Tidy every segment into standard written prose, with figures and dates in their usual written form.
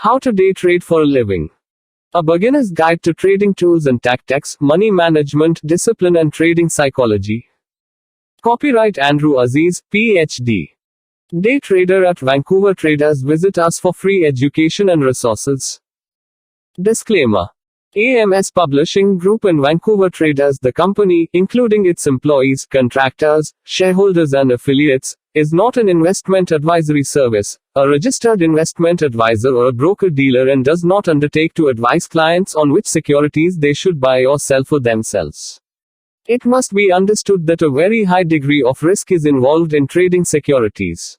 How to day trade for a living. A beginner's guide to trading tools and tactics, money management, discipline and trading psychology. Copyright Andrew Aziz, PhD. Day trader at Vancouver Traders. Visit us for free education and resources. Disclaimer. AMS Publishing Group and Vancouver Traders, the company, including its employees, contractors, shareholders and affiliates, is not an investment advisory service, a registered investment advisor or a broker-dealer, and does not undertake to advise clients on which securities they should buy or sell for themselves. It must be understood that a very high degree of risk is involved in trading securities.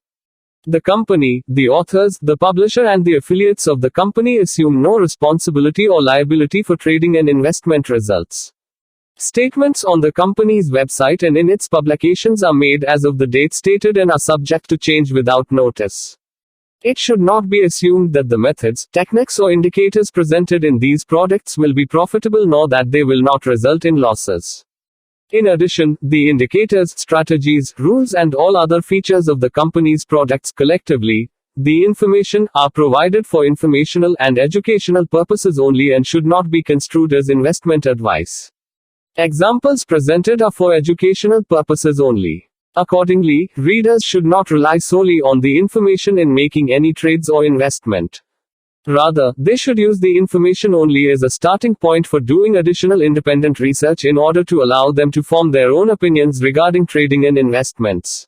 The company, the authors, the publisher and the affiliates of the company assume no responsibility or liability for trading and investment results. Statements on the company's website and in its publications are made as of the date stated and are subject to change without notice. It should not be assumed that the methods, techniques or indicators presented in these products will be profitable, nor that they will not result in losses. In addition, the indicators, strategies, rules and all other features of the company's products collectively, the information, are provided for informational and educational purposes only and should not be construed as investment advice. Examples presented are for educational purposes only. Accordingly, readers should not rely solely on the information in making any trades or investment. Rather, they should use the information only as a starting point for doing additional independent research in order to allow them to form their own opinions regarding trading and investments.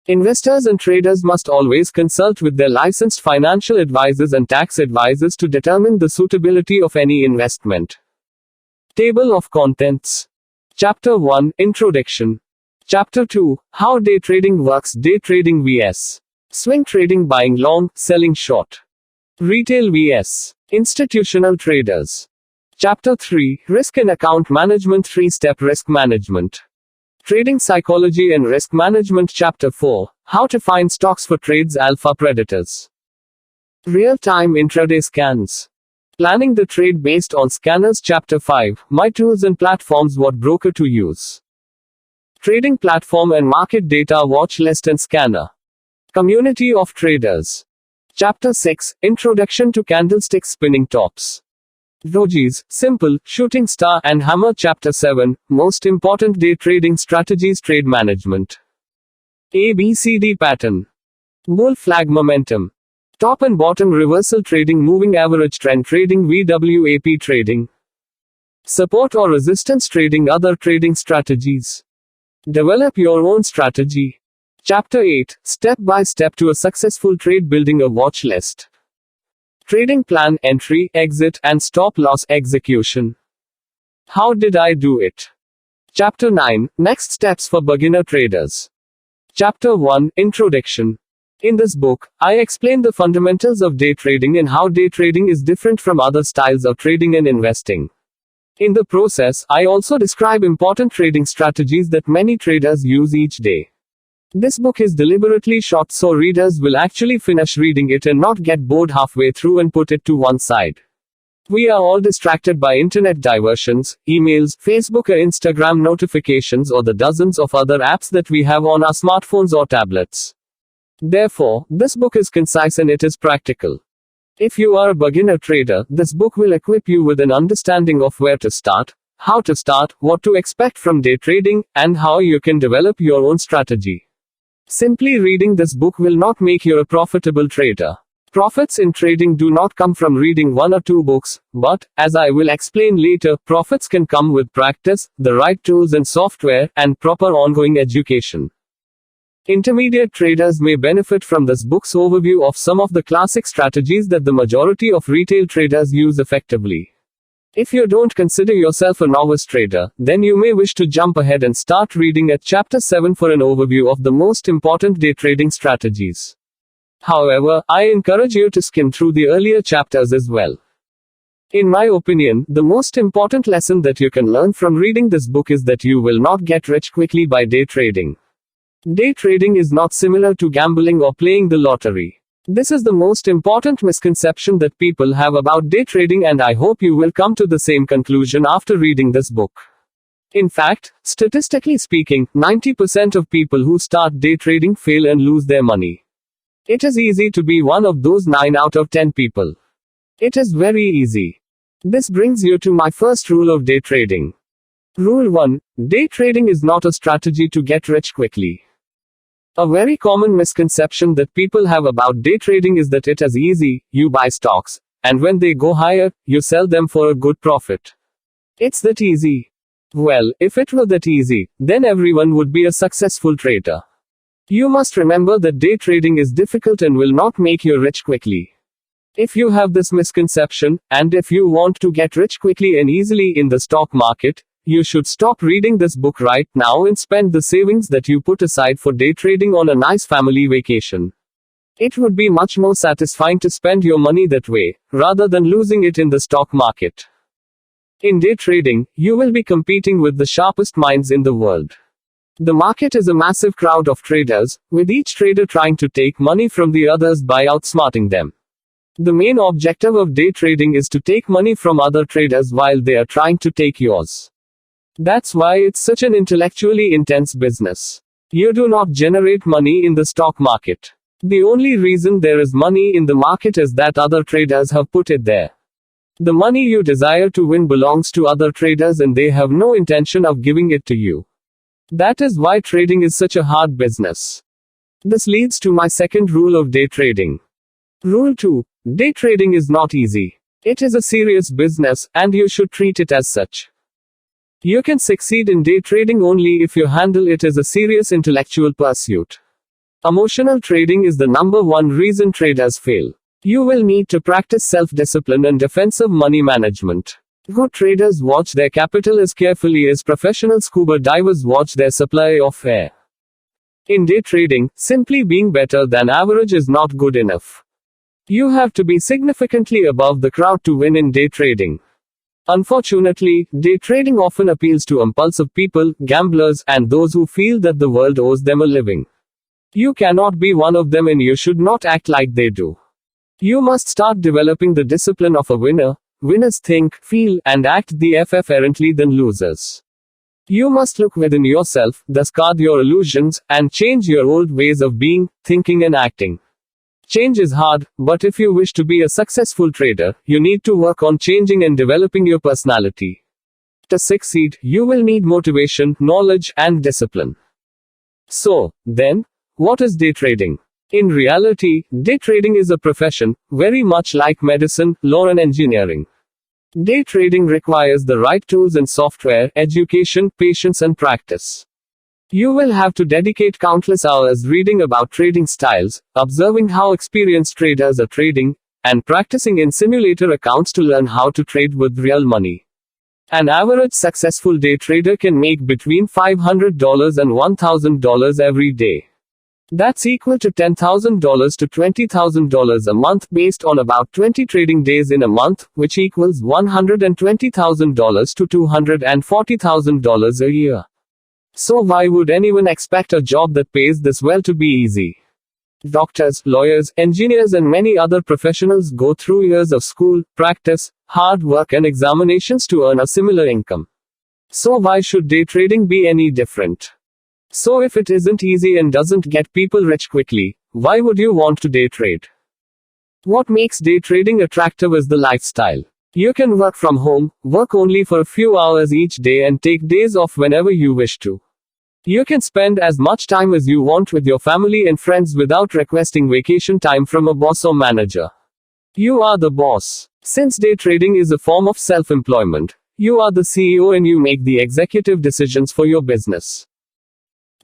Investors and traders must always consult with their licensed financial advisors and tax advisors to determine the suitability of any investment. Table of Contents. Chapter 1, Introduction. Chapter 2, How Day Trading Works. Day Trading vs. Swing Trading. Buying long, selling short. Retail vs. Institutional traders. Chapter 3, Risk and Account Management. 3-step risk management. Trading psychology and risk management. Chapter 4, How to find stocks for trades. Alpha predators. Real-time intraday scans. Planning the trade based on scanners. Chapter 5, My tools and platforms. What broker to use. Trading platform and market data. Watch list and scanner. Community of traders. Chapter 6, Introduction to Candlestick Spinning Tops. Dojis, Simple, Shooting Star and Hammer. Chapter 7, Most Important Day Trading Strategies. Trade Management. ABCD Pattern. Bull Flag Momentum. Top and Bottom Reversal Trading. Moving Average Trend Trading. VWAP Trading. Support or Resistance Trading. Other Trading Strategies. Develop your own strategy. Chapter 8, Step by Step to a Successful Trade. Building a Watch List. Trading Plan, Entry, Exit, and Stop Loss Execution. How did I do it? Chapter 9, Next Steps for Beginner Traders. Chapter 1, Introduction. In this book, I explain the fundamentals of day trading and how day trading is different from other styles of trading and investing. In the process, I also describe important trading strategies that many traders use each day. This book is deliberately short so readers will actually finish reading it and not get bored halfway through and put it to one side. We are all distracted by internet diversions, emails, Facebook or Instagram notifications or the dozens of other apps that we have on our smartphones or tablets. Therefore, this book is concise and it is practical. If you are a beginner trader, this book will equip you with an understanding of where to start, how to start, what to expect from day trading, and how you can develop your own strategy. Simply reading this book will not make you a profitable trader. Profits in trading do not come from reading 1 or 2 books, but, as I will explain later, profits can come with practice, the right tools and software, and proper ongoing education. Intermediate traders may benefit from this book's overview of some of the classic strategies that the majority of retail traders use effectively. If you don't consider yourself a novice trader, then you may wish to jump ahead and start reading at Chapter 7 for an overview of the most important day trading strategies. However, I encourage you to skim through the earlier chapters as well. In my opinion, the most important lesson that you can learn from reading this book is that you will not get rich quickly by day trading. Day trading is not similar to gambling or playing the lottery. This is the most important misconception that people have about day trading, and I hope you will come to the same conclusion after reading this book. In fact, statistically speaking, 90% of people who start day trading fail and lose their money. It is easy to be one of those 9 out of 10 people. It is very easy. This brings you to my first rule of day trading. Rule 1. Day trading is not a strategy to get rich quickly. A very common misconception that people have about day trading is that it is easy, you buy stocks, and when they go higher, you sell them for a good profit. It's that easy. Well, if it were that easy, then everyone would be a successful trader. You must remember that day trading is difficult and will not make you rich quickly. If you have this misconception, and if you want to get rich quickly and easily in the stock market, you should stop reading this book right now and spend the savings that you put aside for day trading on a nice family vacation. It would be much more satisfying to spend your money that way, rather than losing it in the stock market. In day trading, you will be competing with the sharpest minds in the world. The market is a massive crowd of traders, with each trader trying to take money from the others by outsmarting them. The main objective of day trading is to take money from other traders while they are trying to take yours. That's why it's such an intellectually intense business. You do not generate money in the stock market. The only reason there is money in the market is that other traders have put it there. The money you desire to win belongs to other traders and they have no intention of giving it to you. That is why trading is such a hard business. This leads to my second rule of day trading. Rule 2. Day trading is not easy. It is a serious business, and you should treat it as such. You can succeed in day trading only if you handle it as a serious intellectual pursuit. Emotional trading is the number one reason traders fail. You will need to practice self-discipline and defensive money management. Good traders watch their capital as carefully as professional scuba divers watch their supply of air. In day trading, simply being better than average is not good enough. You have to be significantly above the crowd to win in day trading. Unfortunately, day trading often appeals to impulsive people, gamblers, and those who feel that the world owes them a living. You cannot be one of them and you should not act like they do. You must start developing the discipline of a winner. Winners think, feel, and act differently than losers. You must look within yourself, discard your illusions, and change your old ways of being, thinking, and acting. Change is hard, but if you wish to be a successful trader, you need to work on changing and developing your personality. To succeed, you will need motivation, knowledge, and discipline. So, then, what is day trading? In reality, day trading is a profession, very much like medicine, law, and engineering. Day trading requires the right tools and software, education, patience, and practice. You will have to dedicate countless hours reading about trading styles, observing how experienced traders are trading, and practicing in simulator accounts to learn how to trade with real money. An average successful day trader can make between $500 and $1,000 every day. That's equal to $10,000 to $20,000 a month based on about 20 trading days in a month, which equals $120,000 to $240,000 a year. So why would anyone expect a job that pays this well to be easy? Doctors, lawyers, engineers, and many other professionals go through years of school, practice, hard work, and examinations to earn a similar income. So why should day trading be any different? So if it isn't easy and doesn't get people rich quickly, why would you want to day trade? What makes day trading attractive is the lifestyle. You can work from home, work only for a few hours each day, and take days off whenever you wish to. You can spend as much time as you want with your family and friends without requesting vacation time from a boss or manager. You are the boss. Since day trading is a form of self-employment, you are the CEO and you make the executive decisions for your business.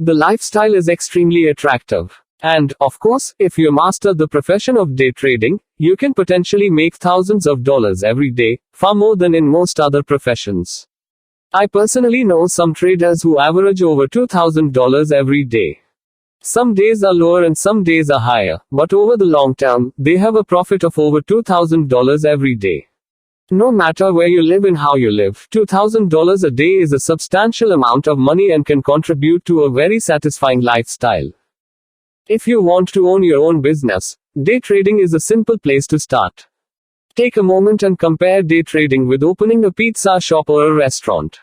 The lifestyle is extremely attractive. And, of course, if you master the profession of day trading, you can potentially make thousands of dollars every day, far more than in most other professions. I personally know some traders who average over $2,000 every day. Some days are lower and some days are higher, but over the long term, they have a profit of over $2,000 every day. No matter where you live and how you live, $2,000 a day is a substantial amount of money and can contribute to a very satisfying lifestyle. If you want to own your own business, day trading is a simple place to start. Take a moment and compare day trading with opening a pizza shop or a restaurant.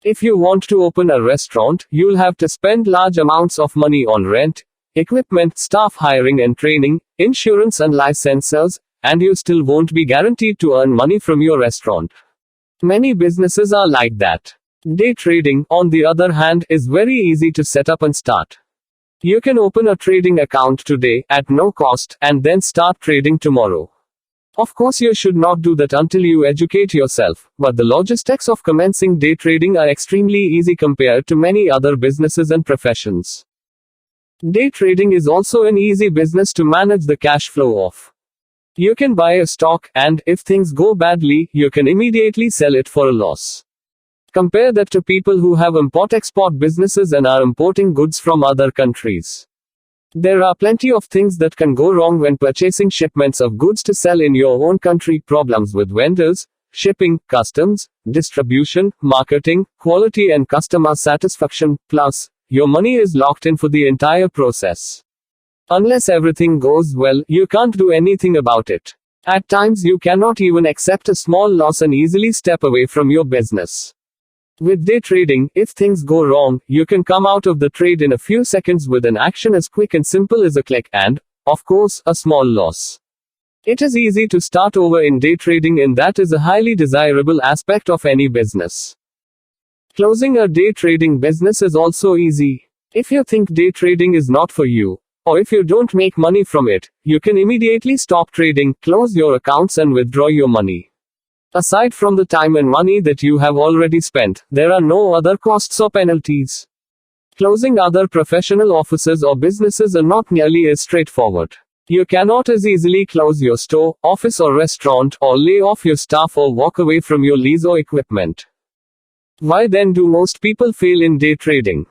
If you want to open a restaurant, you'll have to spend large amounts of money on rent, equipment, staff hiring and training, insurance and licenses, and you still won't be guaranteed to earn money from your restaurant. Many businesses are like that. Day trading, on the other hand, is very easy to set up and start. You can open a trading account today, at no cost, and then start trading tomorrow. Of course, you should not do that until you educate yourself, but the logistics of commencing day trading are extremely easy compared to many other businesses and professions. Day trading is also an easy business to manage the cash flow of. You can buy a stock, and, if things go badly, you can immediately sell it for a loss. Compare that to people who have import-export businesses and are importing goods from other countries. There are plenty of things that can go wrong when purchasing shipments of goods to sell in your own country. Problems with vendors, shipping, customs, distribution, marketing, quality and customer satisfaction. Plus, your money is locked in for the entire process. Unless everything goes well, you can't do anything about it. At times you cannot even accept a small loss and easily step away from your business. With day trading, if things go wrong, you can come out of the trade in a few seconds with an action as quick and simple as a click and, of course, a small loss. It is easy to start over in day trading, and that is a highly desirable aspect of any business. Closing a day trading business is also easy. If you think day trading is not for you, or if you don't make money from it, you can immediately stop trading, close your accounts and withdraw your money. Aside from the time and money that you have already spent, there are no other costs or penalties. Closing other professional offices or businesses are not nearly as straightforward. You cannot as easily close your store, office or restaurant, or lay off your staff or walk away from your lease or equipment. Why then do most people fail in day trading?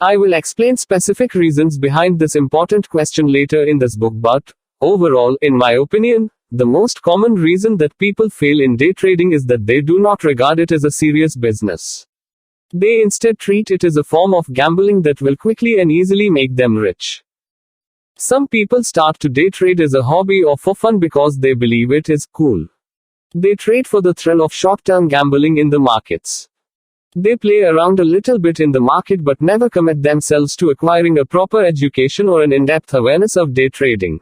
I will explain specific reasons behind this important question later in this book, but, overall, in my opinion, the most common reason that people fail in day trading is that they do not regard it as a serious business. They instead treat it as a form of gambling that will quickly and easily make them rich. Some people start to day trade as a hobby or for fun because they believe it is cool. They trade for the thrill of short-term gambling in the markets. They play around a little bit in the market but never commit themselves to acquiring a proper education or an in-depth awareness of day trading.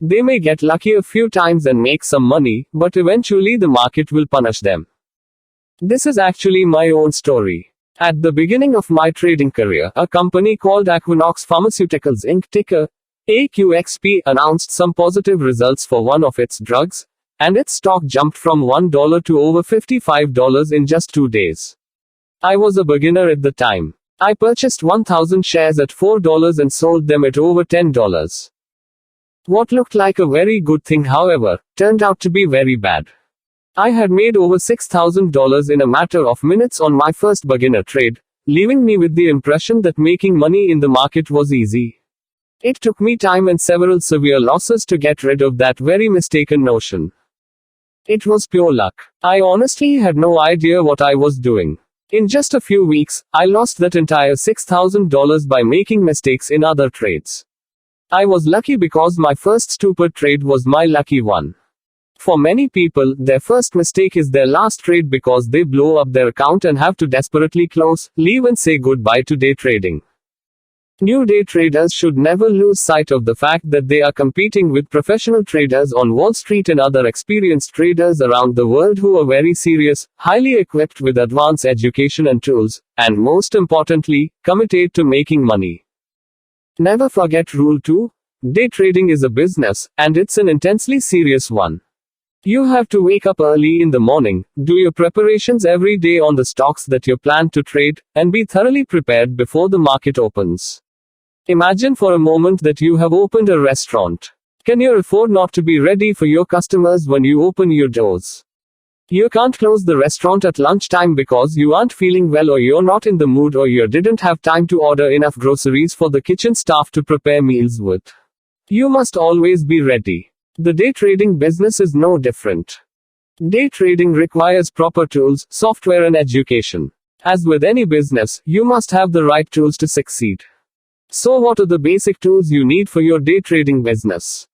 They may get lucky a few times and make some money, but eventually the market will punish them. This is actually my own story. At the beginning of my trading career, a company called Equinox Pharmaceuticals Inc., ticker AQXP, announced some positive results for one of its drugs, and its stock jumped from $1 to over $55 in just 2 days. I was a beginner at the time. I purchased 1,000 shares at $4 and sold them at over $10. What looked like a very good thing, however, turned out to be very bad. I had made over $6,000 in a matter of minutes on my first beginner trade, leaving me with the impression that making money in the market was easy. It took me time and several severe losses to get rid of that very mistaken notion. It was pure luck. I honestly had no idea what I was doing. In just a few weeks, I lost that entire $6,000 by making mistakes in other trades. I was lucky because my first stupid trade was my lucky one. For many people, their first mistake is their last trade because they blow up their account and have to desperately close, leave and say goodbye to day trading. New day traders should never lose sight of the fact that they are competing with professional traders on Wall Street and other experienced traders around the world who are very serious, highly equipped with advanced education and tools, and most importantly, committed to making money. Never forget Rule 2. Day trading is a business, and it's an intensely serious one. You have to wake up early in the morning, do your preparations every day on the stocks that you plan to trade, and be thoroughly prepared before the market opens. Imagine for a moment that you have opened a restaurant. Can you afford not to be ready for your customers when you open your doors? You can't close the restaurant at lunchtime because you aren't feeling well, or you're not in the mood, or you didn't have time to order enough groceries for the kitchen staff to prepare meals with. You must always be ready. The day trading business is no different. Day trading requires proper tools, software and education. As with any business, you must have the right tools to succeed. So what are the basic tools you need for your day trading business?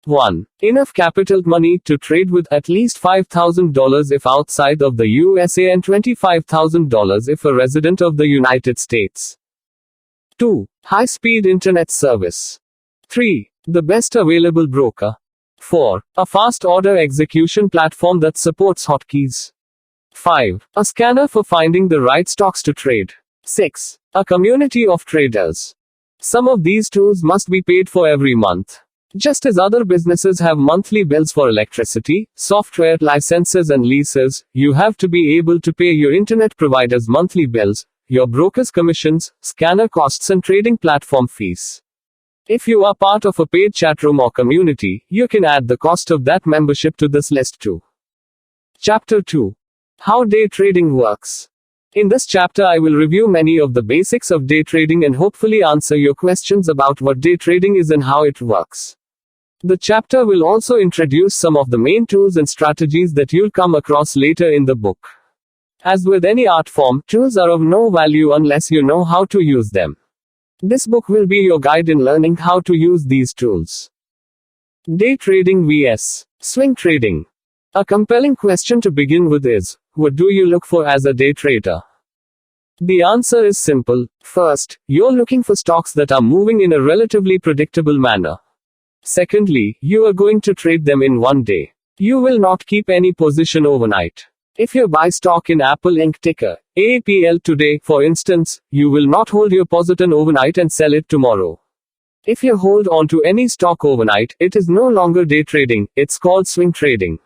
1. Enough capital money to trade with, at least $5,000 if outside of the USA and $25,000 if a resident of the United States. 2. High-speed internet service. 3. The best available broker. 4. A fast order execution platform that supports hotkeys. 5. A scanner for finding the right stocks to trade. 6. A community of traders. Some of these tools must be paid for every month. Just as other businesses have monthly bills for electricity, software, licenses and leases, you have to be able to pay your internet provider's monthly bills, your broker's commissions, scanner costs and trading platform fees. If you are part of a paid chatroom or community, you can add the cost of that membership to this list too. Chapter 2. How day trading works. In this chapter I will review many of the basics of day trading and hopefully answer your questions about what day trading is and how it works. The chapter will also introduce some of the main tools and strategies that you'll come across later in the book. As with any art form, tools are of no value unless you know how to use them. This book will be your guide in learning how to use these tools. Day trading vs. swing trading. A compelling question to begin with is, what do you look for as a day trader? The answer is simple. First, you're looking for stocks that are moving in a relatively predictable manner. Secondly, you are going to trade them in one day. You will not keep any position overnight. If you buy stock in Apple Inc. ticker, AAPL today, for instance, you will not hold your position overnight and sell it tomorrow. If you hold on to any stock overnight, it is no longer day trading, it's called swing trading.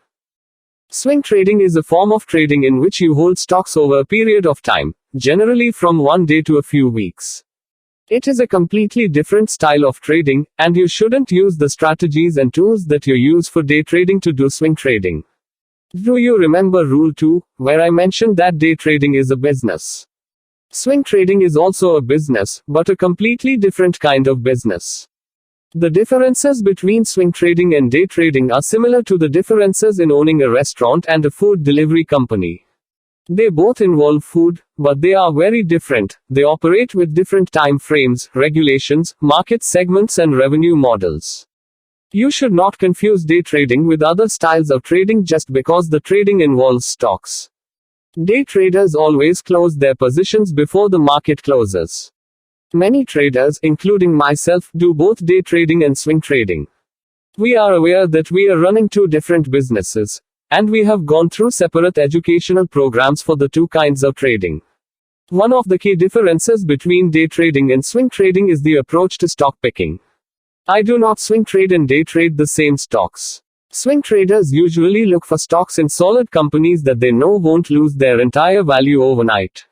Swing trading is a form of trading in which you hold stocks over a period of time, generally from one day to a few weeks. It is a completely different style of trading, and you shouldn't use the strategies and tools that you use for day trading to do swing trading. Do you remember Rule 2, where I mentioned that day trading is a business? Swing trading is also a business, but a completely different kind of business. The differences between swing trading and day trading are similar to the differences in owning a restaurant and a food delivery company. They both involve food, but they are very different. They operate with different time frames, regulations, market segments and revenue models. You should not confuse day trading with other styles of trading just because the trading involves stocks. Day traders always close their positions before the market closes. Many traders, including myself, do both day trading and swing trading. We are aware that we are running two different businesses, and we have gone through separate educational programs for the two kinds of trading. One of the key differences between day trading and swing trading is the approach to stock picking. I do not swing trade and day trade the same stocks. Swing traders usually look for stocks in solid companies that they know won't lose their entire value overnight.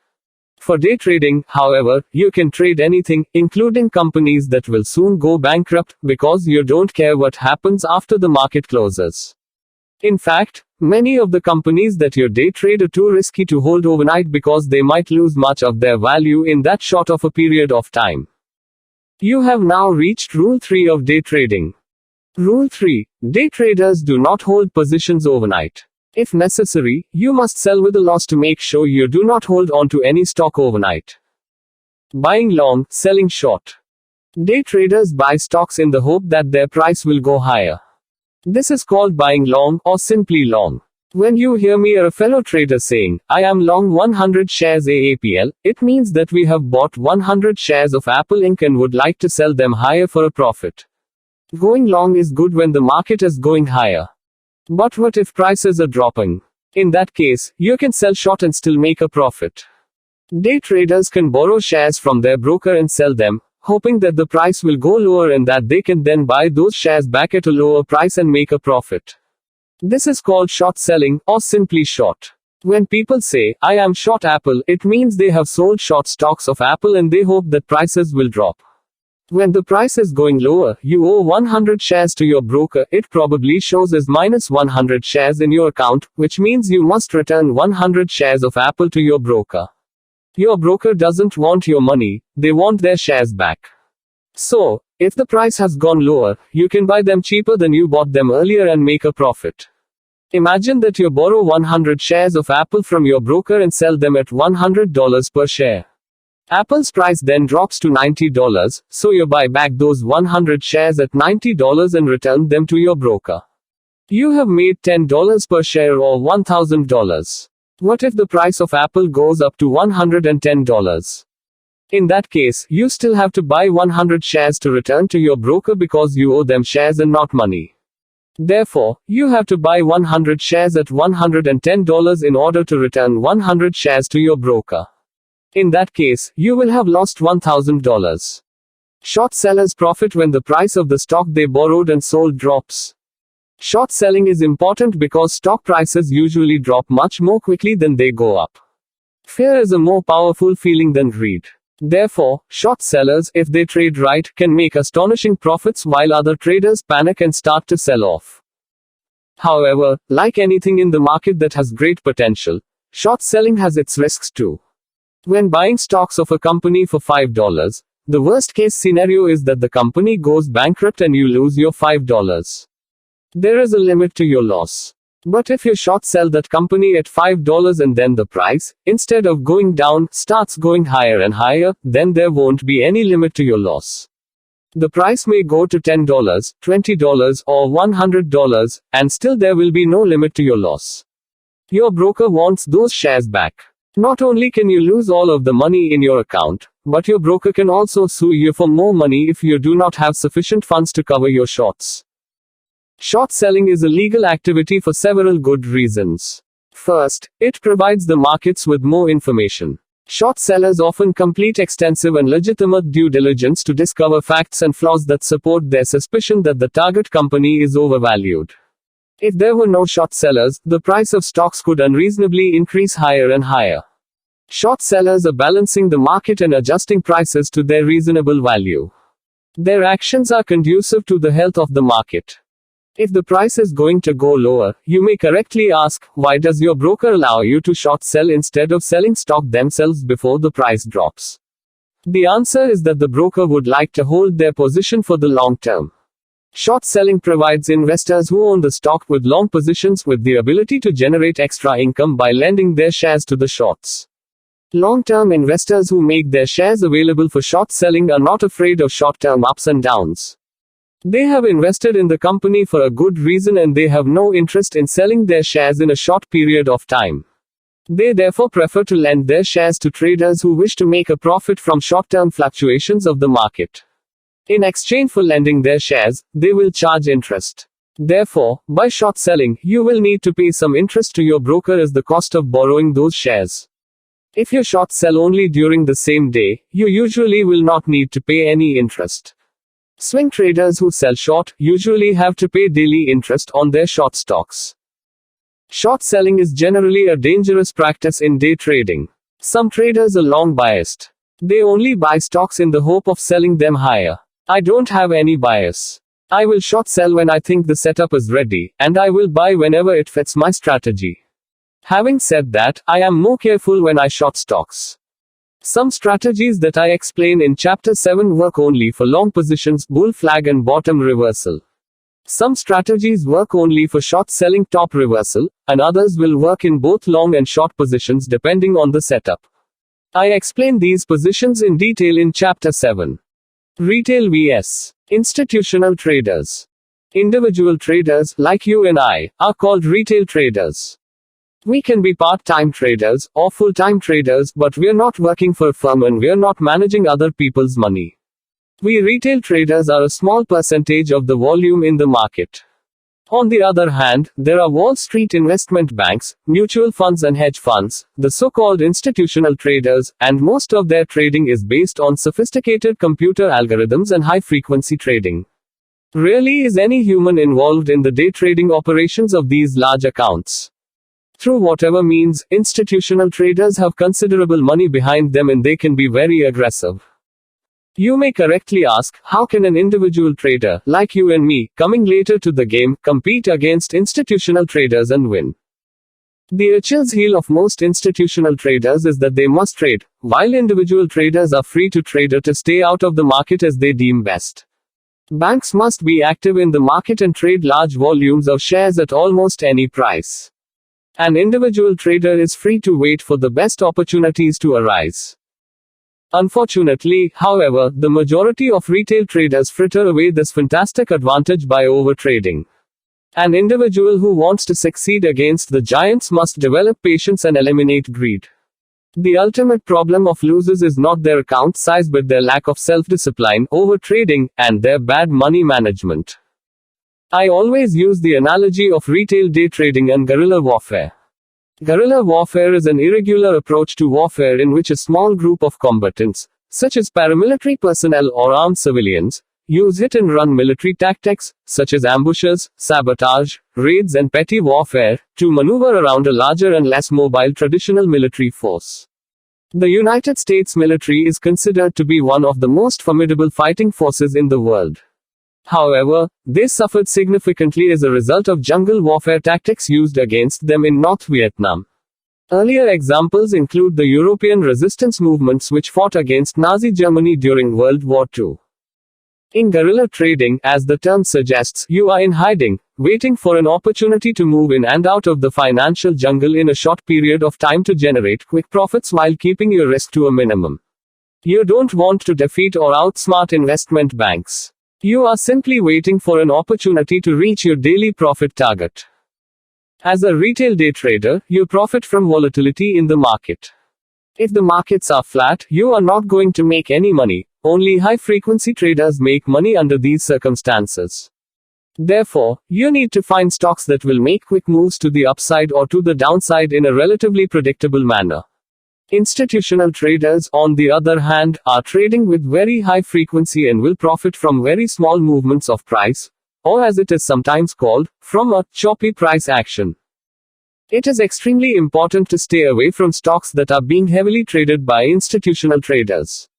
For day trading, however, you can trade anything, including companies that will soon go bankrupt, because you don't care what happens after the market closes. In fact, many of the companies that you day trade are too risky to hold overnight because they might lose much of their value in that short of a period of time. You have now reached Rule 3 of day trading. Rule 3. Day traders do not hold positions overnight. If necessary, you must sell with a loss to make sure you do not hold on to any stock overnight. Buying long, selling short. Day traders buy stocks in the hope that their price will go higher. This is called buying long, or simply long. When you hear me or a fellow trader saying, I am long 100 shares AAPL, it means that we have bought 100 shares of Apple Inc. and would like to sell them higher for a profit. Going long is good when the market is going higher. But what if prices are dropping? In that case, you can sell short and still make a profit. Day traders can borrow shares from their broker and sell them, hoping that the price will go lower and that they can then buy those shares back at a lower price and make a profit. This is called short selling, or simply short. When people say, I am short Apple, it means they have sold short stocks of Apple and they hope that prices will drop. When the price is going lower, you owe 100 shares to your broker, it probably shows as minus 100 shares in your account, which means you must return 100 shares of Apple to your broker. Your broker doesn't want your money, they want their shares back. So, if the price has gone lower, you can buy them cheaper than you bought them earlier and make a profit. Imagine that you borrow 100 shares of Apple from your broker and sell them at $100 per share. Apple's price then drops to $90, so you buy back those 100 shares at $90 and return them to your broker. You have made $10 per share or $1,000. What if the price of Apple goes up to $110? In that case, you still have to buy 100 shares to return to your broker because you owe them shares and not money. Therefore, you have to buy 100 shares at $110 in order to return 100 shares to your broker. In that case, you will have lost $1,000. Short sellers profit when the price of the stock they borrowed and sold drops. Short selling is important because stock prices usually drop much more quickly than they go up. Fear is a more powerful feeling than greed. Therefore, short sellers, if they trade right, can make astonishing profits while other traders panic and start to sell off. However, like anything in the market that has great potential, short selling has its risks too. When buying stocks of a company for $5, the worst case scenario is that the company goes bankrupt and you lose your $5. There is a limit to your loss. But if you short sell that company at $5 and then the price, instead of going down, starts going higher and higher, then there won't be any limit to your loss. The price may go to $10, $20, or $100, and still there will be no limit to your loss. Your broker wants those shares back. Not only can you lose all of the money in your account, but your broker can also sue you for more money if you do not have sufficient funds to cover your shorts. Short selling is a legal activity for several good reasons. First, it provides the markets with more information. Short sellers often complete extensive and legitimate due diligence to discover facts and flaws that support their suspicion that the target company is overvalued. If there were no short sellers, the price of stocks could unreasonably increase higher and higher. Short sellers are balancing the market and adjusting prices to their reasonable value. Their actions are conducive to the health of the market. If the price is going to go lower, you may correctly ask, why does your broker allow you to short sell instead of selling stock themselves before the price drops? The answer is that the broker would like to hold their position for the long term. Short selling provides investors who own the stock with long positions with the ability to generate extra income by lending their shares to the shorts. Long-term investors who make their shares available for short selling are not afraid of short-term ups and downs. They have invested in the company for a good reason and they have no interest in selling their shares in a short period of time. They therefore prefer to lend their shares to traders who wish to make a profit from short-term fluctuations of the market. In exchange for lending their shares, they will charge interest. Therefore, by short selling, you will need to pay some interest to your broker as the cost of borrowing those shares. If you short sell only during the same day, you usually will not need to pay any interest. Swing traders who sell short usually have to pay daily interest on their short stocks. Short selling is generally a dangerous practice in day trading. Some traders are long biased. They only buy stocks in the hope of selling them higher. I don't have any bias. I will short sell when I think the setup is ready, and I will buy whenever it fits my strategy. Having said that, I am more careful when I short stocks. Some strategies that I explain in Chapter 7 work only for long positions, bull flag and bottom reversal. Some strategies work only for short selling top reversal, and others will work in both long and short positions depending on the setup. I explain these positions in detail in Chapter 7. Retail vs. Institutional traders. Individual traders, like you and I, are called retail traders. We can be part-time traders, or full-time traders, but we're not working for a firm and we're not managing other people's money. We retail traders are a small percentage of the volume in the market. On the other hand, there are Wall Street investment banks, mutual funds and hedge funds, the so-called institutional traders, and most of their trading is based on sophisticated computer algorithms and high-frequency trading. Rarely is any human involved in the day trading operations of these large accounts. Through whatever means, institutional traders have considerable money behind them and they can be very aggressive. You may correctly ask, how can an individual trader, like you and me, coming later to the game, compete against institutional traders and win? The Achilles heel of most institutional traders is that they must trade, while individual traders are free to trade or to stay out of the market as they deem best. Banks must be active in the market and trade large volumes of shares at almost any price. An individual trader is free to wait for the best opportunities to arise. Unfortunately, however, the majority of retail traders fritter away this fantastic advantage by overtrading. An individual who wants to succeed against the giants must develop patience and eliminate greed. The ultimate problem of losers is not their account size but their lack of self-discipline, overtrading, and their bad money management. I always use the analogy of retail day trading and guerrilla warfare. Guerrilla warfare is an irregular approach to warfare in which a small group of combatants, such as paramilitary personnel or armed civilians, use hit-and-run military tactics, such as ambushes, sabotage, raids and petty warfare, to maneuver around a larger and less mobile traditional military force. The United States military is considered to be one of the most formidable fighting forces in the world. However, they suffered significantly as a result of jungle warfare tactics used against them in North Vietnam. Earlier examples include the European resistance movements which fought against Nazi Germany during World War II. In guerrilla trading, as the term suggests, you are in hiding, waiting for an opportunity to move in and out of the financial jungle in a short period of time to generate quick profits while keeping your risk to a minimum. You don't want to defeat or outsmart investment banks. You are simply waiting for an opportunity to reach your daily profit target. As a retail day trader, you profit from volatility in the market. If the markets are flat, you are not going to make any money. Only high-frequency traders make money under these circumstances. Therefore, you need to find stocks that will make quick moves to the upside or to the downside in a relatively predictable manner. Institutional traders, on the other hand, are trading with very high frequency and will profit from very small movements of price, or as it is sometimes called, from a choppy price action. It is extremely important to stay away from stocks that are being heavily traded by institutional traders.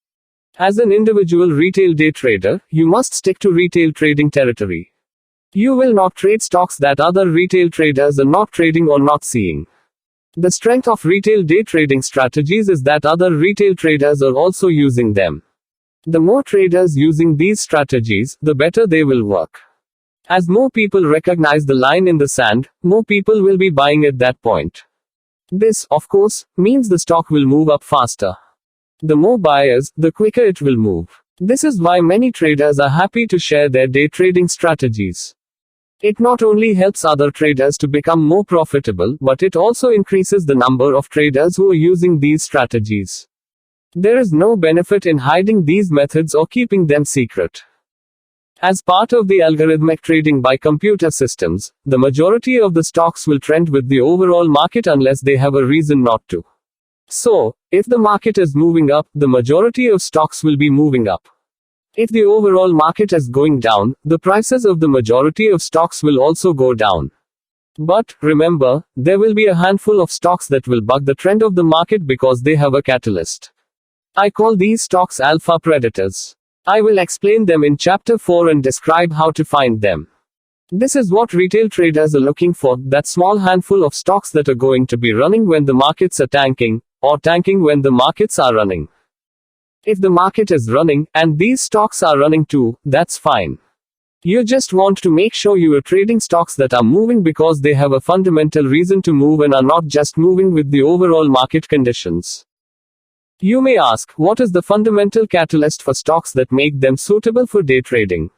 As an individual retail day trader, you must stick to retail trading territory. You will not trade stocks that other retail traders are not trading or not seeing. The strength of retail day trading strategies is that other retail traders are also using them. The more traders using these strategies, the better they will work. As more people recognize the line in the sand, more people will be buying at that point. This, of course, means the stock will move up faster. The more buyers, the quicker it will move. This is why many traders are happy to share their day trading strategies. It not only helps other traders to become more profitable, but it also increases the number of traders who are using these strategies. There is no benefit in hiding these methods or keeping them secret. As part of the algorithmic trading by computer systems, the majority of the stocks will trend with the overall market unless they have a reason not to. So, if the market is moving up, the majority of stocks will be moving up. If the overall market is going down, the prices of the majority of stocks will also go down. But, remember, there will be a handful of stocks that will buck the trend of the market because they have a catalyst. I call these stocks alpha predators. I will explain them in Chapter 4 and describe how to find them. This is what retail traders are looking for, that small handful of stocks that are going to be running when the markets are tanking, or tanking when the markets are running. If the market is running, and these stocks are running too, that's fine. You just want to make sure you are trading stocks that are moving because they have a fundamental reason to move and are not just moving with the overall market conditions. You may ask, what is the fundamental catalyst for stocks that make them suitable for day trading?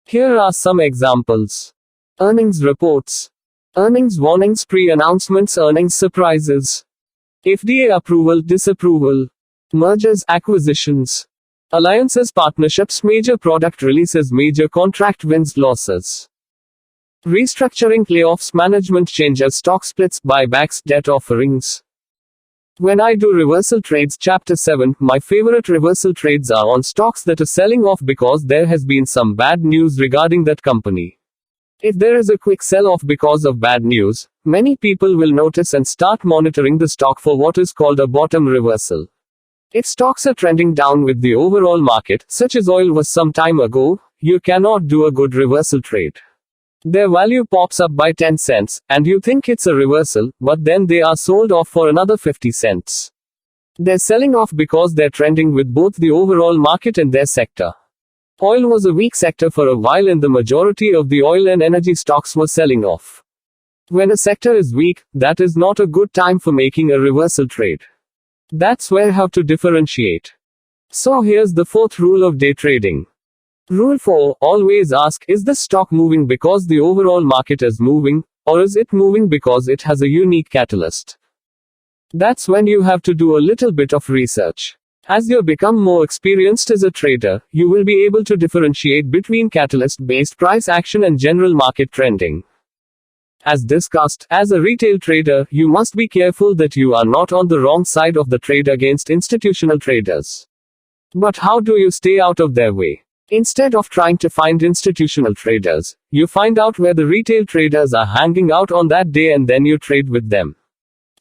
Here are some examples. Earnings reports. Earnings warnings, pre-announcements, earnings surprises. FDA approval, disapproval. Mergers, acquisitions. Alliances, partnerships, major product releases, major contract wins, losses. Restructuring, layoffs, management changes, stock splits, buybacks, debt offerings. When I do reversal trades, Chapter 7, my favorite reversal trades are on stocks that are selling off because there has been some bad news regarding that company. If there is a quick sell-off because of bad news, many people will notice and start monitoring the stock for what is called a bottom reversal. If stocks are trending down with the overall market, such as oil was some time ago, you cannot do a good reversal trade. Their value pops up by 10 cents, and you think it's a reversal, but then they are sold off for another 50 cents. They're selling off because they're trending with both the overall market and their sector. Oil was a weak sector for a while and the majority of the oil and energy stocks were selling off. When a sector is weak, that is not a good time for making a reversal trade. That's where how to differentiate. So here's the fourth rule of day trading. Rule 4, always ask, is this stock moving because the overall market is moving, or is it moving because it has a unique catalyst? That's when you have to do a little bit of research. As you become more experienced as a trader, you will be able to differentiate between catalyst-based price action and general market trending. As discussed, as a retail trader, you must be careful that you are not on the wrong side of the trade against institutional traders. But how do you stay out of their way? Instead of trying to find institutional traders, you find out where the retail traders are hanging out on that day and then you trade with them.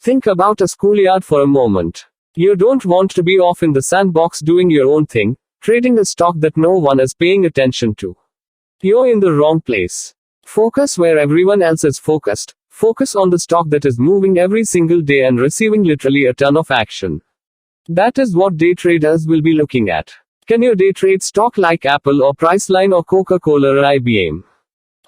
Think about a schoolyard for a moment. You don't want to be off in the sandbox doing your own thing, trading a stock that no one is paying attention to. You're in the wrong place. Focus where everyone else is focused. Focus on the stock that is moving every single day and receiving literally a ton of action. That is what day traders will be looking at. Can you day trade stock like Apple or Priceline or Coca-Cola or IBM?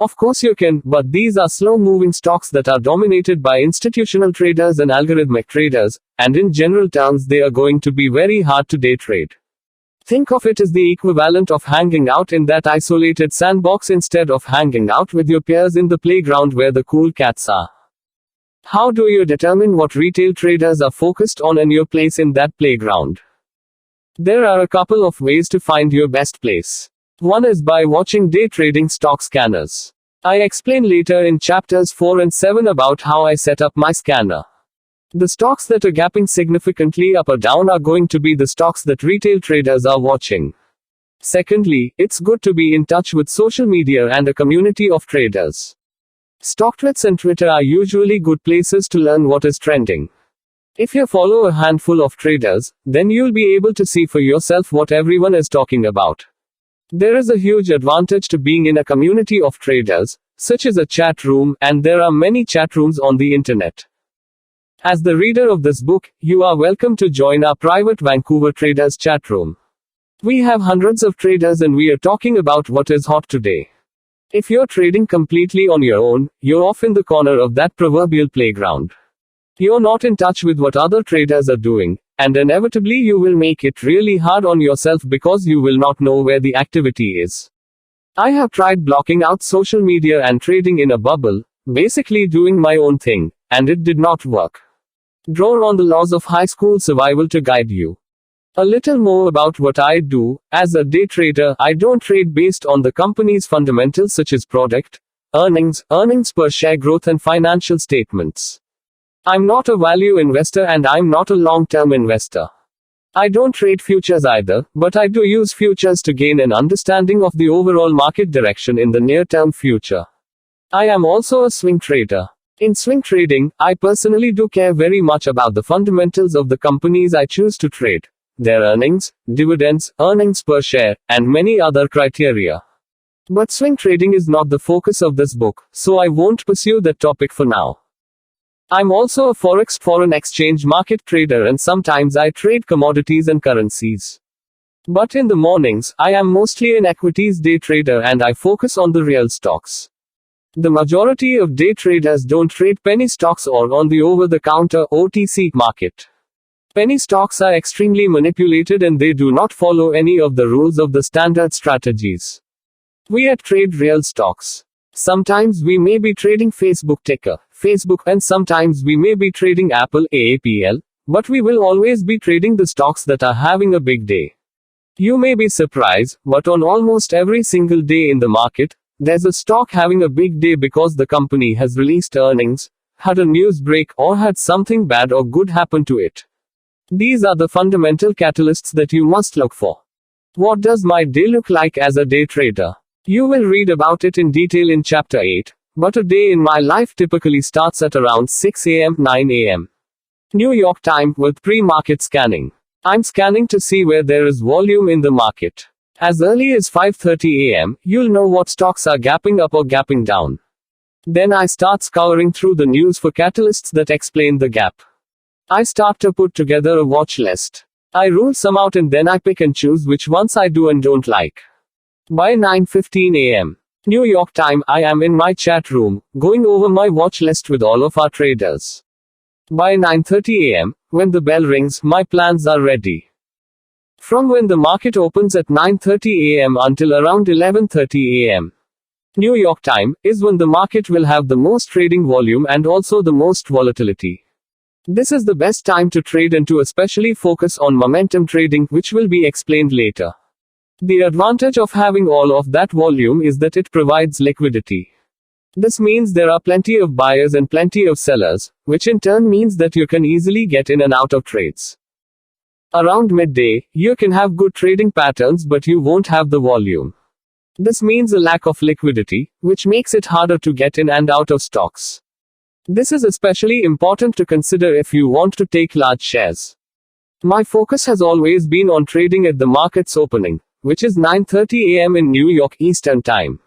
Of course you can, but these are slow-moving stocks that are dominated by institutional traders and algorithmic traders, and in general terms they are going to be very hard to day trade. Think of it as the equivalent of hanging out in that isolated sandbox instead of hanging out with your peers in the playground where the cool cats are. How do you determine what retail traders are focused on and your place in that playground? There are a couple of ways to find your best place. One is by watching day trading stock scanners. I explain later in chapters 4 and 7 about how I set up my scanner. The stocks that are gapping significantly up or down are going to be the stocks that retail traders are watching. Secondly, it's good to be in touch with social media and a community of traders. StockTwits and Twitter are usually good places to learn what is trending. If you follow a handful of traders, then you'll be able to see for yourself what everyone is talking about. There is a huge advantage to being in a community of traders, such as a chat room, and there are many chat rooms on the internet. As the reader of this book, you are welcome to join our private Vancouver traders chat room. We have hundreds of traders and we are talking about what is hot today. If you're trading completely on your own, you're off in the corner of that proverbial playground. You're not in touch with what other traders are doing, and inevitably you will make it really hard on yourself because you will not know where the activity is. I have tried blocking out social media and trading in a bubble, basically doing my own thing, and it did not work. Draw on the laws of high school survival to guide you. A little more about what I do. As a day trader, I don't trade based on the company's fundamentals such as product, earnings per share growth and financial statements. I'm not a value investor and I'm not a long-term investor. I don't trade futures either, but I do use futures to gain an understanding of the overall market direction in the near-term future. I am also a swing trader. In swing trading, I personally do care very much about the fundamentals of the companies I choose to trade, their earnings, dividends, earnings per share, and many other criteria. But swing trading is not the focus of this book, so I won't pursue that topic for now. I'm also a foreign exchange market trader and sometimes I trade commodities and currencies. But in the mornings, I am mostly an equities day trader and I focus on the real stocks. The majority of day traders don't trade penny stocks or on the over-the-counter OTC market. Penny stocks are extremely manipulated and they do not follow any of the rules of the standard strategies. We trade real stocks. Sometimes we may be trading Facebook ticker, Facebook, and sometimes we may be trading Apple, AAPL, but we will always be trading the stocks that are having a big day. You may be surprised, but on almost every single day in the market, there's a stock having a big day because the company has released earnings, had a news break, or had something bad or good happen to it. These are the fundamental catalysts that you must look for. What does my day look like as a day trader? You will read about it in detail in chapter 8, but a day in my life typically starts at around 6 a.m. 9 a.m. New York time with pre-market scanning. I'm scanning to see where there is volume in the market. As early as 5:30 a.m., you'll know what stocks are gapping up or gapping down. Then I start scouring through the news for catalysts that explain the gap. I start to put together a watch list. I rule some out and then I pick and choose which ones I do and don't like. By 9:15 a.m. New York time, I am in my chat room, going over my watch list with all of our traders. By 9:30 a.m., when the bell rings, my plans are ready. From when the market opens at 9:30 a.m. until around 11:30 a.m. New York time is when the market will have the most trading volume and also the most volatility. This is the best time to trade and to especially focus on momentum trading, which will be explained later. The advantage of having all of that volume is that it provides liquidity. This means there are plenty of buyers and plenty of sellers, which in turn means that you can easily get in and out of trades. Around midday, you can have good trading patterns, but you won't have the volume. This means a lack of liquidity, which makes it harder to get in and out of stocks. This is especially important to consider if you want to take large shares. My focus has always been on trading at the market's opening, which is 9:30 a.m. in New York Eastern Time.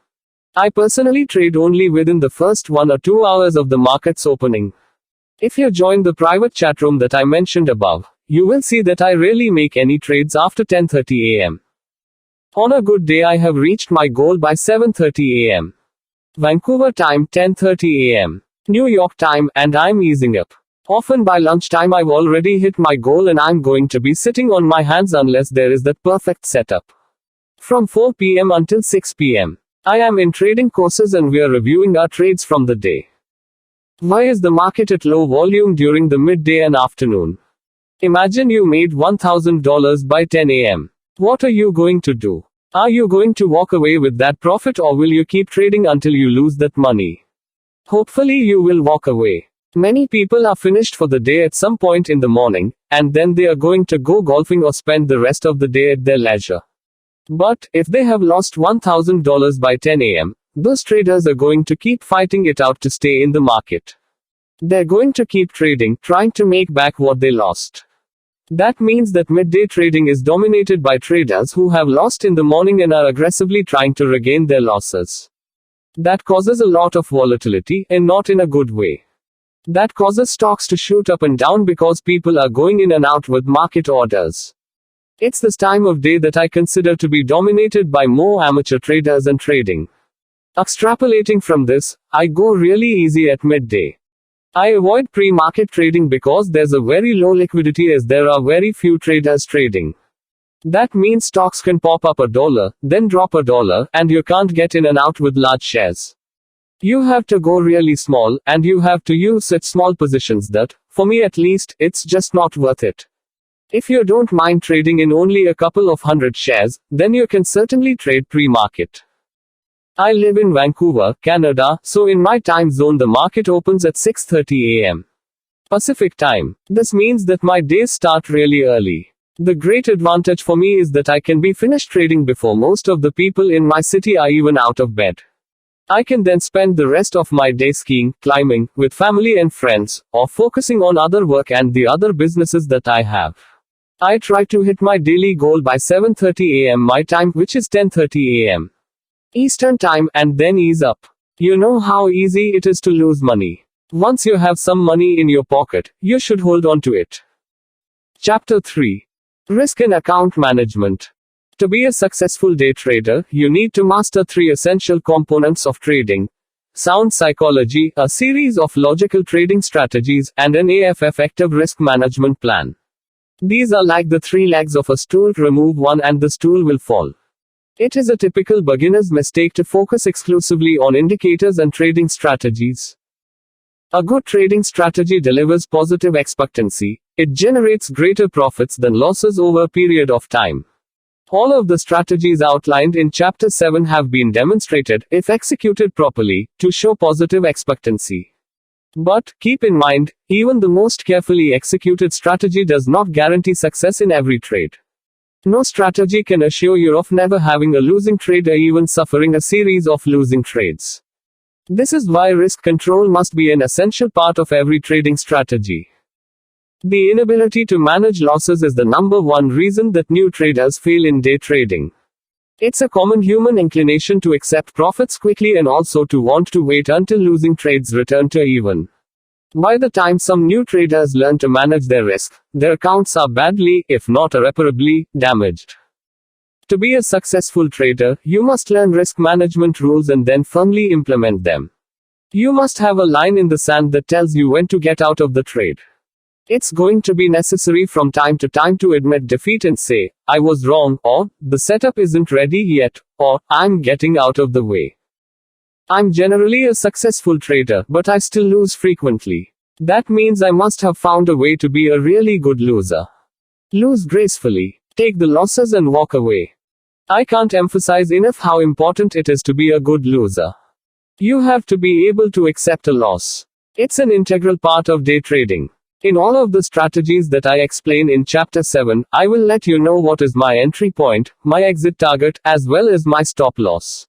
I personally trade only within the first 1 or 2 hours of the market's opening. If you join the private chat room that I mentioned above, you will see that I rarely make any trades after 10:30 a.m. On a good day I have reached my goal by 7:30 a.m. Vancouver time 10:30 a.m. New York time, and I'm easing up. Often by lunchtime I've already hit my goal and I'm going to be sitting on my hands unless there is that perfect setup. From 4 p.m. until 6 p.m. I am in trading courses and we are reviewing our trades from the day. Why is the market at low volume during the midday and afternoon? Imagine you made $1,000 by 10 a.m. What are you going to do? Are you going to walk away with that profit, or will you keep trading until you lose that money? Hopefully you will walk away. Many people are finished for the day at some point in the morning, and then they are going to go golfing or spend the rest of the day at their leisure. But, if they have lost $1,000 by 10 a.m., those traders are going to keep fighting it out to stay in the market. They're going to keep trading, trying to make back what they lost. That means that midday trading is dominated by traders who have lost in the morning and are aggressively trying to regain their losses. That causes a lot of volatility, and not in a good way. That causes stocks to shoot up and down because people are going in and out with market orders. It's this time of day that I consider to be dominated by more amateur traders and trading. Extrapolating from this, I go really easy at midday. I avoid pre-market trading because there's a very low liquidity as there are very few traders trading. That means stocks can pop up $1, then drop $1, and you can't get in and out with large shares. You have to go really small, and you have to use such small positions that, for me at least, it's just not worth it. If you don't mind trading in only a couple of hundred shares, then you can certainly trade pre-market. I live in Vancouver, Canada, so in my time zone the market opens at 6:30 a.m. Pacific time. This means that my days start really early. The great advantage for me is that I can be finished trading before most of the people in my city are even out of bed. I can then spend the rest of my day skiing, climbing, with family and friends, or focusing on other work and the other businesses that I have. I try to hit my daily goal by 7:30 a.m. my time, which is 10:30 a.m. Eastern time, and then ease up. You know how easy it is to lose money. Once you have some money in your pocket, you should hold on to it. Chapter 3. Risk and Account Management. To be a successful day trader, you need to master 3 essential components of trading: sound psychology, a series of logical trading strategies, and an effective risk management plan. These are like the 3 legs of a stool. Remove one and the stool will fall. It is a typical beginner's mistake to focus exclusively on indicators and trading strategies. A good trading strategy delivers positive expectancy. It generates greater profits than losses over a period of time. All of the strategies outlined in Chapter 7 have been demonstrated, if executed properly, to show positive expectancy. But, keep in mind, even the most carefully executed strategy does not guarantee success in every trade. No strategy can assure you of never having a losing trade or even suffering a series of losing trades. This is why risk control must be an essential part of every trading strategy. The inability to manage losses is the number one reason that new traders fail in day trading. It's a common human inclination to accept profits quickly and also to want to wait until losing trades return to even. By the time some new traders learn to manage their risk, their accounts are badly, if not irreparably, damaged. To be a successful trader, you must learn risk management rules and then firmly implement them. You must have a line in the sand that tells you when to get out of the trade. It's going to be necessary from time to time to admit defeat and say, "I was wrong," or "the setup isn't ready yet," or "I'm getting out of the way." I'm generally a successful trader, but I still lose frequently. That means I must have found a way to be a really good loser. Lose gracefully. Take the losses and walk away. I can't emphasize enough how important it is to be a good loser. You have to be able to accept a loss. It's an integral part of day trading. In all of the strategies that I explain in Chapter 7, I will let you know what is my entry point, my exit target, as well as my stop loss.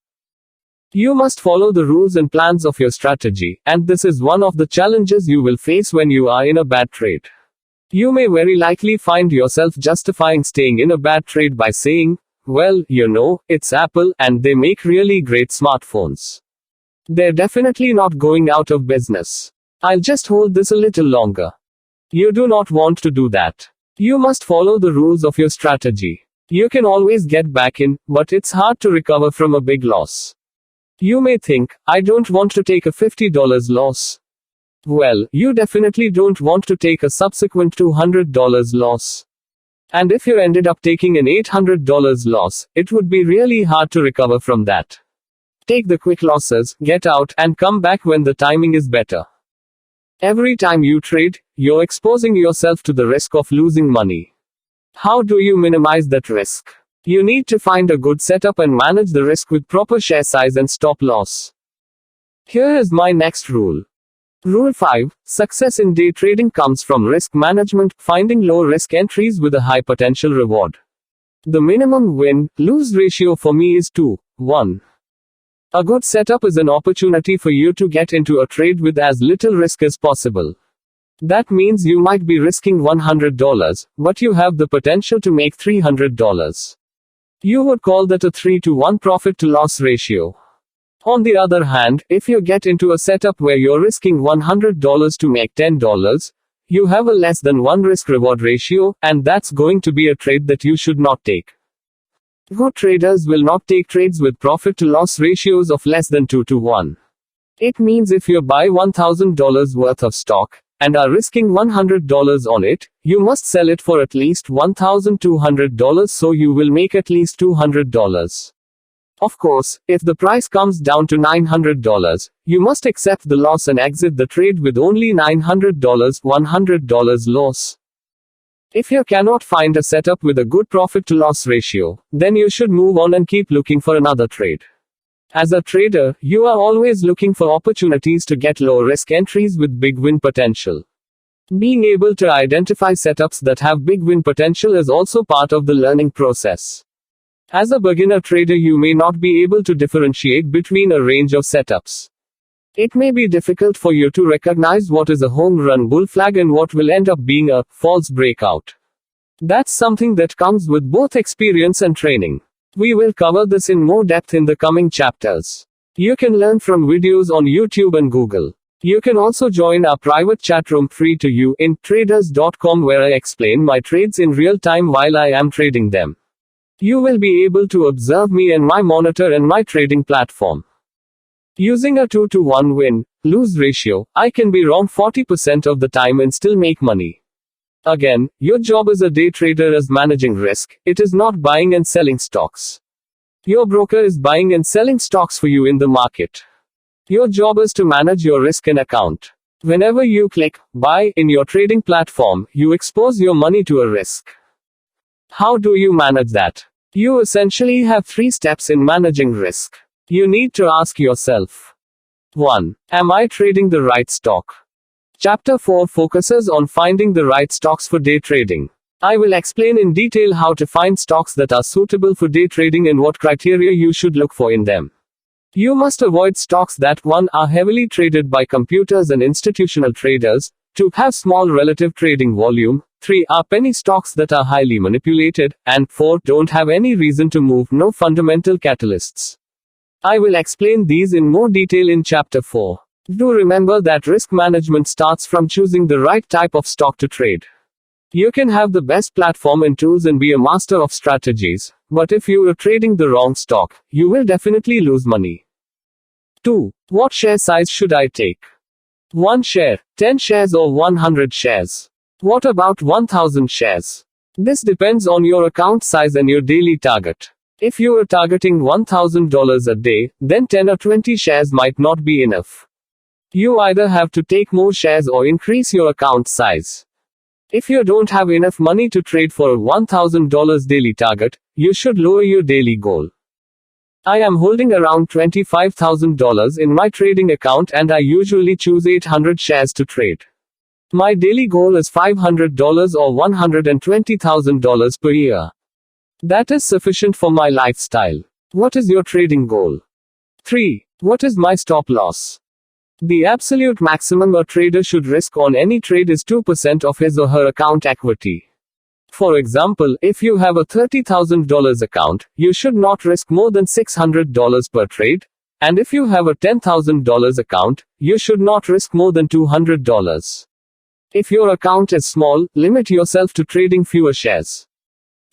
You must follow the rules and plans of your strategy, and this is one of the challenges you will face when you are in a bad trade. You may very likely find yourself justifying staying in a bad trade by saying, well, it's Apple, and they make really great smartphones. They're definitely not going out of business. I'll just hold this a little longer. You do not want to do that. You must follow the rules of your strategy. You can always get back in, but it's hard to recover from a big loss. You may think, I don't want to take a $50 loss. Well, you definitely don't want to take a subsequent $200 loss. And if you ended up taking an $800 loss, it would be really hard to recover from that. Take the quick losses, get out, and come back when the timing is better. Every time you trade, you're exposing yourself to the risk of losing money. How do you minimize that risk? You need to find a good setup and manage the risk with proper share size and stop loss. Here is my next rule. Rule 5. Success in day trading comes from risk management, finding low-risk entries with a high potential reward. The minimum win-lose ratio for me is 2:1. A good setup is an opportunity for you to get into a trade with as little risk as possible. That means you might be risking $100, but you have the potential to make $300. You would call that a 3-to-1 profit to loss ratio. On the other hand, if you get into a setup where you're risking $100 to make $10, you have a less than 1 risk reward ratio, and that's going to be a trade that you should not take. Good traders will not take trades with profit to loss ratios of less than 2-to-1. It means if you buy $1,000 worth of stock, and are risking $100 on it, you must sell it for at least $1,200 so you will make at least $200. Of course, if the price comes down to $900, you must accept the loss and exit the trade with only $900, $100 loss. If you cannot find a setup with a good profit to loss ratio, then you should move on and keep looking for another trade. As a trader, you are always looking for opportunities to get low risk entries with big win potential. Being able to identify setups that have big win potential is also part of the learning process. As a beginner trader, you may not be able to differentiate between a range of setups. It may be difficult for you to recognize what is a home run bull flag and what will end up being a false breakout. That's something that comes with both experience and training. We will cover this in more depth in the coming chapters. You can learn from videos on YouTube and Google. You can also join our private chat room free to you in traders.com where I explain my trades in real time while I am trading them. You will be able to observe me and my monitor and my trading platform. Using a 2-to-1 win-lose ratio, I can be wrong 40% of the time and still make money. Again, your job as a day trader is managing risk. It is not buying and selling stocks. Your broker is buying and selling stocks for you in the market. Your job is to manage your risk and account. Whenever you click buy in your trading platform, you expose your money to a risk. How do you manage that? You essentially have 3 steps in managing risk. You need to ask yourself. 1. Am I trading the right stock? Chapter 4 focuses on finding the right stocks for day trading. I will explain in detail how to find stocks that are suitable for day trading and what criteria you should look for in them. You must avoid stocks that 1. Are heavily traded by computers and institutional traders, 2. Have small relative trading volume, 3. Are penny stocks that are highly manipulated, and 4. Don't have any reason to move, no fundamental catalysts. I will explain these in more detail in Chapter 4. Do remember that risk management starts from choosing the right type of stock to trade. You can have the best platform and tools and be a master of strategies, but if you are trading the wrong stock, you will definitely lose money. 2. What share size should I take? 1 share, 10 shares or 100 shares? What about 1000 shares? This depends on your account size and your daily target. If you are targeting $1,000 a day, then 10 or 20 shares might not be enough. You either have to take more shares or increase your account size. If you don't have enough money to trade for a $1,000 daily target, you should lower your daily goal. I am holding around $25,000 in my trading account and I usually choose 800 shares to trade. My daily goal is $500 or $120,000 per year. That is sufficient for my lifestyle. What is your trading goal? 3. What is my stop loss? The absolute maximum a trader should risk on any trade is 2% of his or her account equity. For example, if you have a $30,000 account, you should not risk more than $600 per trade, and if you have a $10,000 account, you should not risk more than $200. If your account is small, limit yourself to trading fewer shares.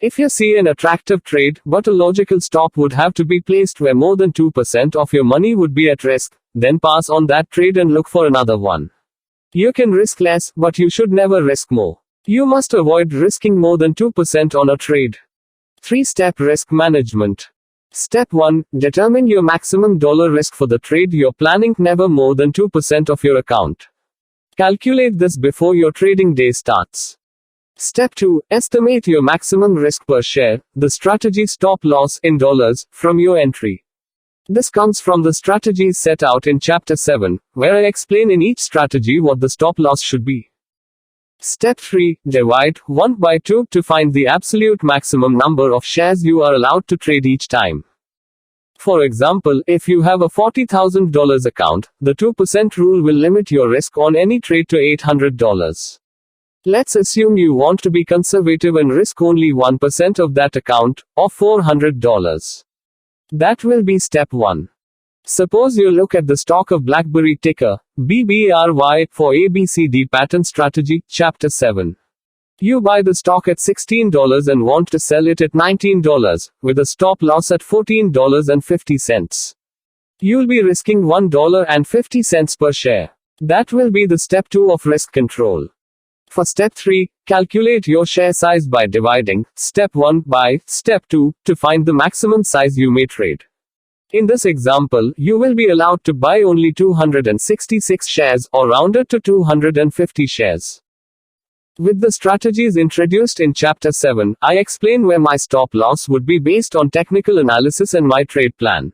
If you see an attractive trade, but a logical stop would have to be placed where more than 2% of your money would be at risk, then pass on that trade and look for another one. You can risk less, but you should never risk more. You must avoid risking more than 2% on a trade. 3-step risk management. Step 1. Determine your maximum dollar risk for the trade you're planning, never more than 2% of your account. Calculate this before your trading day starts. Step 2. Estimate your maximum risk per share, the strategy stop loss in dollars, from your entry. This comes from the strategies set out in Chapter 7, where I explain in each strategy what the stop loss should be. Step 3. Divide 1 by 2 to find the absolute maximum number of shares you are allowed to trade each time. For example, if you have a $40,000 account, the 2% rule will limit your risk on any trade to $800. Let's assume you want to be conservative and risk only 1% of that account, or $400. That will be step 1. Suppose you look at the stock of BlackBerry, ticker BBRY, for ABCD pattern strategy, Chapter 7. You buy the stock at $16 and want to sell it at $19, with a stop loss at $14.50. You'll be risking $1.50 per share. That will be the step 2 of risk control. For step 3, calculate your share size by dividing step 1 by step 2 to find the maximum size you may trade. In this example, you will be allowed to buy only 266 shares, or rounded to 250 shares. With the strategies introduced in Chapter 7, I explain where my stop loss would be based on technical analysis and my trade plan.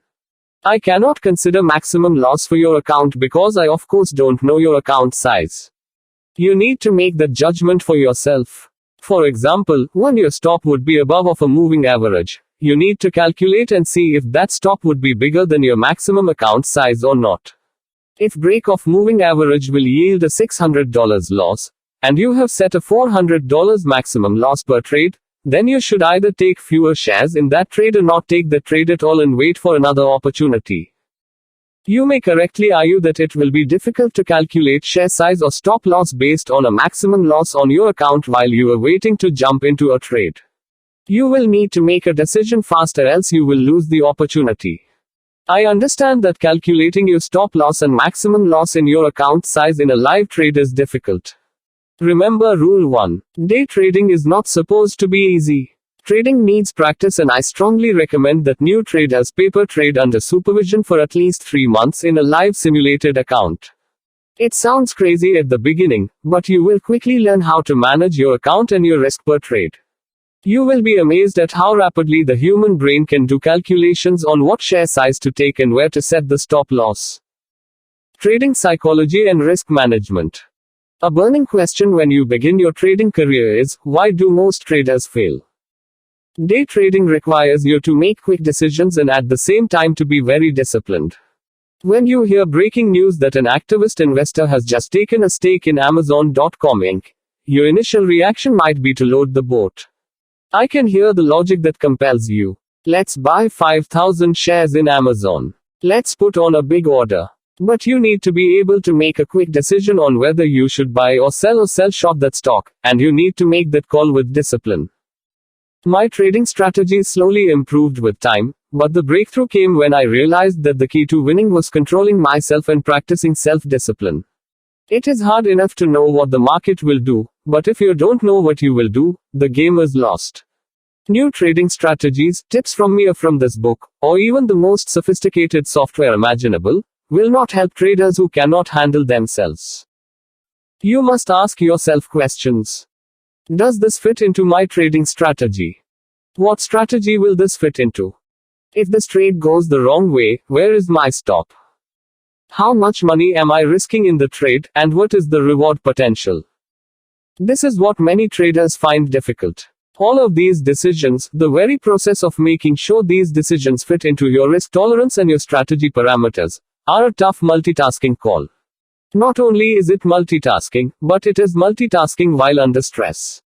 I cannot consider maximum loss for your account because I of course don't know your account size. You need to make that judgment for yourself. For example, when your stop would be above of a moving average, you need to calculate and see if that stop would be bigger than your maximum account size or not. If break of moving average will yield a $600 loss, and you have set a $400 maximum loss per trade, then you should either take fewer shares in that trade or not take the trade at all and wait for another opportunity. You may correctly argue that it will be difficult to calculate share size or stop loss based on a maximum loss on your account while you are waiting to jump into a trade. You will need to make a decision fast or else you will lose the opportunity. I understand that calculating your stop loss and maximum loss in your account size in a live trade is difficult. Remember Rule 1. Day trading is not supposed to be easy. Trading needs practice, and I strongly recommend that new traders paper trade under supervision for at least 3 months in a live simulated account. It sounds crazy at the beginning, but you will quickly learn how to manage your account and your risk per trade. You will be amazed at how rapidly the human brain can do calculations on what share size to take and where to set the stop loss. Trading psychology and risk management. A burning question when you begin your trading career is, why do most traders fail? Day trading requires you to make quick decisions and at the same time to be very disciplined. When you hear breaking news that an activist investor has just taken a stake in Amazon.com Inc., your initial reaction might be to load the boat. I can hear the logic that compels you. Let's buy 5,000 shares in Amazon. Let's put on a big order. But you need to be able to make a quick decision on whether you should buy or sell short that stock, and you need to make that call with discipline. My trading strategies slowly improved with time, but the breakthrough came when I realized that the key to winning was controlling myself and practicing self-discipline. It is hard enough to know what the market will do, but if you don't know what you will do, the game is lost. New trading strategies, tips from me or from this book, or even the most sophisticated software imaginable, will not help traders who cannot handle themselves. You must ask yourself questions. Does this fit into my trading strategy? What strategy will this fit into? If this trade goes the wrong way, where is my stop? How much money am I risking in the trade, and what is the reward potential? This is what many traders find difficult. All of these decisions, the very process of making sure these decisions fit into your risk tolerance and your strategy parameters, are a tough multitasking call. Not only is it multitasking, but it is multitasking while under stress.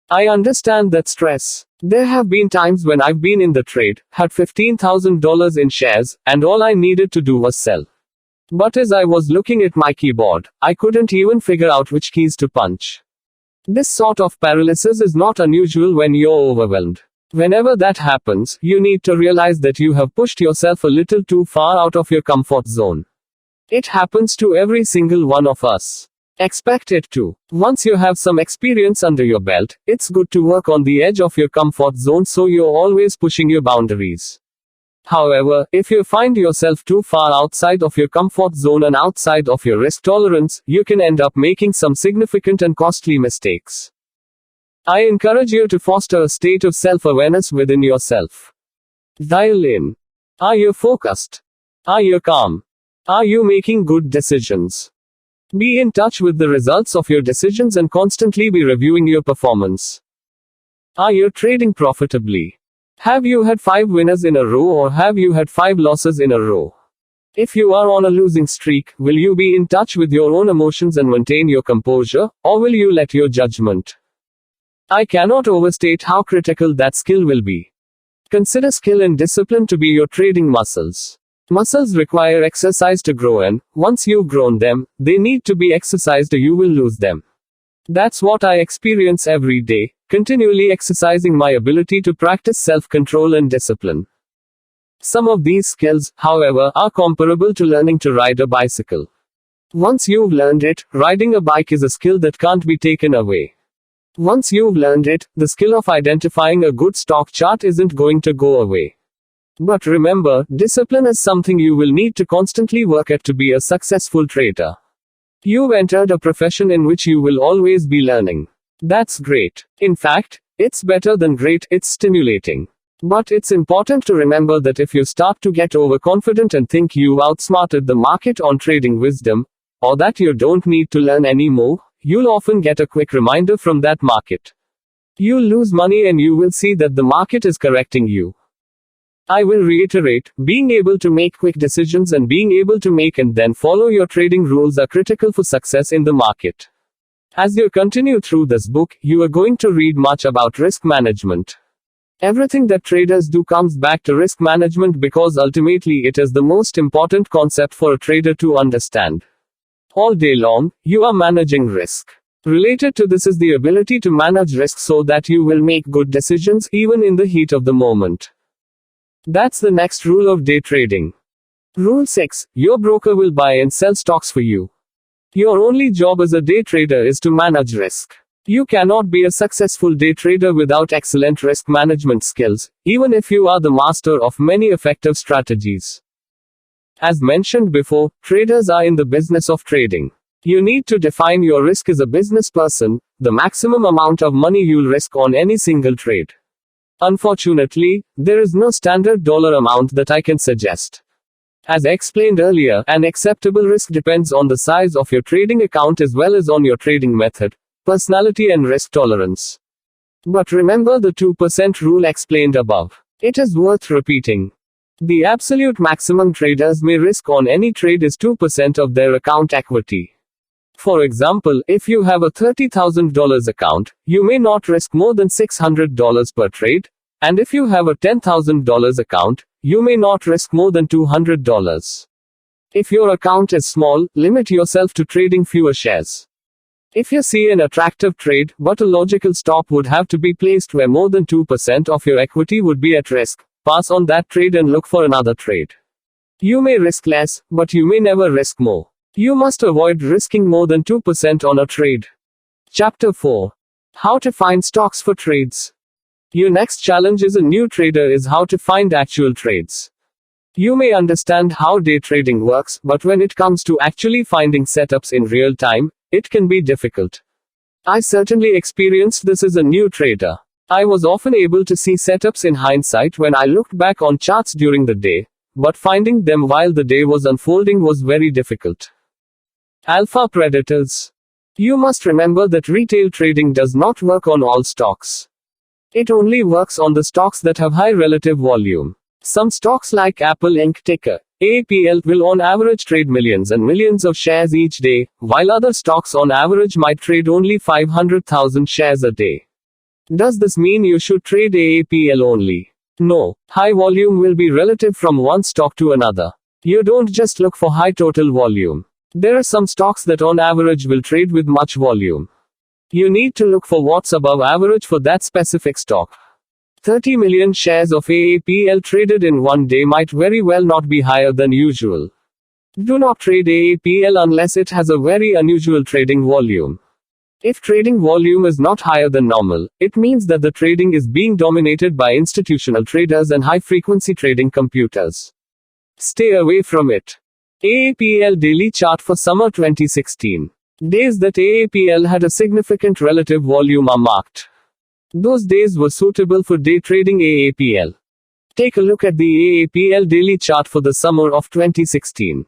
I understand that stress. There have been times when I've been in the trade, had $15,000 in shares, and all I needed to do was sell. But as I was looking at my keyboard, I couldn't even figure out which keys to punch. This sort of paralysis is not unusual when you're overwhelmed. Whenever that happens, you need to realize that you have pushed yourself a little too far out of your comfort zone. It happens to every single one of us. Expect it to. Once you have some experience under your belt, it's good to work on the edge of your comfort zone so you're always pushing your boundaries. However, if you find yourself too far outside of your comfort zone and outside of your risk tolerance, you can end up making some significant and costly mistakes. I encourage you to foster a state of self-awareness within yourself. Dial in. Are you focused? Are you calm? Are you making good decisions? Be in touch with the results of your decisions and constantly be reviewing your performance. Are you trading profitably? Have you had 5 winners in a row or have you had 5 losses in a row? If you are on a losing streak, will you be in touch with your own emotions and maintain your composure, or will you let your judgment? I cannot overstate how critical that skill will be. Consider skill and discipline to be your trading muscles. Muscles require exercise to grow, and once you've grown them, they need to be exercised or you will lose them. That's what I experience every day, continually exercising my ability to practice self-control and discipline. Some of these skills, however, are comparable to learning to ride a bicycle. Once you've learned it, riding a bike is a skill that can't be taken away. Once you've learned it, the skill of identifying a good stock chart isn't going to go away. But remember, discipline is something you will need to constantly work at to be a successful trader. You've entered a profession in which you will always be learning. That's great. In fact, it's better than great, it's stimulating. But it's important to remember that if you start to get overconfident and think you've outsmarted the market on trading wisdom, or that you don't need to learn anymore, you'll often get a quick reminder from that market. You'll lose money and you will see that the market is correcting you. I will reiterate, being able to make quick decisions and being able to make and then follow your trading rules are critical for success in the market. As you continue through this book, you are going to read much about risk management. Everything that traders do comes back to risk management because ultimately it is the most important concept for a trader to understand. All day long, you are managing risk. Related to this is the ability to manage risk so that you will make good decisions even in the heat of the moment. That's the next rule of day trading. Rule 6. Your broker will buy and sell stocks for you. Your only job as a day trader is to manage risk. You cannot be a successful day trader without excellent risk management skills, even if you are the master of many effective strategies. As mentioned before, traders are in the business of trading. You need to define your risk as a business person, the maximum amount of money you'll risk on any single trade. Unfortunately, there is no standard dollar amount that I can suggest. As explained earlier, an acceptable risk depends on the size of your trading account as well as on your trading method, personality and risk tolerance. But remember the 2% rule explained above. It is worth repeating. The absolute maximum traders may risk on any trade is 2% of their account equity. For example, if you have a $30,000 account, you may not risk more than $600 per trade, and if you have a $10,000 account, you may not risk more than $200. If your account is small, limit yourself to trading fewer shares. If you see an attractive trade, but a logical stop would have to be placed where more than 2% of your equity would be at risk, pass on that trade and look for another trade. You may risk less, but you may never risk more. You must avoid risking more than 2% on a trade. Chapter 4. How to find stocks for trades. Your next challenge as a new trader is how to find actual trades. You may understand how day trading works, but when it comes to actually finding setups in real time, it can be difficult. I certainly experienced this as a new trader. I was often able to see setups in hindsight when I looked back on charts during the day, but finding them while the day was unfolding was very difficult. Alpha predators. You must remember that retail trading does not work on all stocks. It only works on the stocks that have high relative volume. Some stocks like Apple Inc. ticker APL will on average trade millions and millions of shares each day, while other stocks on average might trade only 500,000 shares a day. Does this mean you should trade AAPL only? No. High volume will be relative from one stock to another. You don't just look for high total volume. There are some stocks that on average will trade with much volume. You need to look for what's above average for that specific stock. 30 million shares of AAPL traded in one day might very well not be higher than usual. Do not trade AAPL unless it has a very unusual trading volume. If trading volume is not higher than normal, it means that the trading is being dominated by institutional traders and high-frequency trading computers. Stay away from it. AAPL Daily Chart for Summer 2016. Days that AAPL had a significant relative volume are marked. Those days were suitable for day trading AAPL. Take a look at the AAPL Daily Chart for the summer of 2016.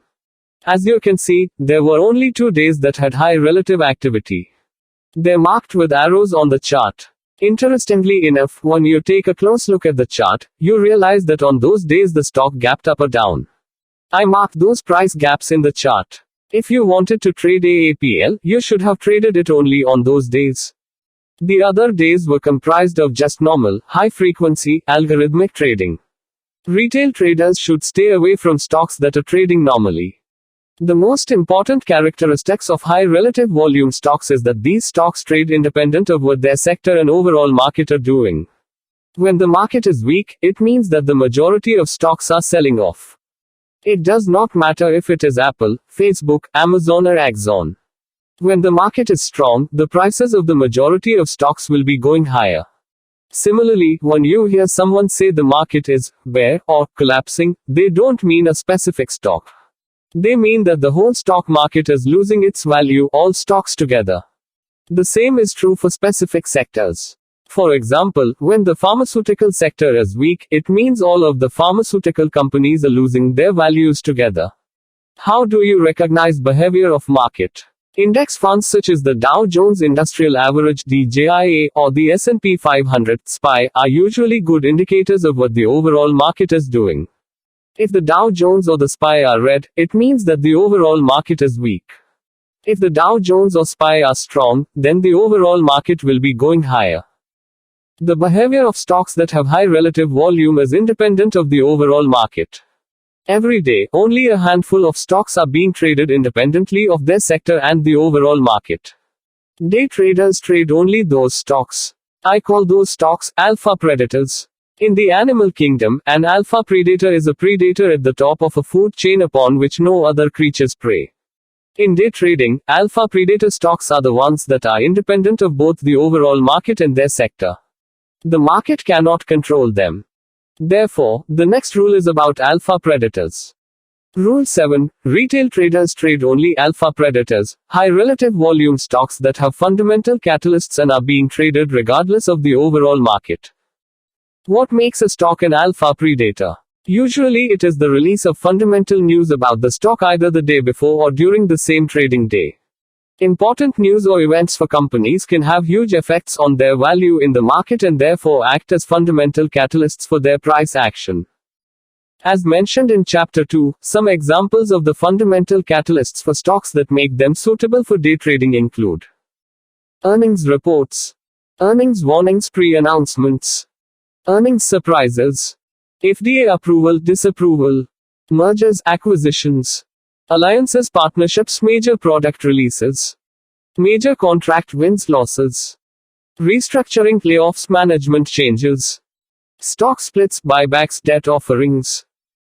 As you can see, there were only 2 days that had high relative activity. They're marked with arrows on the chart. Interestingly enough, when you take a close look at the chart, you realize that on those days the stock gapped up or down. I marked those price gaps in the chart. If you wanted to trade AAPL, you should have traded it only on those days. The other days were comprised of just normal, high-frequency, algorithmic trading. Retail traders should stay away from stocks that are trading normally. The most important characteristics of high relative volume stocks is that these stocks trade independent of what their sector and overall market are doing. When the market is weak, it means that the majority of stocks are selling off. It does not matter if it is Apple, Facebook, Amazon or Exxon. When the market is strong, the prices of the majority of stocks will be going higher. Similarly, when you hear someone say the market is bear or collapsing, they don't mean a specific stock. They mean that the whole stock market is losing its value, all stocks together. The same is true for specific sectors. For example, when the pharmaceutical sector is weak, it means all of the pharmaceutical companies are losing their values together. How do you recognize behavior of market? Index funds such as the Dow Jones Industrial Average (DJIA) or the S&P 500 (SPY) are usually good indicators of what the overall market is doing. If the Dow Jones or the SPY are red, it means that the overall market is weak. If the Dow Jones or SPY are strong, then the overall market will be going higher. The behavior of stocks that have high relative volume is independent of the overall market. Every day, only a handful of stocks are being traded independently of their sector and the overall market. Day traders trade only those stocks. I call those stocks alpha predators. In the animal kingdom, an alpha predator is a predator at the top of a food chain upon which no other creatures prey. In day trading, alpha predator stocks are the ones that are independent of both the overall market and their sector. The market cannot control them. Therefore, the next rule is about alpha predators. Rule 7. Retail traders trade only alpha predators, high relative volume stocks that have fundamental catalysts and are being traded regardless of the overall market. What makes a stock an alpha predator? Usually it is the release of fundamental news about the stock either the day before or during the same trading day. Important news or events for companies can have huge effects on their value in the market and therefore act as fundamental catalysts for their price action. As mentioned in Chapter 2, some examples of the fundamental catalysts for stocks that make them suitable for day trading include earnings reports, earnings warnings pre-announcements, earnings surprises, FDA approval disapproval, mergers acquisitions, alliances partnerships major product releases, major contract wins losses, restructuring layoffs management changes, stock splits buybacks debt offerings.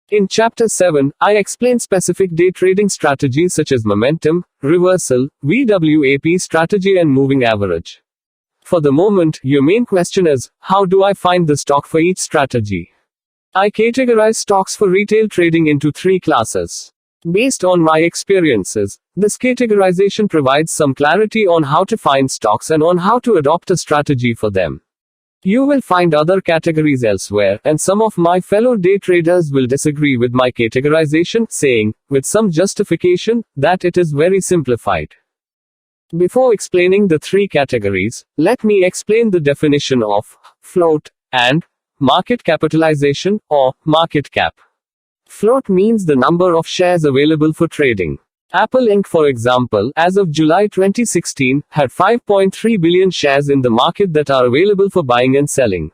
In Chapter 7, I explain specific day trading strategies such as momentum, reversal, VWAP strategy and moving average. For the moment, your main question is, how do I find the stock for each strategy? I categorize stocks for retail trading into three classes. Based on my experiences, this categorization provides some clarity on how to find stocks and on how to adopt a strategy for them. You will find other categories elsewhere, and some of my fellow day traders will disagree with my categorization, saying, with some justification, that it is very simplified. Before explaining the three categories, let me explain the definition of float and market capitalization, or market cap. Float means the number of shares available for trading. Apple Inc., for example, as of July 2016, had 5.3 billion shares in the market that are available for buying and selling.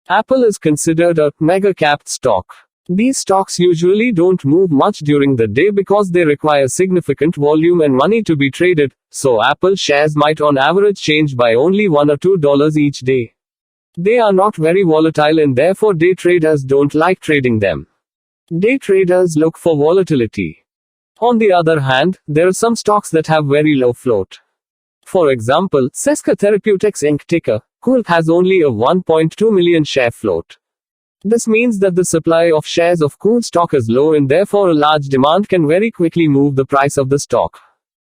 Apple is considered a mega-capped stock. These stocks usually don't move much during the day because they require significant volume and money to be traded, so Apple shares might on average change by only $1 or $2 each day. They are not very volatile and therefore day traders don't like trading them. Day traders look for volatility. On the other hand, there are some stocks that have very low float. For example, Seska Therapeutics Inc. ticker, COOL, has only a 1.2 million share float. This means that the supply of shares of COOL stock is low and therefore a large demand can very quickly move the price of the stock.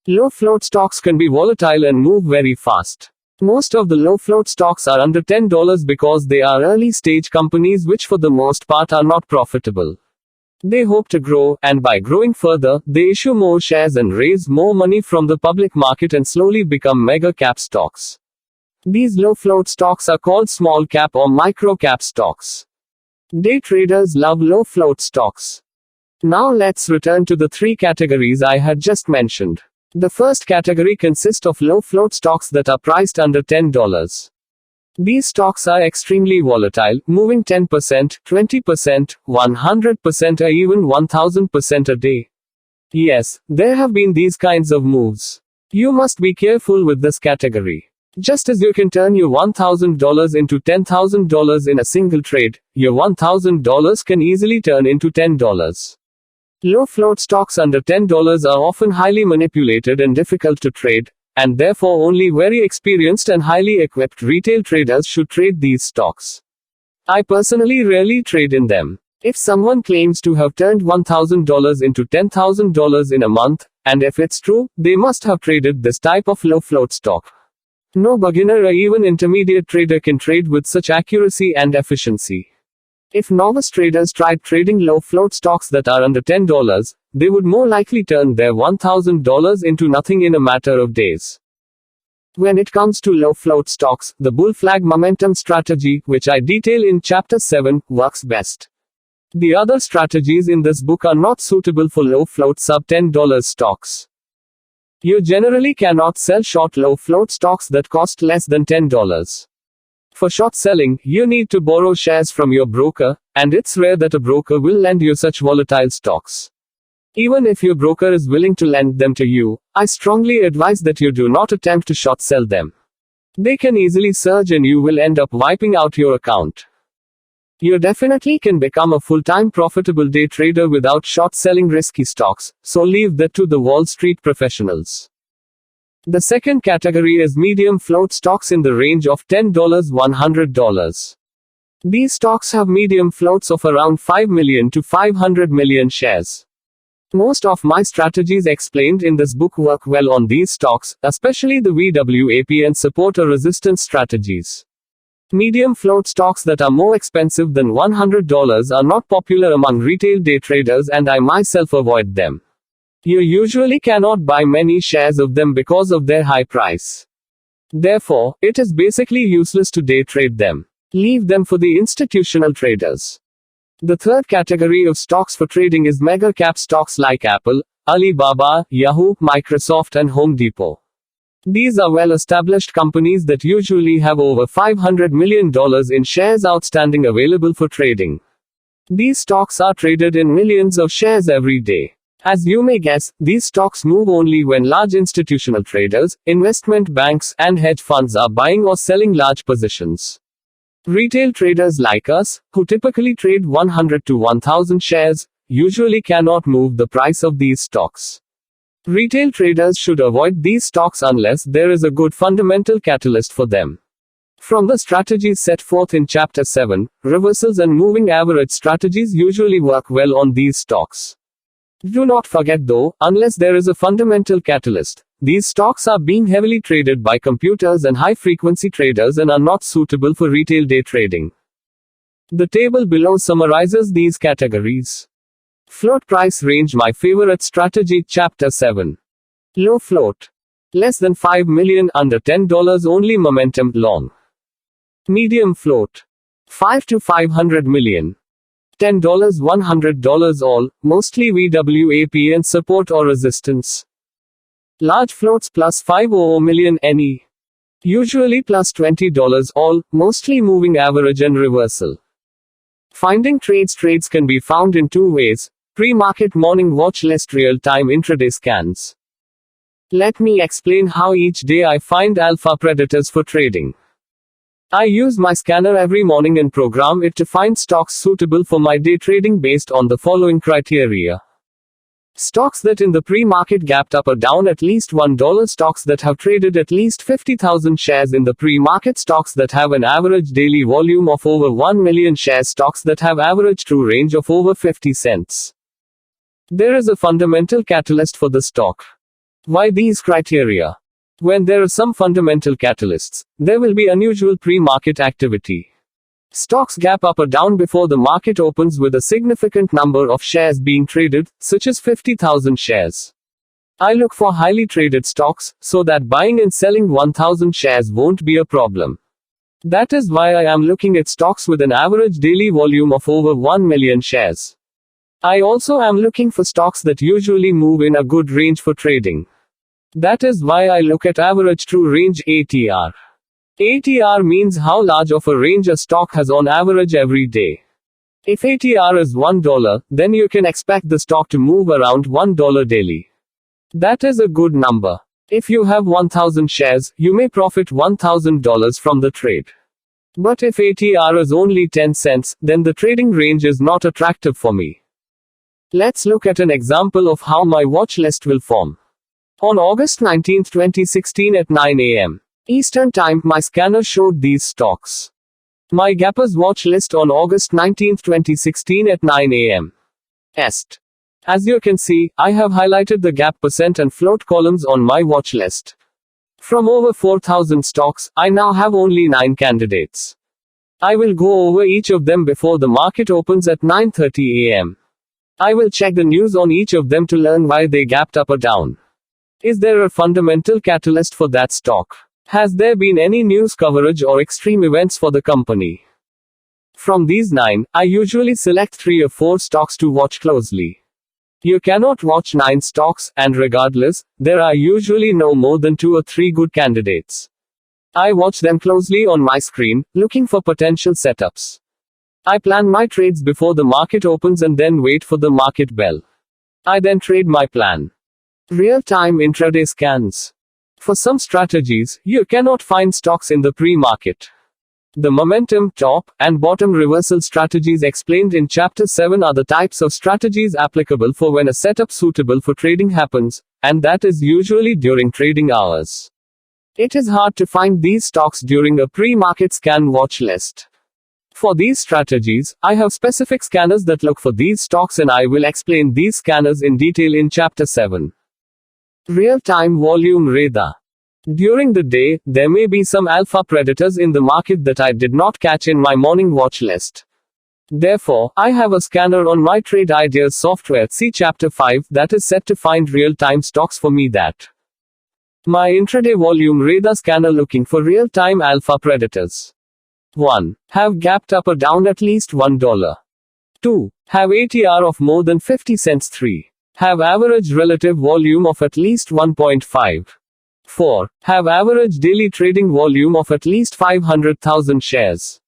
Low float stocks can be volatile and move very fast. Most of the low float stocks are under $10 because they are early stage companies which for the most part are not profitable. They hope to grow, and by growing further, they issue more shares and raise more money from the public market and slowly become mega cap stocks. These low float stocks are called small cap or micro cap stocks. Day traders love low float stocks. Now let's return to the three categories I had just mentioned. The first category consists of low float stocks that are priced under $10. These stocks are extremely volatile, moving 10%, 20%, 100% or even 1000% a day. Yes, there have been these kinds of moves. You must be careful with this category. Just as you can turn your $1,000 into $10,000 in a single trade, your $1,000 can easily turn into $10. Low float stocks under $10 are often highly manipulated and difficult to trade, and therefore only very experienced and highly equipped retail traders should trade these stocks. I personally rarely trade in them. If someone claims to have turned $1,000 into $10,000 in a month, and if it's true, they must have traded this type of low float stock. No beginner or even intermediate trader can trade with such accuracy and efficiency. If novice traders tried trading low float stocks that are under $10, they would more likely turn their $1,000 into nothing in a matter of days. When it comes to low float stocks, the bull flag momentum strategy, which I detail in Chapter 7, works best. The other strategies in this book are not suitable for low float sub $10 stocks. You generally cannot sell short low float stocks that cost less than $10. For short selling, you need to borrow shares from your broker, and it's rare that a broker will lend you such volatile stocks. Even if your broker is willing to lend them to you, I strongly advise that you do not attempt to short sell them. They can easily surge and you will end up wiping out your account. You definitely can become a full-time profitable day trader without short selling risky stocks, so leave that to the Wall Street professionals. The second category is medium float stocks in the range of $10–$100. These stocks have medium floats of around 5 million to 500 million shares. Most of my strategies explained in this book work well on these stocks, especially the VWAP and support or resistance strategies. Medium float stocks that are more expensive than $100 are not popular among retail day traders, and I myself avoid them. You usually cannot buy many shares of them because of their high price. Therefore, it is basically useless to day trade them. Leave them for the institutional traders. The third category of stocks for trading is mega cap stocks like Apple, Alibaba, Yahoo, Microsoft, and Home Depot. These are well-established companies that usually have over $500 million in shares outstanding available for trading. These stocks are traded in millions of shares every day. As you may guess, these stocks move only when large institutional traders, investment banks, and hedge funds are buying or selling large positions. Retail traders like us, who typically trade 100 to 1000 shares, usually cannot move the price of these stocks. Retail traders should avoid these stocks unless there is a good fundamental catalyst for them. From the strategies set forth in Chapter 7, reversals and moving average strategies usually work well on these stocks. Do not forget though, unless there is a fundamental catalyst, these stocks are being heavily traded by computers and high-frequency traders and are not suitable for retail day trading. The table below summarizes these categories. Float price range. My favorite strategy. Chapter 7. Low float. Less than 5 million, under $10 only. Momentum long. Medium float. 5 to 500 million. $10, $100 all, mostly VWAP and support or resistance. Large floats plus 5 or million NE. Usually plus $20 all, mostly moving average and reversal. Finding trades. Trades can be found in two ways: pre-market morning watch list, real-time intraday scans. Let me explain how each day I find alpha predators for trading. I use my scanner every morning and program it to find stocks suitable for my day trading based on the following criteria. Stocks that in the pre-market gapped up or down at least $1. Stocks that have traded at least 50,000 shares in the pre-market. Stocks that have an average daily volume of over 1 million shares. Stocks that have average true range of over 50 cents. There is a fundamental catalyst for the stock. Why these criteria? When there are some fundamental catalysts, there will be unusual pre-market activity. Stocks gap up or down before the market opens with a significant number of shares being traded, such as 50,000 shares. I look for highly traded stocks, so that buying and selling 1,000 shares won't be a problem. That is why I am looking at stocks with an average daily volume of over 1 million shares. I also am looking for stocks that usually move in a good range for trading. That is why I look at average true range ATR. ATR means how large of a range a stock has on average every day. If ATR is $1, then you can expect the stock to move around $1 daily. That is a good number. If you have 1,000 shares, you may profit $1,000 from the trade. But if ATR is only 10 cents, then the trading range is not attractive for me. Let's look at an example of how my watch list will form. On August 19, 2016 at 9 a.m. Eastern Time, my scanner showed these stocks. My gappers watch list on August 19, 2016 at 9 a.m. Est. As you can see, I have highlighted the gap percent and float columns on my watch list. From over 4,000 stocks, I now have only 9 candidates. I will go over each of them before the market opens at 9:30 a.m. I will check the news on each of them to learn why they gapped up or down. Is there a fundamental catalyst for that stock? Has there been any news coverage or extreme events for the company? From these 9, I usually select 3 or 4 stocks to watch closely. You cannot watch 9 stocks, and regardless, there are usually no more than 2 or 3 good candidates. I watch them closely on my screen, looking for potential setups. I plan my trades before the market opens and then wait for the market bell. I then trade my plan. Real-time intraday scans. For some strategies, you cannot find stocks in the pre-market. The momentum, top, and bottom reversal strategies explained in Chapter 7 are the types of strategies applicable for when a setup suitable for trading happens, and that is usually during trading hours. It is hard to find these stocks during a pre-market scan watch list. For these strategies, I have specific scanners that look for these stocks, and I will explain these scanners in detail in Chapter 7. Real-time volume radar. During the day, there may be some alpha predators in the market that I did not catch in my morning watch list. Therefore, I have a scanner on my Trade Ideas software, see Chapter 5, that is set to find real-time stocks for me that. My intraday volume radar scanner looking for real-time alpha predators. 1. Have gapped up or down at least $1. 2. Have ATR of more than 50 cents. 3. Have average relative volume of at least 1.5. 4. Have average daily trading volume of at least 500,000 shares.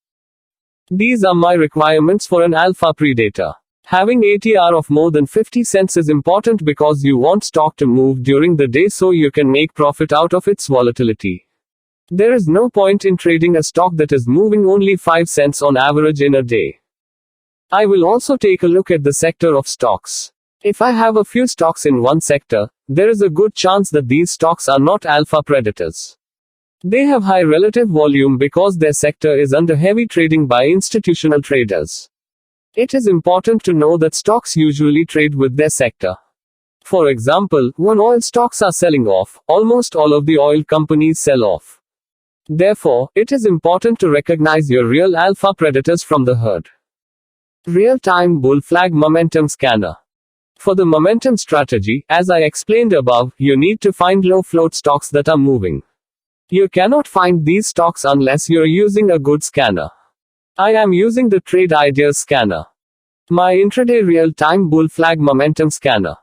These are my requirements for an alpha predator. Having ATR of more than 50 cents is important because you want stock to move during the day so you can make profit out of its volatility. There is no point in trading a stock that is moving only 5 cents on average in a day. I will also take a look at the sector of stocks. If I have a few stocks in one sector, there is a good chance that these stocks are not alpha predators. They have high relative volume because their sector is under heavy trading by institutional traders. It is important to know that stocks usually trade with their sector. For example, when oil stocks are selling off, almost all of the oil companies sell off. Therefore, it is important to recognize your real alpha predators from the herd. Real-time bull flag momentum scanner. For the momentum strategy, as I explained above, you need to find low float stocks that are moving. You cannot find these stocks unless you're using a good scanner. I am using the Trade Ideas scanner. My intraday real-time bull flag momentum scanner.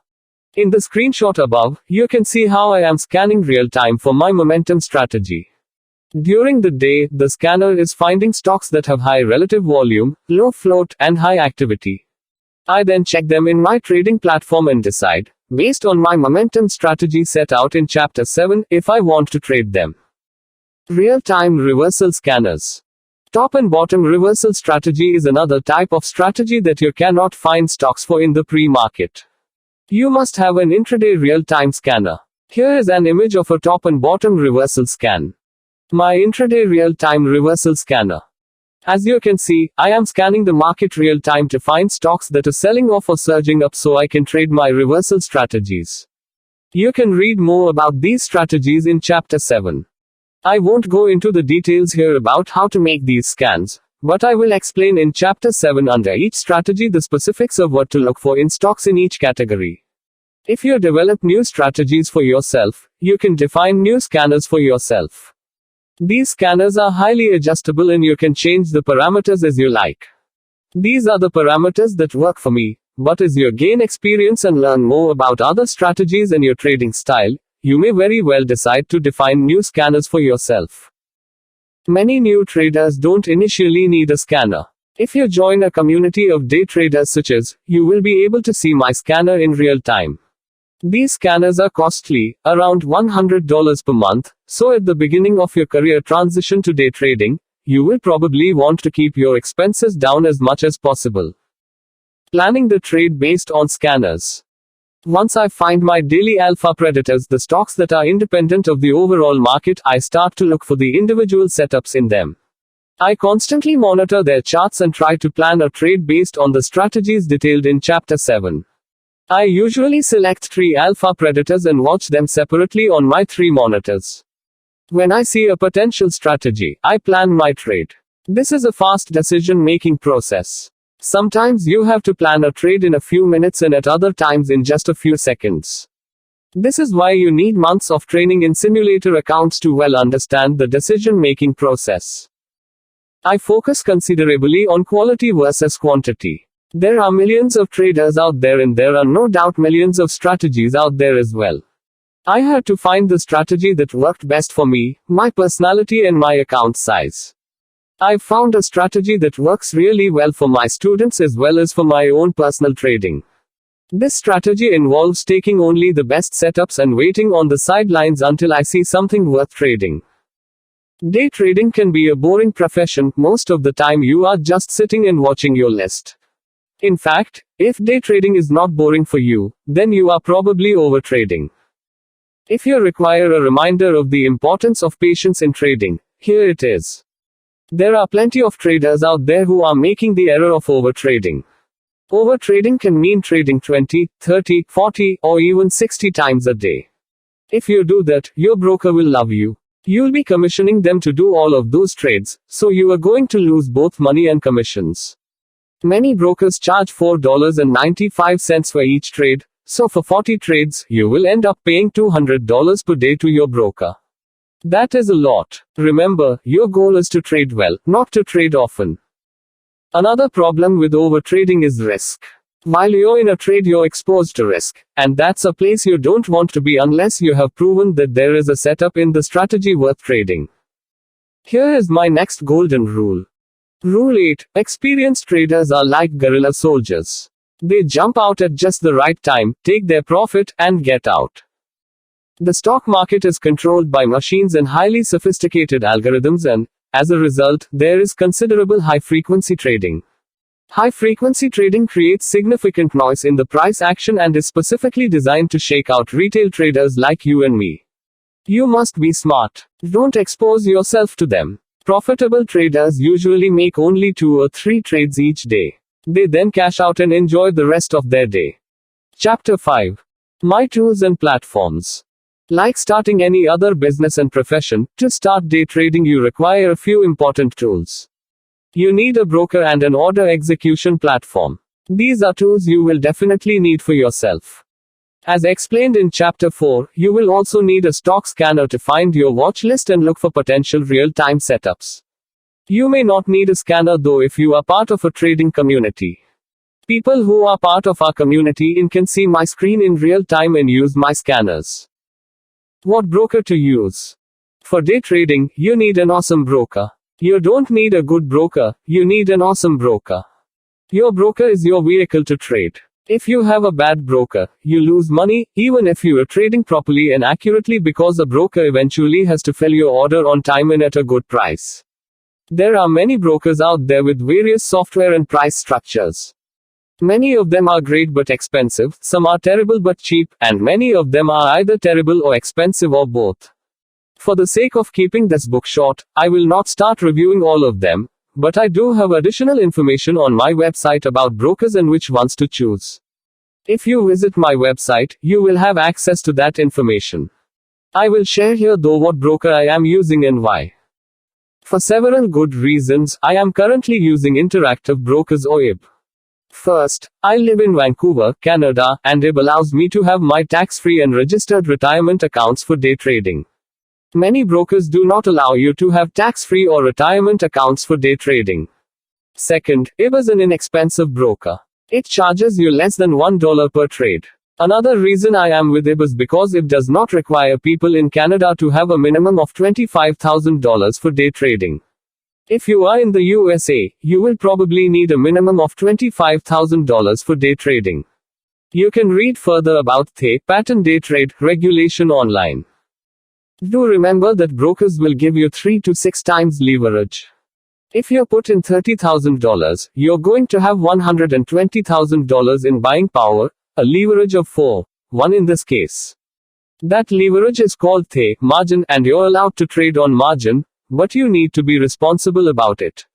In the screenshot above, you can see how I am scanning real-time for my momentum strategy. During the day, the scanner is finding stocks that have high relative volume, low float, and high activity. I then check them in my trading platform and decide, based on my momentum strategy set out in Chapter 7, if I want to trade them. Real-time reversal scanners. Top and bottom reversal strategy is another type of strategy that you cannot find stocks for in the pre-market. You must have an intraday real-time scanner. Here is an image of a top and bottom reversal scan. My intraday real-time reversal scanner. As you can see, I am scanning the market real-time to find stocks that are selling off or surging up so I can trade my reversal strategies. You can read more about these strategies in Chapter 7. I won't go into the details here about how to make these scans, but I will explain in Chapter 7 under each strategy the specifics of what to look for in stocks in each category. If you develop new strategies for yourself, you can define new scanners for yourself. These scanners are highly adjustable and you can change the parameters as you like. These are the parameters that work for me, but as you gain experience and learn more about other strategies and your trading style, you may very well decide to define new scanners for yourself. Many new traders don't initially need a scanner. If you join a community of day traders such as, you will be able to see my scanner in real time. These scanners are costly, around $100 per month, so at the beginning of your career transition to day trading, you will probably want to keep your expenses down as much as possible. Planning the trade based on scanners. Once I find my daily alpha predators, the stocks that are independent of the overall market, I start to look for the individual setups in them. I constantly monitor their charts and try to plan a trade based on the strategies detailed in Chapter 7. I usually select 3 alpha predators and watch them separately on my 3 monitors. When I see a potential strategy, I plan my trade. This is a fast decision-making process. Sometimes you have to plan a trade in a few minutes and at other times in just a few seconds. This is why you need months of training in simulator accounts to well understand the decision-making process. I focus considerably on quality versus quantity. There are millions of traders out there and there are no doubt millions of strategies out there as well. I had to find the strategy that worked best for me, my personality and my account size. I've found a strategy that works really well for my students as well as for my own personal trading. This strategy involves taking only the best setups and waiting on the sidelines until I see something worth trading. Day trading can be a boring profession. Most of the time you are just sitting and watching your list. In fact, if day trading is not boring for you, then you are probably overtrading. If you require a reminder of the importance of patience in trading, here it is. There are plenty of traders out there who are making the error of overtrading. Overtrading can mean trading 20, 30, 40, or even 60 times a day. If you do that, your broker will love you. You'll be commissioning them to do all of those trades, so you are going to lose both money and commissions. Many brokers charge $4.95 for each trade, so for 40 trades, you will end up paying $200 per day to your broker. That is a lot. Remember, your goal is to trade well, not to trade often. Another problem with overtrading is risk. While you're in a trade, you're exposed to risk, and that's a place you don't want to be unless you have proven that there is a setup in the strategy worth trading. Here is my next golden rule. Rule 8. Experienced traders are like guerrilla soldiers. They jump out at just the right time, take their profit, and get out. The stock market is controlled by machines and highly sophisticated algorithms and, as a result, there is considerable high-frequency trading. High-frequency trading creates significant noise in the price action and is specifically designed to shake out retail traders like you and me. You must be smart. Don't expose yourself to them. Profitable traders usually make only 2 or 3 trades each day. They then cash out and enjoy the rest of their day. Chapter 5. My tools and platforms. Like starting any other business and profession, to start day trading you require a few important tools. You need a broker and an order execution platform. These are tools you will definitely need for yourself. As explained in Chapter 4, you will also need a stock scanner to find your watch list and look for potential real-time setups. You may not need a scanner though if you are part of a trading community. People who are part of our community can see my screen in real time and use my scanners. What broker to use? For day trading, you need an awesome broker. You don't need a good broker, you need an awesome broker. Your broker is your vehicle to trade. If you have a bad broker, you lose money, even if you are trading properly and accurately, because a broker eventually has to fill your order on time and at a good price. There are many brokers out there with various software and price structures. Many of them are great but expensive, some are terrible but cheap, and many of them are either terrible or expensive or both. For the sake of keeping this book short, I will not start reviewing all of them, but I do have additional information on my website about brokers and which ones to choose. If you visit my website, you will have access to that information. I will share here though what broker I am using and why. For several good reasons, I am currently using Interactive Brokers or IB. First, I live in Vancouver, Canada, and IB allows me to have my tax-free and registered retirement accounts for day trading. Many brokers do not allow you to have tax-free or retirement accounts for day trading. Second, IB is an inexpensive broker. It charges you less than $1 per trade. Another reason I am with IB is because IB does not require people in Canada to have a minimum of $25,000 for day trading. If you are in the USA, you will probably need a minimum of $25,000 for day trading. You can read further about the patent day trade regulation online. Do remember that brokers will give you 3 to 6 times leverage. If you put in $30,000, you're going to have $120,000 in buying power, a leverage of 4:1 in this case. That leverage is called the margin, and you're allowed to trade on margin, but you need to be responsible about it.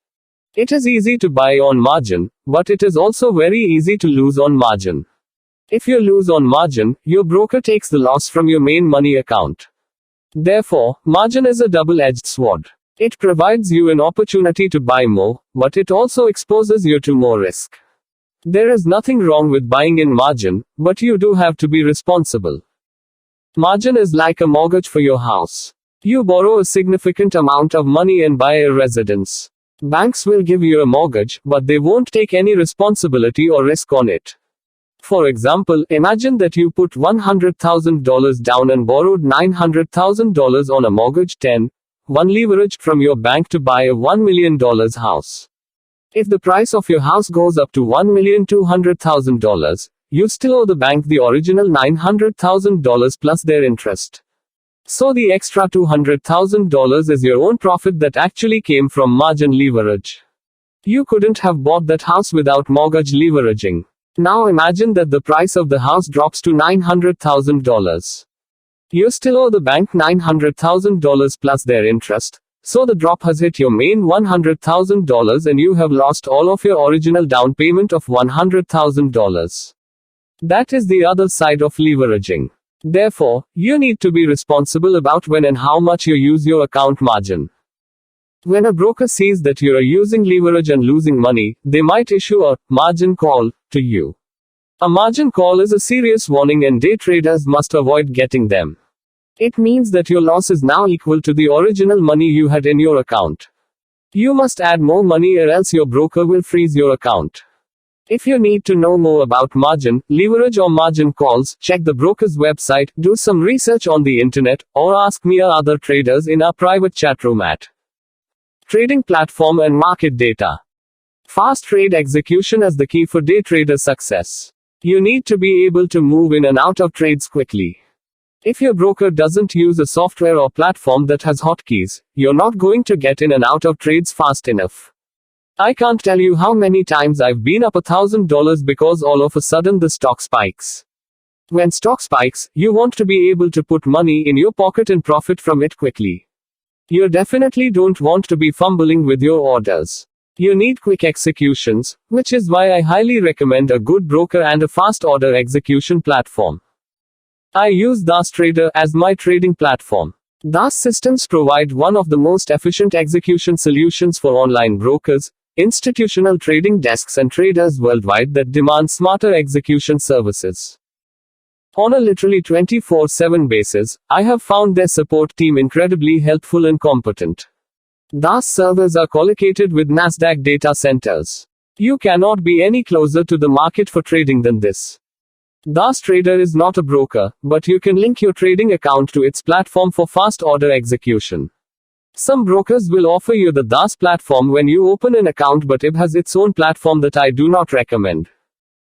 It is easy to buy on margin, but it is also very easy to lose on margin. If you lose on margin, your broker takes the loss from your main money account. Therefore, margin is a double-edged sword. It provides you an opportunity to buy more, but it also exposes you to more risk. There is nothing wrong with buying in margin, but you do have to be responsible. Margin is like a mortgage for your house. You borrow a significant amount of money and buy a residence. Banks will give you a mortgage, but they won't take any responsibility or risk on it. For example, imagine that you put $100,000 down and borrowed $900,000 on a mortgage 10:1 leverage from your bank to buy a $1 million house. If the price of your house goes up to $1,200,000, you still owe the bank the original $900,000 plus their interest. So the extra $200,000 is your own profit that actually came from margin leverage. You couldn't have bought that house without mortgage leveraging. Now imagine that the price of the house drops to $900,000. You still owe the bank $900,000 plus their interest, so the drop has hit your main $100,000 and you have lost all of your original down payment of $100,000. That is the other side of leveraging. Therefore, you need to be responsible about when and how much you use your account margin. When a broker sees that you are using leverage and losing money, they might issue a margin call to you. A margin call is a serious warning and day traders must avoid getting them. It means that your loss is now equal to the original money you had in your account. You must add more money or else your broker will freeze your account. If you need to know more about margin, leverage or margin calls, check the broker's website, do some research on the internet, or ask me or other traders in our private chat room at Trading Platform and Market Data. Fast trade execution is the key for day trader success. You need to be able to move in and out of trades quickly. If your broker doesn't use a software or platform that has hotkeys, you're not going to get in and out of trades fast enough. I can't tell you how many times I've been up $1,000 because all of a sudden the stock spikes. When stock spikes, you want to be able to put money in your pocket and profit from it quickly. You definitely don't want to be fumbling with your orders. You need quick executions, which is why I highly recommend a good broker and a fast order execution platform. I use DAS Trader as my trading platform. DAS systems provide one of the most efficient execution solutions for online brokers, institutional trading desks and traders worldwide that demand smarter execution services. On a literally 24/7 basis, I have found their support team incredibly helpful and competent. DAS servers are collocated with Nasdaq data centers. You cannot be any closer to the market for trading than this. DAS Trader is not a broker, but you can link your trading account to its platform for fast order execution. Some brokers will offer you the DAS platform when you open an account, but it has its own platform that I do not recommend.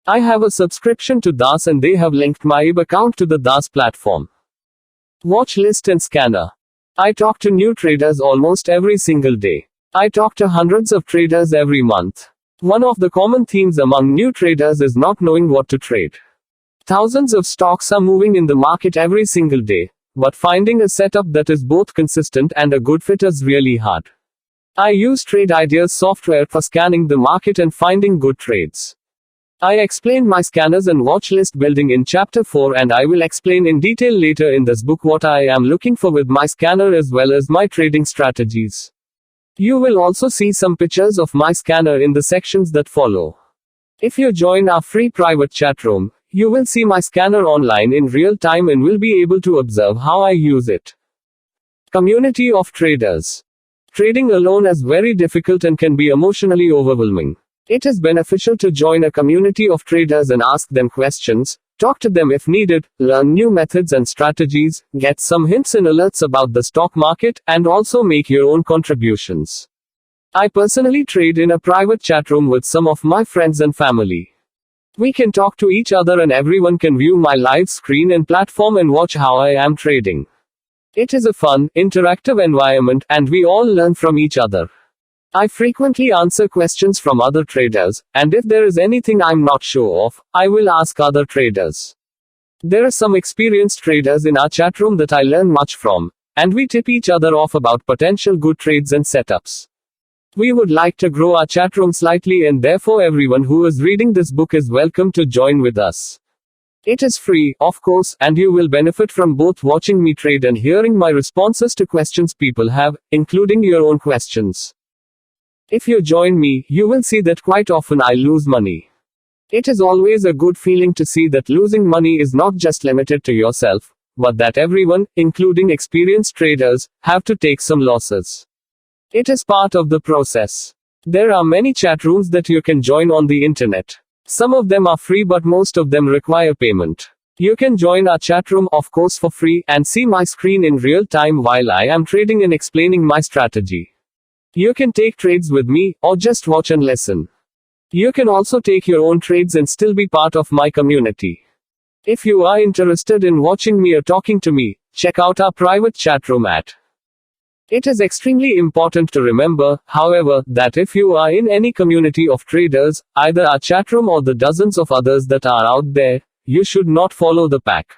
I have a subscription to DAS and they have linked my IB account to the DAS platform. Watch list and scanner. I talk to new traders almost every single day. I talk to hundreds of traders every month. One of the common themes among new traders is not knowing what to trade. Thousands of stocks are moving in the market every single day, but finding a setup that is both consistent and a good fit is really hard. I use Trade Ideas software for scanning the market and finding good trades. I explained my scanners and watch list building in Chapter 4, and I will explain in detail later in this book what I am looking for with my scanner as well as my trading strategies. You will also see some pictures of my scanner in the sections that follow. If you join our free private chat room, you will see my scanner online in real time and will be able to observe how I use it. Community of traders. Trading alone is very difficult and can be emotionally overwhelming. It is beneficial to join a community of traders and ask them questions, talk to them if needed, learn new methods and strategies, get some hints and alerts about the stock market, and also make your own contributions. I personally trade in a private chat room with some of my friends and family. We can talk to each other and everyone can view my live screen and platform and watch how I am trading. It is a fun, interactive environment, and we all learn from each other. I frequently answer questions from other traders, and if there is anything I'm not sure of, I will ask other traders. There are some experienced traders in our chat room that I learn much from, and we tip each other off about potential good trades and setups. We would like to grow our chat room slightly, and therefore everyone who is reading this book is welcome to join with us. It is free, of course, and you will benefit from both watching me trade and hearing my responses to questions people have, including your own questions. If you join me, you will see that quite often I lose money. It is always a good feeling to see that losing money is not just limited to yourself, but that everyone, including experienced traders, have to take some losses. It is part of the process. There are many chat rooms that you can join on the internet. Some of them are free, but most of them require payment. You can join our chat room, of course, for free, and see my screen in real time while I am trading and explaining my strategy. You can take trades with me, or just watch and listen. You can also take your own trades and still be part of my community. If you are interested in watching me or talking to me, check out our private chat room at. It is extremely important to remember, however, that if you are in any community of traders, either our chat room or the dozens of others that are out there, you should not follow the pack.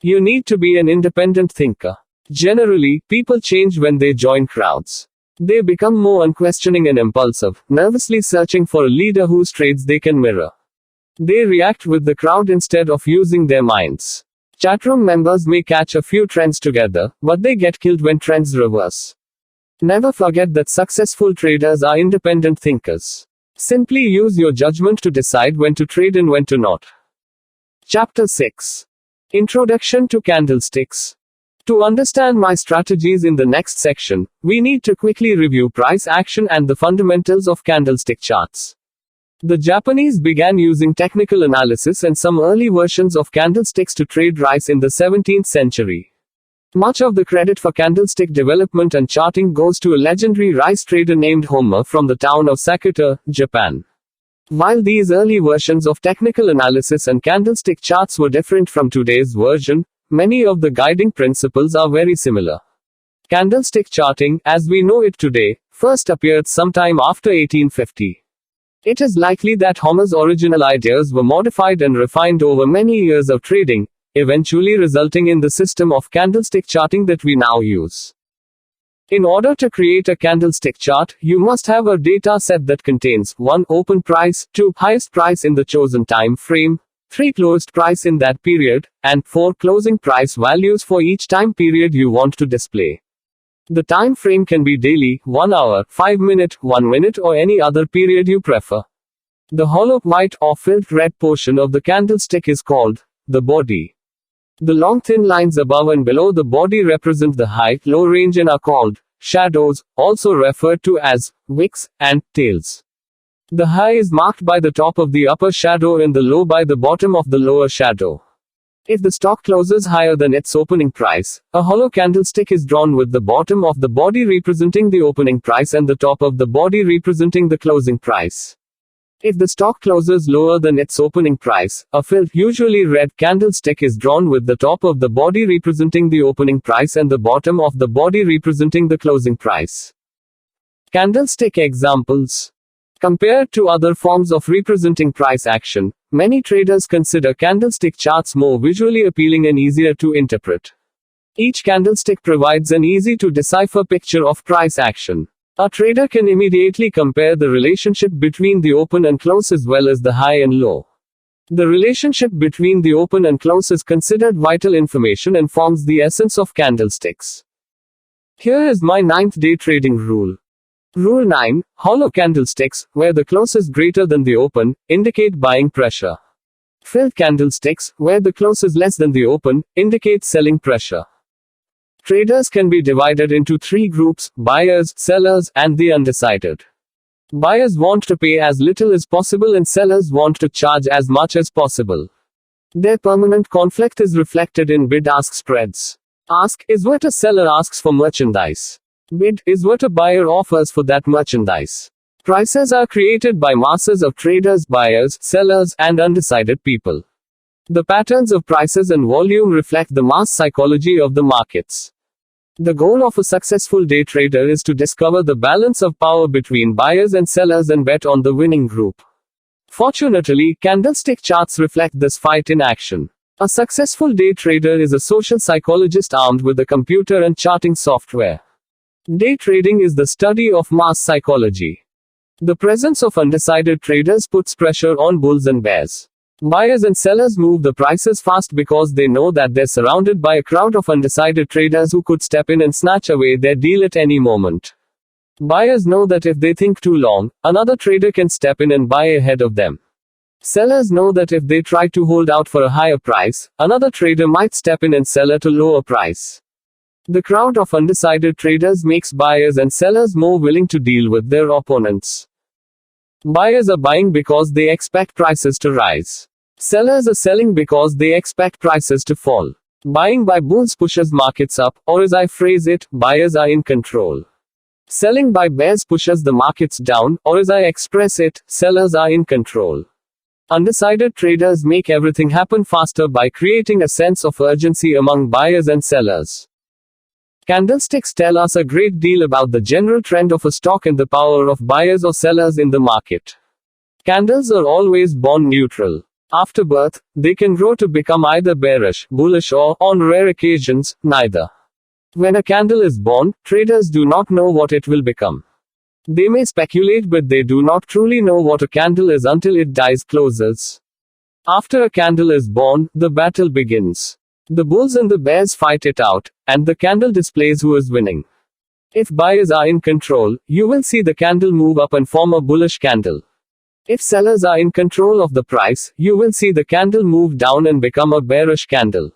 You need to be an independent thinker. Generally, people change when they join crowds. They become more unquestioning and impulsive, nervously searching for a leader whose trades they can mirror. They react with the crowd instead of using their minds. Chatroom members may catch a few trends together, but they get killed when trends reverse. Never forget that successful traders are independent thinkers. Simply use your judgment to decide when to trade and when to not. Chapter 6. Introduction to Candlesticks. To understand my strategies in the next section, we need to quickly review price action and the fundamentals of candlestick charts. The Japanese began using technical analysis and some early versions of candlesticks to trade rice in the 17th century. Much of the credit for candlestick development and charting goes to a legendary rice trader named Homer from the town of Sakata, Japan. While these early versions of technical analysis and candlestick charts were different from today's version, many of the guiding principles are very similar. Candlestick charting, as we know it today, first appeared sometime after 1850. It is likely that Homer's original ideas were modified and refined over many years of trading, eventually resulting in the system of candlestick charting that we now use. In order to create a candlestick chart, you must have a data set that contains 1. Open price, 2. Highest price in the chosen time frame, 3. Lowest price in that period, and 4. Closing price values for each time period you want to display. The time frame can be daily, 1 hour, 5 minute, 1 minute, or any other period you prefer. The hollow, white, or filled red portion of the candlestick is called the body. The long thin lines above and below the body represent the high-low range and are called shadows, also referred to as wicks and tails. The high is marked by the top of the upper shadow and the low by the bottom of the lower shadow. If the stock closes higher than its opening price, a hollow candlestick is drawn with the bottom of the body representing the opening price and the top of the body representing the closing price. If the stock closes lower than its opening price, a filled, usually red, candlestick is drawn with the top of the body representing the opening price and the bottom of the body representing the closing price. Candlestick examples. Compared to other forms of representing price action, many traders consider candlestick charts more visually appealing and easier to interpret. Each candlestick provides an easy to decipher picture of price action. A trader can immediately compare the relationship between the open and close as well as the high and low. The relationship between the open and close is considered vital information and forms the essence of candlesticks. Here is my 9th day trading rule. Rule 9. Hollow candlesticks, where the close is greater than the open, indicate buying pressure. Filled candlesticks, where the close is less than the open, indicate selling pressure. Traders can be divided into 3 groups: buyers, sellers, and the undecided. Buyers want to pay as little as possible and sellers want to charge as much as possible. Their permanent conflict is reflected in bid-ask spreads. Ask is what a seller asks for merchandise. Bid is what a buyer offers for that merchandise. Prices are created by masses of traders, buyers, sellers, and undecided people. The patterns of prices and volume reflect the mass psychology of the markets. The goal of a successful day trader is to discover the balance of power between buyers and sellers and bet on the winning group. Fortunately, candlestick charts reflect this fight in action. A successful day trader is a social psychologist armed with a computer and charting software. Day trading is the study of mass psychology. The presence of undecided traders puts pressure on bulls and bears. Buyers and sellers move the prices fast because they know that they're surrounded by a crowd of undecided traders who could step in and snatch away their deal at any moment. Buyers know that if they think too long, another trader can step in and buy ahead of them. Sellers know that if they try to hold out for a higher price, another trader might step in and sell at a lower price. The crowd of undecided traders makes buyers and sellers more willing to deal with their opponents. Buyers are buying because they expect prices to rise. Sellers are selling because they expect prices to fall. Buying by bulls pushes markets up, or as I phrase it, buyers are in control. Selling by bears pushes the markets down, or as I express it, sellers are in control. Undecided traders make everything happen faster by creating a sense of urgency among buyers and sellers. Candlesticks tell us a great deal about the general trend of a stock and the power of buyers or sellers in the market. Candles are always born neutral. After birth, they can grow to become either bearish, bullish, or, on rare occasions, neither. When a candle is born, traders do not know what it will become. They may speculate, but they do not truly know what a candle is until it dies, closes. After a candle is born, the battle begins. The bulls and the bears fight it out, and the candle displays who is winning. If buyers are in control, you will see the candle move up and form a bullish candle. If sellers are in control of the price, you will see the candle move down and become a bearish candle.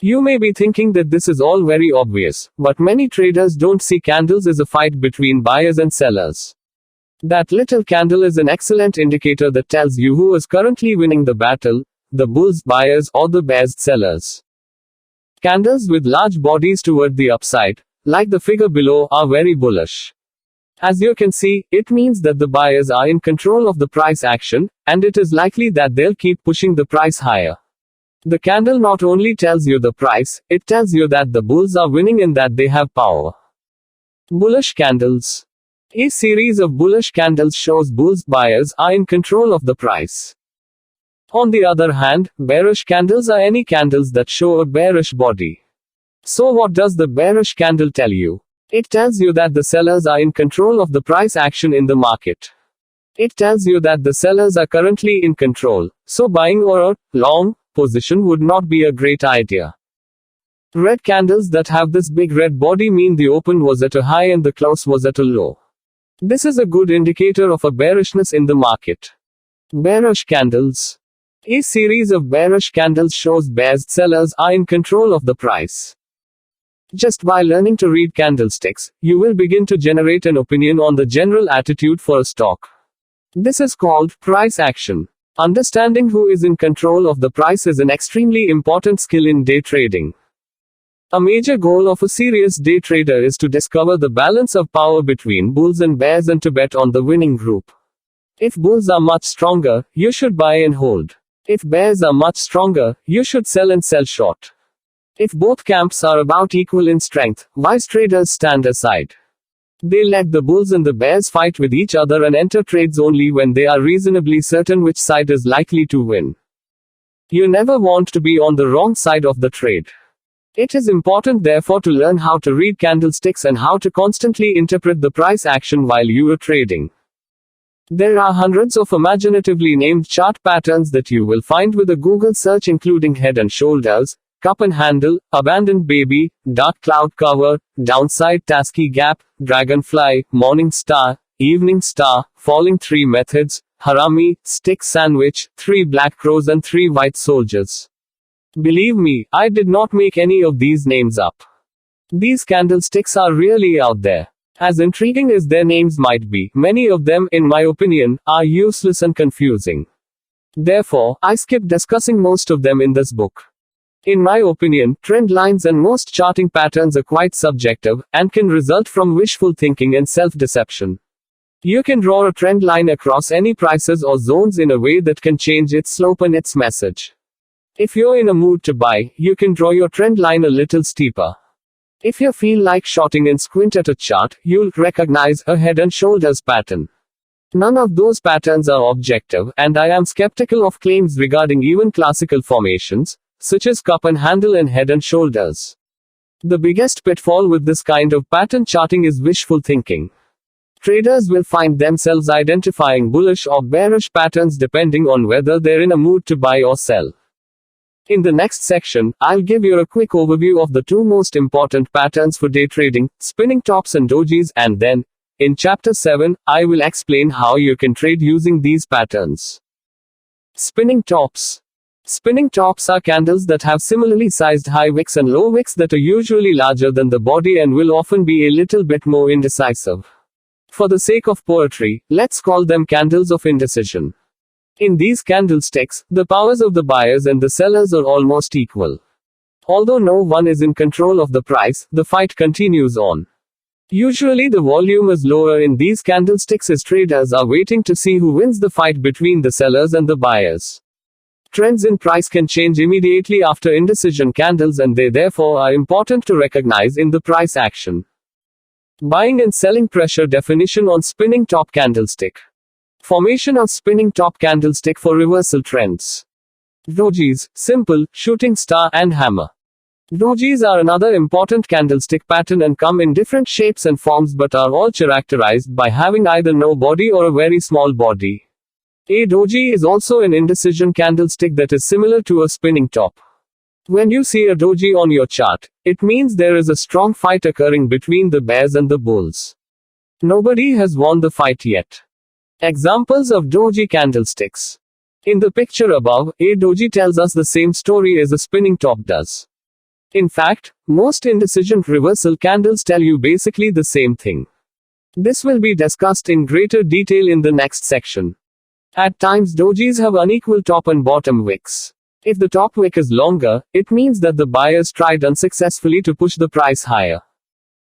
You may be thinking that this is all very obvious, but many traders don't see candles as a fight between buyers and sellers. That little candle is an excellent indicator that tells you who is currently winning the battle, the bulls, buyers, or the bears, sellers. Candles with large bodies toward the upside, like the figure below, are very bullish. As you can see, it means that the buyers are in control of the price action, and it is likely that they'll keep pushing the price higher. The candle not only tells you the price, it tells you that the bulls are winning and that they have power. Bullish candles. A series of bullish candles shows bulls buyers are in control of the price. On the other hand, bearish candles are any candles that show a bearish body. So what does the bearish candle tell you? It tells you that the sellers are in control of the price action in the market. It tells you that the sellers are currently in control, so buying or a long position would not be a great idea. Red candles that have this big red body mean the open was at a high and the close was at a low. This is a good indicator of a bearishness in the market. Bearish candles. A series of bearish candles shows bears sellers are in control of the price. Just by learning to read candlesticks, you will begin to generate an opinion on the general attitude for a stock. This is called price action. Understanding who is in control of the price is an extremely important skill in day trading. A major goal of a serious day trader is to discover the balance of power between bulls and bears and to bet on the winning group. If bulls are much stronger, you should buy and hold. If bears are much stronger, you should sell and sell short. If both camps are about equal in strength, wise traders stand aside. They let the bulls and the bears fight with each other and enter trades only when they are reasonably certain which side is likely to win. You never want to be on the wrong side of the trade. It is important therefore to learn how to read candlesticks and how to constantly interpret the price action while you are trading. There are hundreds of imaginatively named chart patterns that you will find with a Google search, including head and shoulders, cup and handle, abandoned baby, dark cloud cover, downside tasky gap, dragonfly, morning star, evening star, falling tree methods, harami, stick sandwich, 3 black crows and 3 white soldiers. Believe me, I did not make any of these names up. These candlesticks are really out there. As intriguing as their names might be, many of them, in my opinion, are useless and confusing. Therefore, I skip discussing most of them in this book. In my opinion, trend lines and most charting patterns are quite subjective, and can result from wishful thinking and self-deception. You can draw a trend line across any prices or zones in a way that can change its slope and its message. If you're in a mood to buy, you can draw your trend line a little steeper. If you feel like shorting and squint at a chart, you'll recognize a head and shoulders pattern. None of those patterns are objective, and I am skeptical of claims regarding even classical formations, such as cup and handle and head and shoulders. The biggest pitfall with this kind of pattern charting is wishful thinking. Traders will find themselves identifying bullish or bearish patterns depending on whether they're in a mood to buy or sell. In the next section, I'll give you a quick overview of the 2 most important patterns for day trading, spinning tops and dojis, and then, in Chapter 7, I will explain how you can trade using these patterns. Spinning tops. Spinning tops are candles that have similarly sized high wicks and low wicks that are usually larger than the body and will often be a little bit more indecisive. For the sake of poetry, let's call them candles of indecision. In these candlesticks, the powers of the buyers and the sellers are almost equal. Although no one is in control of the price, the fight continues on. Usually the volume is lower in these candlesticks as traders are waiting to see who wins the fight between the sellers and the buyers. Trends in price can change immediately after indecision candles, and they therefore are important to recognize in the price action. Buying and selling pressure definition on spinning top candlestick. Formation of spinning top candlestick for reversal trends. Dojis, simple, shooting star and hammer. Dojis are another important candlestick pattern and come in different shapes and forms but are all characterized by having either no body or a very small body. A doji is also an indecision candlestick that is similar to a spinning top. When you see a doji on your chart, it means there is a strong fight occurring between the bears and the bulls. Nobody has won the fight yet. Examples of doji candlesticks. In the picture above, a doji tells us the same story as a spinning top does. In fact, most indecision reversal candles tell you basically the same thing. This will be discussed in greater detail in the next section. At times dojis have unequal top and bottom wicks. If the top wick is longer, it means that the buyers tried unsuccessfully to push the price higher.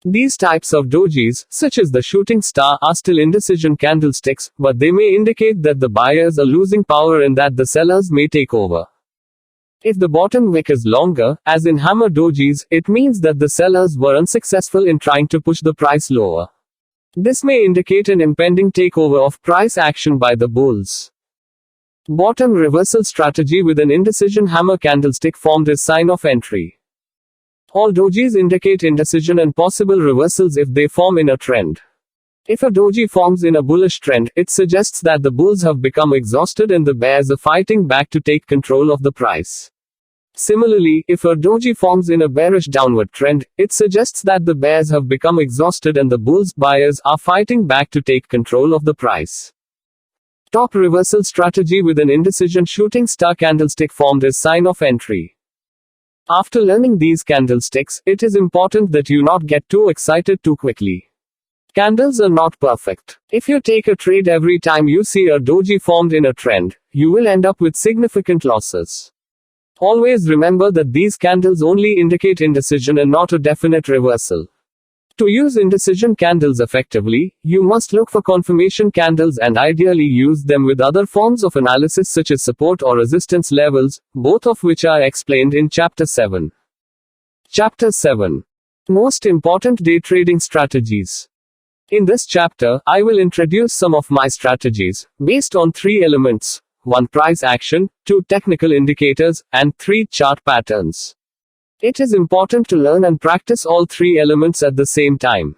These types of dojis, such as the shooting star, are still indecision candlesticks, but they may indicate that the buyers are losing power and that the sellers may take over. If the bottom wick is longer, as in hammer dojis, it means that the sellers were unsuccessful in trying to push the price lower. This may indicate an impending takeover of price action by the bulls. Bottom reversal strategy with an indecision hammer candlestick formed is sign of entry. All dojis indicate indecision and possible reversals if they form in a trend. If a doji forms in a bullish trend, it suggests that the bulls have become exhausted and the bears are fighting back to take control of the price. Similarly, if a doji forms in a bearish downward trend, it suggests that the bears have become exhausted and the bulls buyers are fighting back to take control of the price. Top reversal strategy with an indecision shooting star candlestick formed is sign of entry. After learning these candlesticks, it is important that you not get too excited too quickly. Candles are not perfect. If you take a trade every time you see a doji formed in a trend, you will end up with significant losses. Always remember that these candles only indicate indecision and not a definite reversal. To use indecision candles effectively, you must look for confirmation candles and ideally use them with other forms of analysis such as support or resistance levels, both of which are explained in Chapter 7. Chapter 7. Most important day trading strategies. In this chapter, I will introduce some of my strategies, based on 3 elements: 1. Price action, 2. Technical indicators, and 3. Chart patterns. It is important to learn and practice all 3 elements at the same time.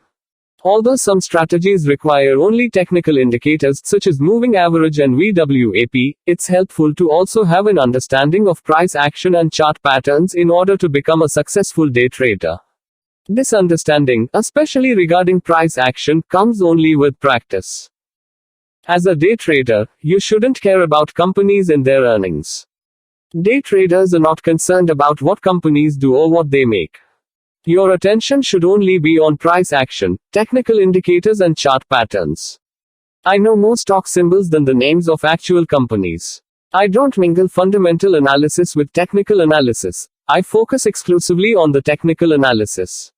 Although some strategies require only technical indicators such as moving average and VWAP, it's helpful to also have an understanding of price action and chart patterns in order to become a successful day trader. This understanding, especially regarding price action, comes only with practice. As a day trader, you shouldn't care about companies and their earnings. Day traders are not concerned about what companies do or what they make. Your attention should only be on price action, technical indicators and chart patterns. I know more stock symbols than the names of actual companies. I don't mingle fundamental analysis with technical analysis. I focus exclusively on the technical analysis.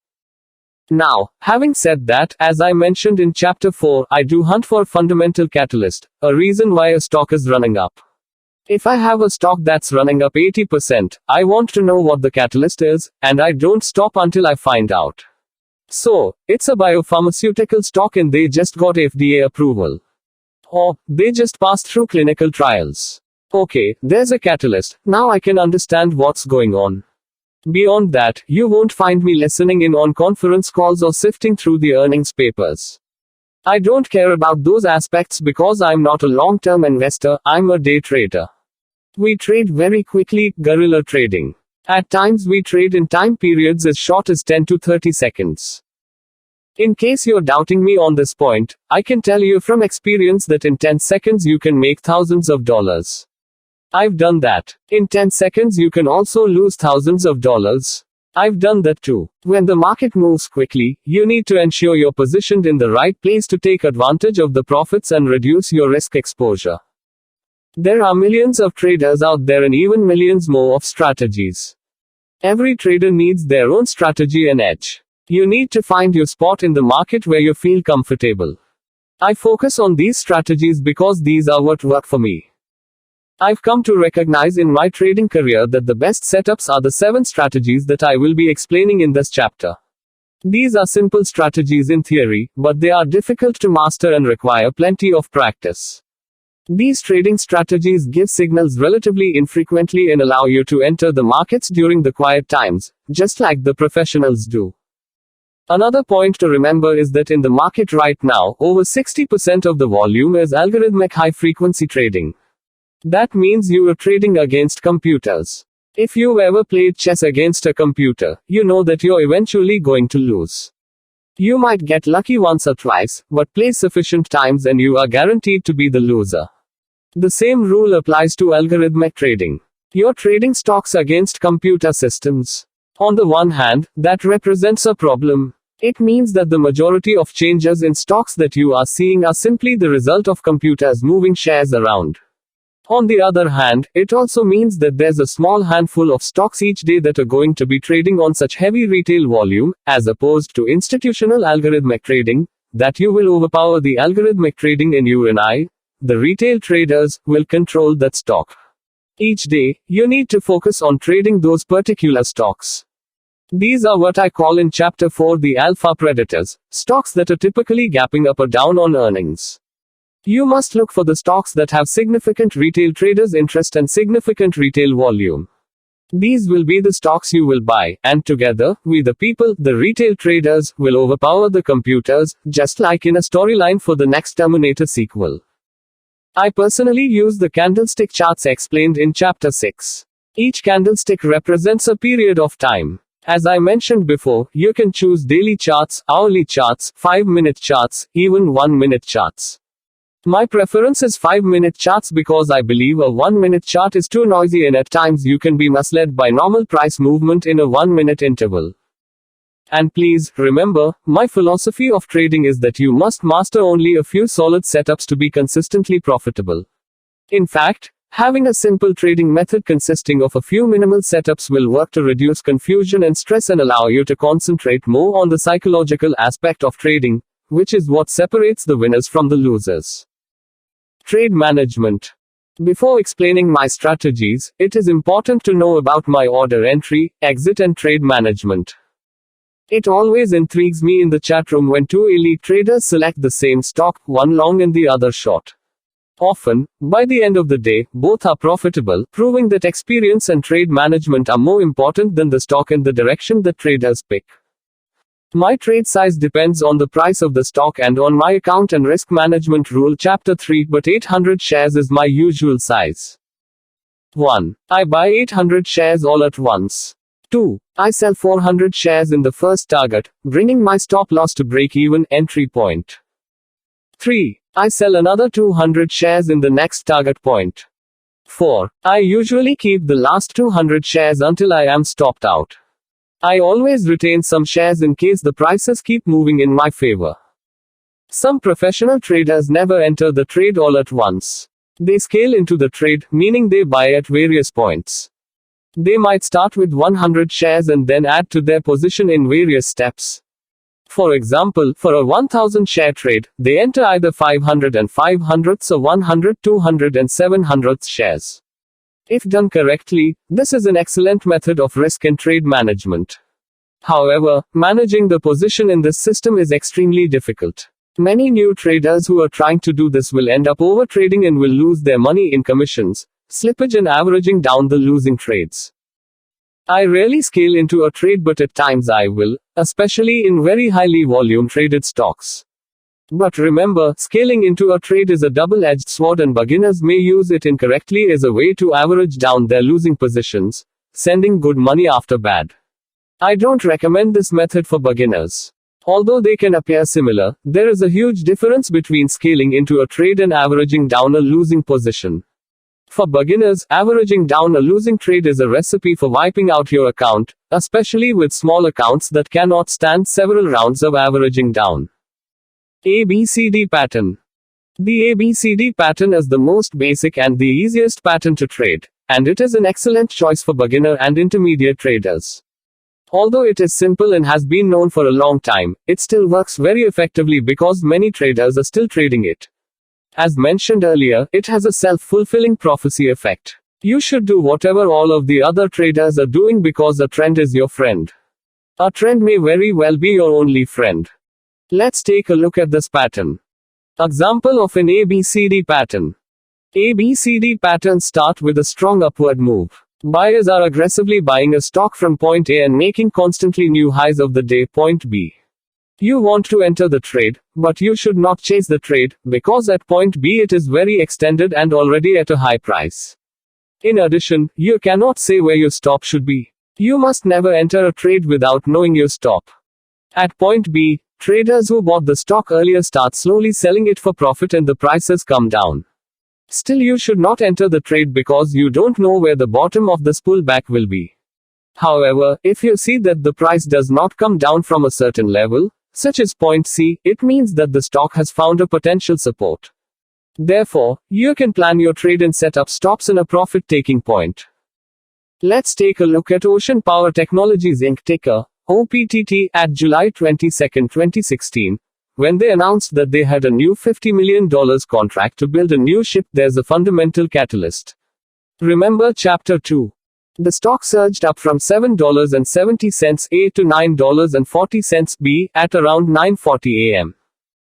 Now, having said that, as I mentioned in Chapter 4, I do hunt for fundamental catalyst, a reason why a stock is running up. If I have a stock that's running up 80%, I want to know what the catalyst is, and I don't stop until I find out. So, it's a biopharmaceutical stock and they just got FDA approval. Or, they just passed through clinical trials. Okay, there's a catalyst, now I can understand what's going on. Beyond that, you won't find me listening in on conference calls or sifting through the earnings papers. I don't care about those aspects because I'm not a long-term investor, I'm a day trader. We trade very quickly, guerrilla trading. At times we trade in time periods as short as 10 to 30 seconds. In case you're doubting me on this point, I can tell you from experience that in 10 seconds you can make thousands of dollars. I've done that. In 10 seconds you can also lose thousands of dollars. I've done that too. When the market moves quickly, you need to ensure you're positioned in the right place to take advantage of the profits and reduce your risk exposure. There are millions of traders out there and even millions more of strategies. Every trader needs their own strategy and edge. You need to find your spot in the market where you feel comfortable. I focus on these strategies because these are what work for me. I've come to recognize in my trading career that the best setups are the 7 strategies that I will be explaining in this chapter. These are simple strategies in theory, but they are difficult to master and require plenty of practice. These trading strategies give signals relatively infrequently and allow you to enter the markets during the quiet times, just like the professionals do. Another point to remember is that in the market right now, over 60% of the volume is algorithmic high-frequency trading. That means you are trading against computers. If you've ever played chess against a computer, you know that you're eventually going to lose. You might get lucky once or twice, but play sufficient times and you are guaranteed to be the loser. The same rule applies to algorithmic trading. You're trading stocks against computer systems. On the one hand, that represents a problem. It means that the majority of changes in stocks that you are seeing are simply the result of computers moving shares around. On the other hand, it also means that there's a small handful of stocks each day that are going to be trading on such heavy retail volume, as opposed to institutional algorithmic trading, that you will overpower the algorithmic trading and you and I, the retail traders, will control that stock. Each day, you need to focus on trading those particular stocks. These are what I call in Chapter 4 the alpha predators, stocks that are typically gapping up or down on earnings. You must look for the stocks that have significant retail traders' interest and significant retail volume. These will be the stocks you will buy, and together, we the people, the retail traders, will overpower the computers, just like in a storyline for the next Terminator sequel. I personally use the candlestick charts explained in Chapter 6. Each candlestick represents a period of time. As I mentioned before, you can choose daily charts, hourly charts, 5-minute charts, even 1-minute charts. My preference is 5-minute charts because I believe a 1-minute chart is too noisy and at times you can be misled by normal price movement in a 1-minute interval. And please, remember, my philosophy of trading is that you must master only a few solid setups to be consistently profitable. In fact, having a simple trading method consisting of a few minimal setups will work to reduce confusion and stress and allow you to concentrate more on the psychological aspect of trading, which is what separates the winners from the losers. Trade management. Before explaining my strategies, it is important to know about my order entry, exit and trade management. It always intrigues me in the chat room when two elite traders select the same stock, one long and the other short. Often, by the end of the day, both are profitable, proving that experience and trade management are more important than the stock and the direction that traders pick. My trade size depends on the price of the stock and on my account and risk management rule Chapter 3, but 800 shares is my usual size. 1. I buy 800 shares all at once. 2. I sell 400 shares in the first target, bringing my stop loss to break-even entry point. 3. I sell another 200 shares in the next target point. 4. I usually keep the last 200 shares until I am stopped out. I always retain some shares in case the prices keep moving in my favor. Some professional traders never enter the trade all at once. They scale into the trade, meaning they buy at various points. They might start with 100 shares and then add to their position in various steps. For example, for a 1000 share trade, they enter either 500 and 500ths or 100, 200 and 700ths shares. If done correctly, this is an excellent method of risk and trade management. However, managing the position in this system is extremely difficult. Many new traders who are trying to do this will end up overtrading and will lose their money in commissions, slippage and averaging down the losing trades. I rarely scale into a trade, but at times I will, especially in very highly volume traded stocks. But remember, scaling into a trade is a double-edged sword and beginners may use it incorrectly as a way to average down their losing positions, sending good money after bad. I don't recommend this method for beginners. Although they can appear similar, there is a huge difference between scaling into a trade and averaging down a losing position. For beginners, averaging down a losing trade is a recipe for wiping out your account, especially with small accounts that cannot stand several rounds of averaging down. ABCD pattern. The ABCD pattern is the most basic and the easiest pattern to trade, and it is an excellent choice for beginner and intermediate traders. Although it is simple and has been known for a long time, it still works very effectively because many traders are still trading it. As mentioned earlier, it has a self-fulfilling prophecy effect. You should do whatever all of the other traders are doing because a trend is your friend. A trend may very well be your only friend. Let's take a look at this pattern. Example of an ABCD pattern. ABCD patterns start with a strong upward move. Buyers are aggressively buying a stock from point A and making constantly new highs of the day point B. You want to enter the trade, but you should not chase the trade, because at point B it is very extended and already at a high price. In addition, you cannot say where your stop should be. You must never enter a trade without knowing your stop. At point B, traders who bought the stock earlier start slowly selling it for profit and the prices come down. Still, you should not enter the trade because you don't know where the bottom of this pullback will be. However, if you see that the price does not come down from a certain level, such as point C, it means that the stock has found a potential support. Therefore, you can plan your trade and set up stops in a profit-taking point. Let's take a look at Ocean Power Technologies Inc. ticker, OPTT, at July 22, 2016. When they announced that they had a new $50 million contract to build a new ship. There's a fundamental catalyst. Remember Chapter 2. The stock surged up from $7.70 A to $9.40 B at around 9:40 a.m.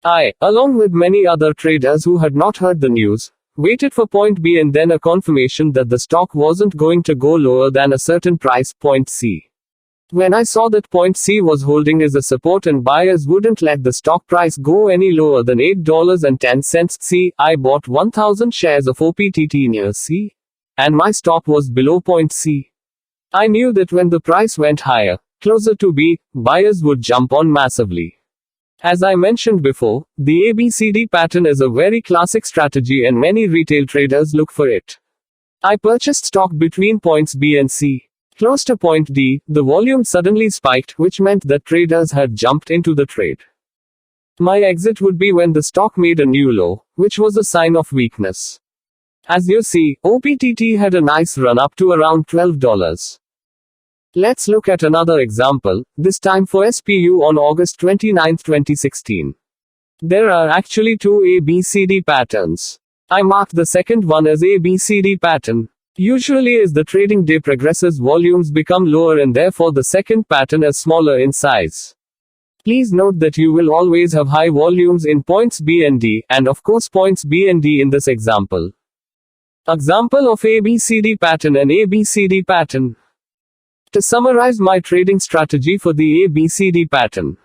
I, along with many other traders who had not heard the news, waited for point B and then a confirmation that the stock wasn't going to go lower than a certain price, point C. When I saw that point C was holding as a support and buyers wouldn't let the stock price go any lower than $8.10 C, I bought 1,000 shares of OPTT near C, and my stop was below point C. I knew that when the price went higher, closer to B, buyers would jump on massively. As I mentioned before, the ABCD pattern is a very classic strategy and many retail traders look for it. I purchased stock between points B and C. Close to point D, the volume suddenly spiked, which meant that traders had jumped into the trade. My exit would be when the stock made a new low, which was a sign of weakness. As you see, OPTT had a nice run up to around $12. Let's look at another example, this time for SPU on August 29, 2016. There are actually two ABCD patterns. I marked the second one as ABCD pattern. Usually as the trading day progresses, volumes become lower and therefore the second pattern is smaller in size. Please note that you will always have high volumes in points B and D, and of course points B and D in this example. Example of ABCD pattern and ABCD pattern. To summarize my trading strategy for the ABCD pattern.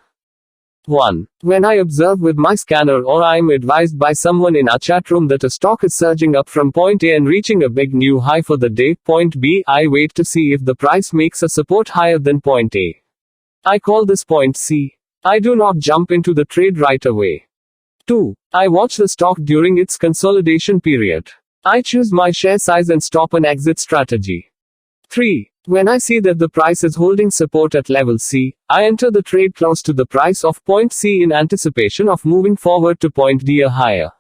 1. When I observe with my scanner or I am advised by someone in our chat room that a stock is surging up from point A and reaching a big new high for the day, point B, I wait to see if the price makes a support higher than point A. I call this point C. I do not jump into the trade right away. 2. I watch the stock during its consolidation period. I choose my share size and stop and exit strategy. 3. When I see that the price is holding support at level C, I enter the trade close to the price of point C in anticipation of moving forward to point D or higher.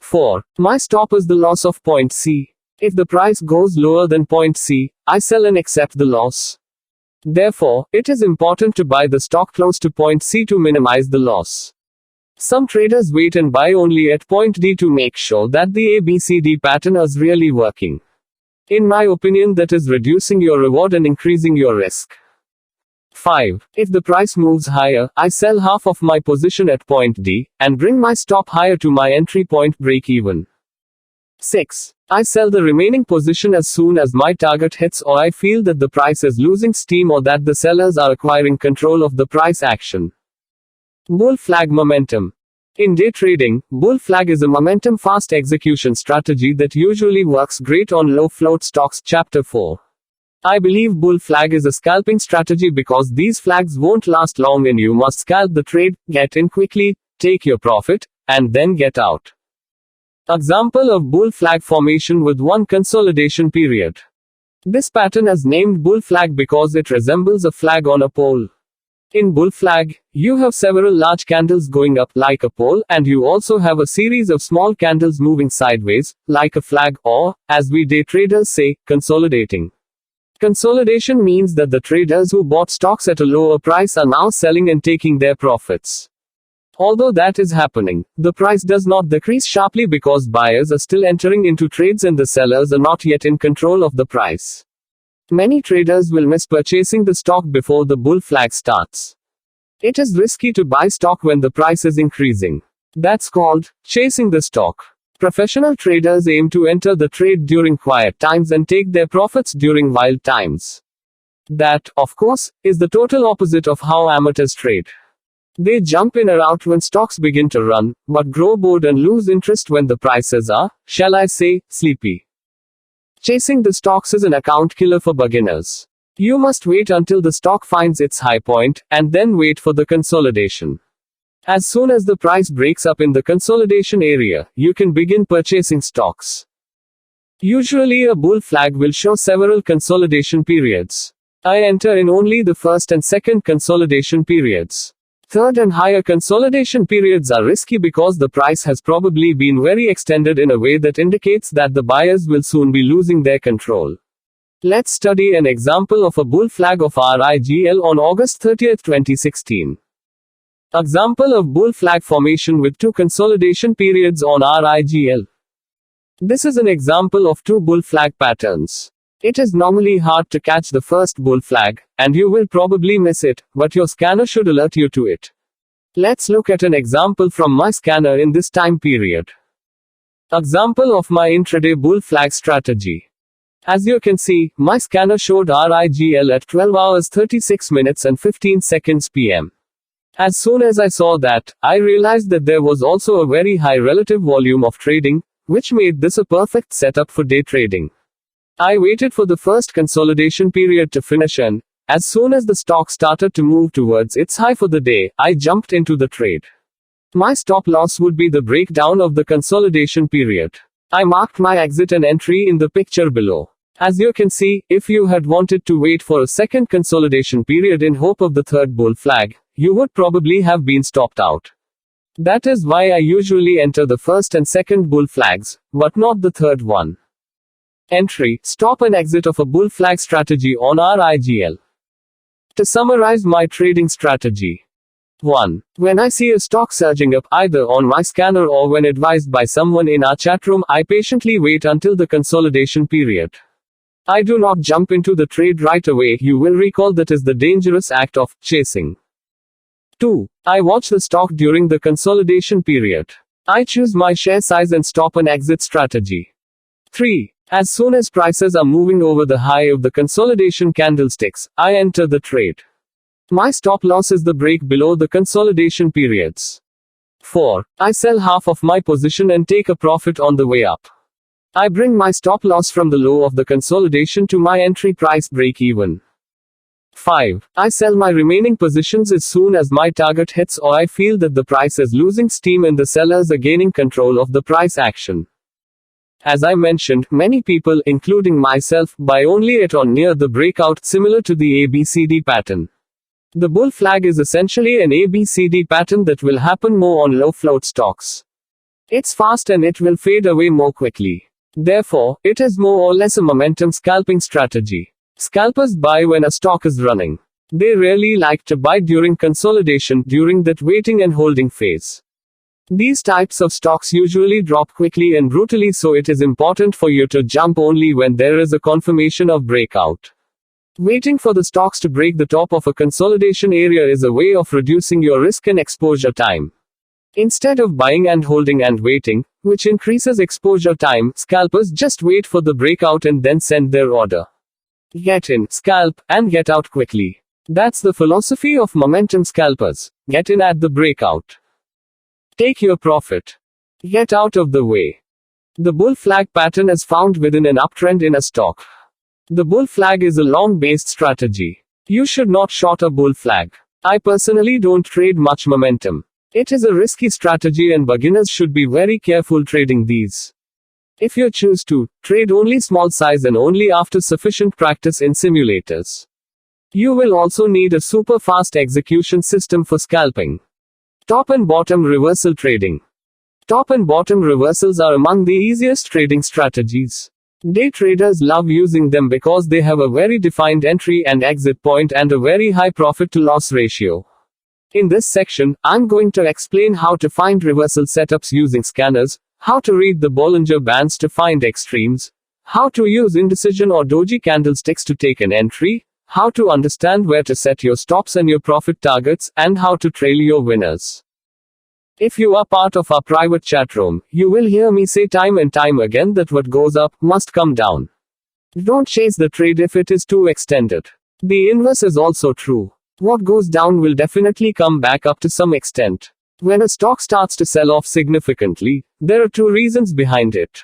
4. My stop is the loss of point C. If the price goes lower than point C, I sell and accept the loss. Therefore, it is important to buy the stock close to point C to minimize the loss. Some traders wait and buy only at point D to make sure that the ABCD pattern is really working. In my opinion, that is reducing your reward and increasing your risk. 5. If the price moves higher, I sell half of my position at point D, and bring my stop higher to my entry point break even. 6. I sell the remaining position as soon as my target hits or I feel that the price is losing steam or that the sellers are acquiring control of the price action. Bull flag momentum. In day trading, bull flag is a momentum fast execution strategy that usually works great on low float stocks. Chapter 4. I believe bull flag is a scalping strategy because these flags won't last long and you must scalp the trade, get in quickly, take your profit, and then get out. Example of bull flag formation with one consolidation period. This pattern is named bull flag because it resembles a flag on a pole. In bull flag, you have several large candles going up like a pole, and you also have a series of small candles moving sideways, like a flag, or, as we day traders say, consolidating. Consolidation means that the traders who bought stocks at a lower price are now selling and taking their profits. Although that is happening, the price does not decrease sharply because buyers are still entering into trades and the sellers are not yet in control of the price. Many traders will miss purchasing the stock before the bull flag starts. It is risky to buy stock when the price is increasing. That's called chasing the stock. Professional traders aim to enter the trade during quiet times and take their profits during wild times. That, of course, is the total opposite of how amateurs trade. They jump in or out when stocks begin to run, but grow bored and lose interest when the prices are, shall I say, sleepy. Chasing the stocks is an account killer for beginners. You must wait until the stock finds its high point, and then wait for the consolidation. As soon as the price breaks up in the consolidation area, you can begin purchasing stocks. Usually a bull flag will show several consolidation periods. I enter in only the first and second consolidation periods. Third and higher consolidation periods are risky because the price has probably been very extended in a way that indicates that the buyers will soon be losing their control. Let's study an example of a bull flag of RIGL on August 30, 2016. Example of bull flag formation with two consolidation periods on RIGL. This is an example of two bull flag patterns. It is normally hard to catch the first bull flag, and you will probably miss it, but your scanner should alert you to it. Let's look at an example from my scanner in this time period. Example of my intraday bull flag strategy. As you can see, my scanner showed RIGL at 12 hours 36 minutes and 15 seconds PM. As soon as I saw that, I realized that there was also a very high relative volume of trading, which made this a perfect setup for day trading. I waited for the first consolidation period to finish, and as soon as the stock started to move towards its high for the day, I jumped into the trade. My stop loss would be the breakdown of the consolidation period. I marked my exit and entry in the picture below. As you can see, if you had wanted to wait for a second consolidation period in hope of the third bull flag, you would probably have been stopped out. That is why I usually enter the first and second bull flags, but not the third one. Entry, stop and exit of a bull flag strategy on RIGL. To summarize my trading strategy. 1. When I see a stock surging up either on my scanner or when advised by someone in our chat room, I patiently wait until the consolidation period. I do not jump into the trade right away. You will recall that is the dangerous act of chasing. 2. I watch the stock during the consolidation period. I choose my share size and stop and exit strategy. 3. As soon as prices are moving over the high of the consolidation candlesticks, I enter the trade. My stop loss is the break below the consolidation periods. 4. I sell half of my position and take a profit on the way up. I bring my stop loss from the low of the consolidation to my entry price break even. 5. I sell my remaining positions as soon as my target hits or I feel that the price is losing steam and the sellers are gaining control of the price action. As I mentioned, many people, including myself, buy only at or near the breakout, similar to the ABCD pattern. The bull flag is essentially an ABCD pattern that will happen more on low float stocks. It's fast and it will fade away more quickly. Therefore, it is more or less a momentum scalping strategy. Scalpers buy when a stock is running. They rarely like to buy during consolidation, during that waiting and holding phase. These types of stocks usually drop quickly and brutally, so it is important for you to jump only when there is a confirmation of breakout. Waiting for the stocks to break the top of a consolidation area is a way of reducing your risk and exposure time. Instead of buying and holding and waiting, which increases exposure time, scalpers just wait for the breakout and then send their order. Get in, scalp, and get out quickly. That's the philosophy of momentum scalpers. Get in at the breakout. Take your profit. Get out of the way. The bull flag pattern is found within an uptrend in a stock. The bull flag is a long-based strategy. You should not short a bull flag. I personally don't trade much momentum. It is a risky strategy and beginners should be very careful trading these. If you choose to, trade only small size and only after sufficient practice in simulators. You will also need a super fast execution system for scalping. Top and bottom reversal trading. Top and bottom reversals are among the easiest trading strategies. Day traders love using them because they have a very defined entry and exit point and a very high profit to loss ratio. In this section, I'm going to explain how to find reversal setups using scanners, how to read the Bollinger Bands to find extremes, how to use indecision or doji candlesticks to take an entry, how to understand where to set your stops and your profit targets, and how to trail your winners. If you are part of our private chat room, you will hear me say time and time again that what goes up must come down. Don't chase the trade if it is too extended. The inverse is also true. What goes down will definitely come back up to some extent. When a stock starts to sell off significantly, there are two reasons behind it.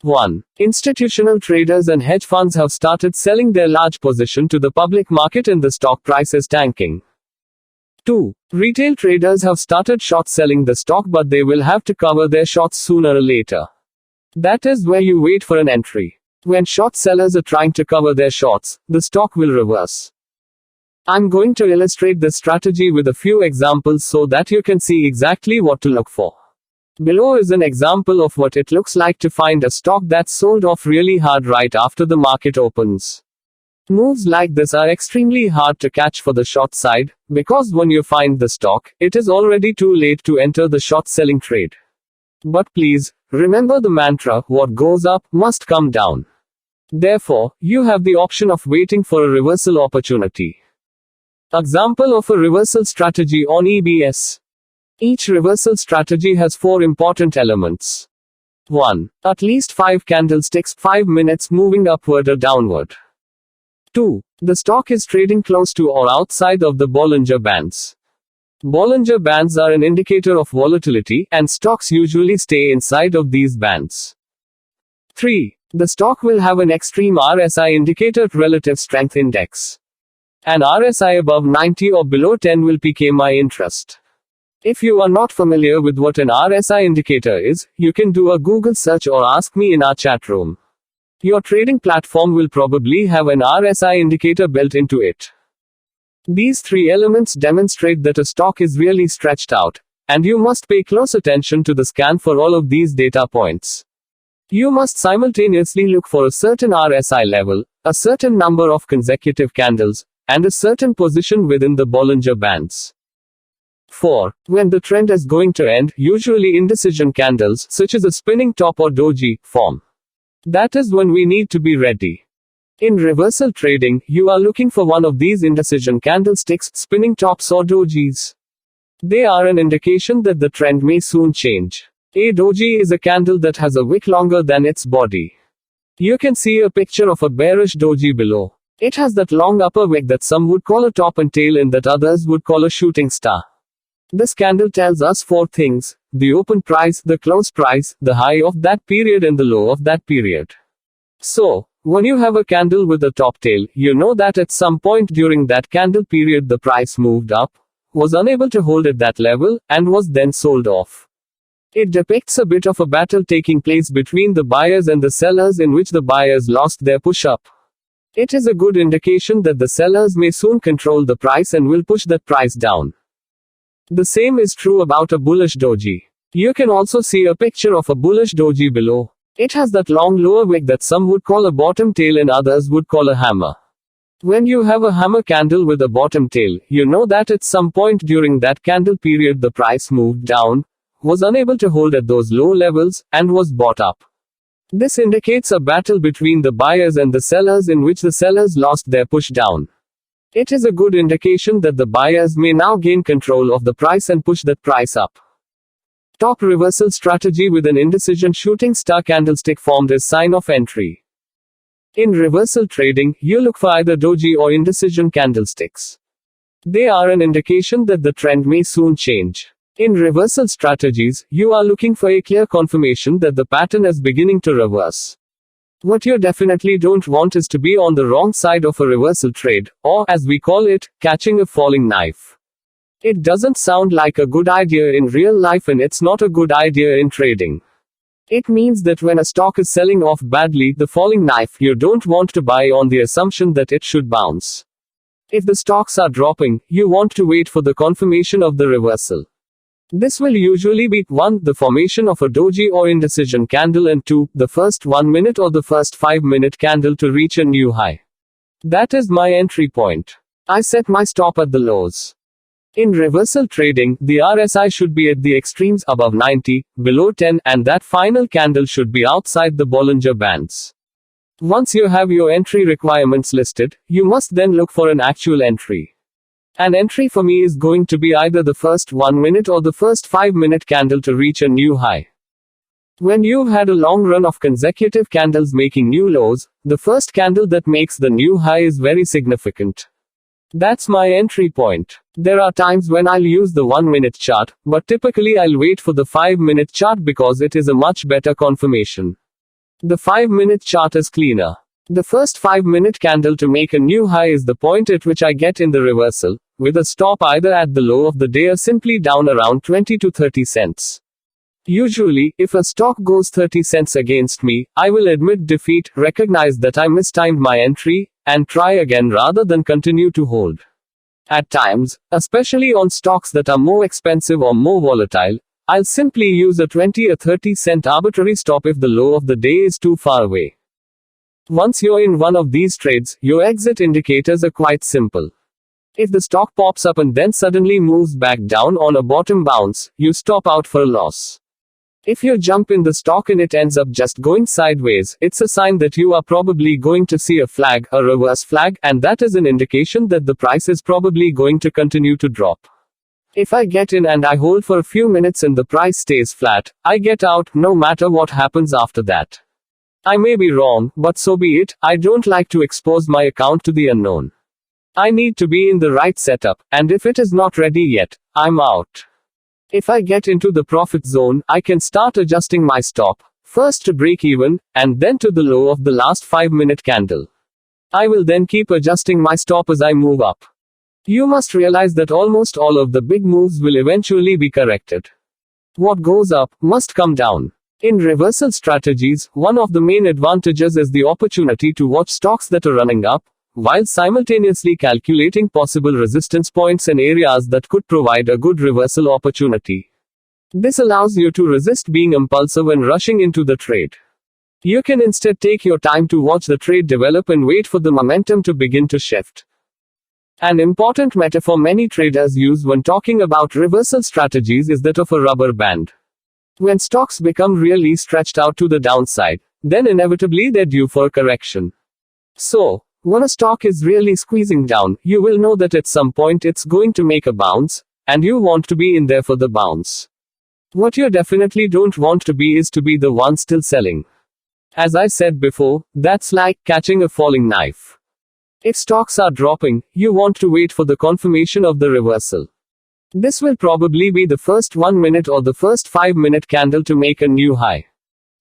1. Institutional traders and hedge funds have started selling their large position to the public market and the stock price is tanking. 2. Retail traders have started short selling the stock, but they will have to cover their shorts sooner or later. That is where you wait for an entry. When short sellers are trying to cover their shorts, the stock will reverse. I'm going to illustrate this strategy with a few examples so that you can see exactly what to look for. Below is an example of what it looks like to find a stock that's sold off really hard right after the market opens. Moves like this are extremely hard to catch for the short side, because when you find the stock, it is already too late to enter the short selling trade. But please, remember the mantra, what goes up must come down. Therefore, you have the option of waiting for a reversal opportunity. Example of a reversal strategy on EBS. Each reversal strategy has 4 important elements. 1. At least 5 candlesticks, 5 minutes moving upward or downward. 2. The stock is trading close to or outside of the Bollinger Bands. Bollinger Bands are an indicator of volatility, and stocks usually stay inside of these bands. 3. The stock will have an extreme RSI indicator, relative strength index. An RSI above 90 or below 10 will pique my interest. If you are not familiar with what an RSI indicator is, you can do a Google search or ask me in our chat room. Your trading platform will probably have an RSI indicator built into it. These 3 elements demonstrate that a stock is really stretched out, and you must pay close attention to the scan for all of these data points. You must simultaneously look for a certain RSI level, a certain number of consecutive candles, and a certain position within the Bollinger Bands. 4. When the trend is going to end, usually indecision candles, such as a spinning top or doji, form. That is when we need to be ready. In reversal trading, you are looking for one of these indecision candlesticks, spinning tops or dojis. They are an indication that the trend may soon change. A doji is a candle that has a wick longer than its body. You can see a picture of a bearish doji below. It has that long upper wick that some would call a top and tail and that others would call a shooting star. This candle tells us 4 things: the open price, the close price, the high of that period and the low of that period. So, when you have a candle with a top tail, you know that at some point during that candle period the price moved up, was unable to hold at that level, and was then sold off. It depicts a bit of a battle taking place between the buyers and the sellers in which the buyers lost their push-up. It is a good indication that the sellers may soon control the price and will push that price down. The same is true about a bullish doji. You can also see a picture of a bullish doji below. It has that long lower wick that some would call a bottom tail and others would call a hammer. When you have a hammer candle with a bottom tail, you know that at some point during that candle period the price moved down, was unable to hold at those low levels, and was bought up. This indicates a battle between the buyers and the sellers in which the sellers lost their push down. It is a good indication that the buyers may now gain control of the price and push that price up. Top reversal strategy with an indecision shooting star candlestick formed is sign of entry. In reversal trading, you look for either doji or indecision candlesticks. They are an indication that the trend may soon change. In reversal strategies, you are looking for a clear confirmation that the pattern is beginning to reverse. What you definitely don't want is to be on the wrong side of a reversal trade, or, as we call it, catching a falling knife. It doesn't sound like a good idea in real life, and it's not a good idea in trading. It means that when a stock is selling off badly, the falling knife, you don't want to buy on the assumption that it should bounce. If the stocks are dropping, you want to wait for the confirmation of the reversal. This will usually be 1. The formation of a doji or indecision candle, and 2. The first 1 minute or the first 5-minute candle to reach a new high. That is my entry point. I set my stop at the lows. In reversal trading, the RSI should be at the extremes, above 90, below 10, and that final candle should be outside the Bollinger Bands. Once you have your entry requirements listed, you must then look for an actual entry. An entry for me is going to be either the first 1 minute or the first 5-minute candle to reach a new high. When you've had a long run of consecutive candles making new lows, the first candle that makes the new high is very significant. That's my entry point. There are times when I'll use the 1-minute chart, but typically I'll wait for the 5-minute chart because it is a much better confirmation. The 5-minute chart is cleaner. The first 5-minute candle to make a new high is the point at which I get in the reversal, with a stop either at the low of the day or simply down around 20 to 30 cents. Usually, if a stock goes 30 cents against me, I will admit defeat, recognize that I mistimed my entry, and try again rather than continue to hold. At times, especially on stocks that are more expensive or more volatile, I'll simply use a 20 or 30 cent arbitrary stop if the low of the day is too far away. Once you're in one of these trades, your exit indicators are quite simple. If the stock pops up and then suddenly moves back down on a bottom bounce, you stop out for a loss. If you jump in the stock and it ends up just going sideways, it's a sign that you are probably going to see a flag, a reverse flag, and that is an indication that the price is probably going to continue to drop. If I get in and I hold for a few minutes and the price stays flat, I get out, no matter what happens after that. I may be wrong, but so be it. I don't like to expose my account to the unknown. I need to be in the right setup, and if it is not ready yet, I'm out. If I get into the profit zone, I can start adjusting my stop, first to break even, and then to the low of the last 5-minute candle. I will then keep adjusting my stop as I move up. You must realize that almost all of the big moves will eventually be corrected. What goes up must come down. In reversal strategies, one of the main advantages is the opportunity to watch stocks that are running up, while simultaneously calculating possible resistance points and areas that could provide a good reversal opportunity. This allows you to resist being impulsive and rushing into the trade. You can instead take your time to watch the trade develop and wait for the momentum to begin to shift. An important metaphor many traders use when talking about reversal strategies is that of a rubber band. When stocks become really stretched out to the downside, then inevitably they're due for correction. So, when a stock is really squeezing down, you will know that at some point it's going to make a bounce, and you want to be in there for the bounce. What you definitely don't want to be is to be the one still selling. As I said before, that's like catching a falling knife. If stocks are dropping, you want to wait for the confirmation of the reversal. This will probably be the first 1 minute or the first 5-minute candle to make a new high.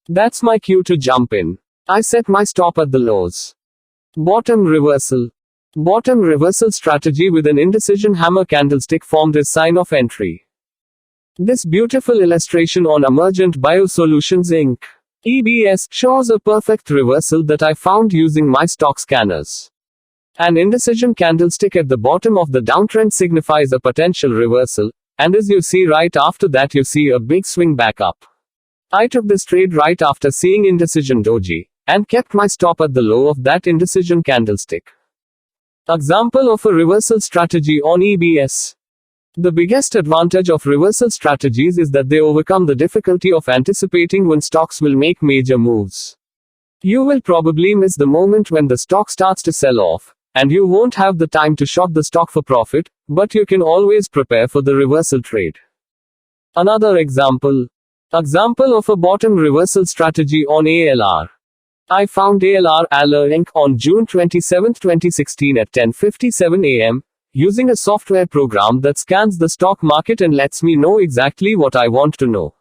That's my cue to jump in. I set my stop at the lows. Bottom reversal. Bottom reversal strategy with an indecision hammer candlestick formed as sign of entry. This beautiful illustration on Emergent Biosolutions Inc. EBS shows a perfect reversal that I found using my stock scanners. An indecision candlestick at the bottom of the downtrend signifies a potential reversal, and as you see right after that you see a big swing back up. I took this trade right after seeing indecision doji, and kept my stop at the low of that indecision candlestick. Example of a reversal strategy on EBS. The biggest advantage of reversal strategies is that they overcome the difficulty of anticipating when stocks will make major moves. You will probably miss the moment when the stock starts to sell off, and you won't have the time to short the stock for profit, but you can always prepare for the reversal trade. Another example. Example of a bottom reversal strategy on ALR. I found ALR Inc. on June 27, 2016 at 10:57 a.m., using a software program that scans the stock market and lets me know exactly what I want to know.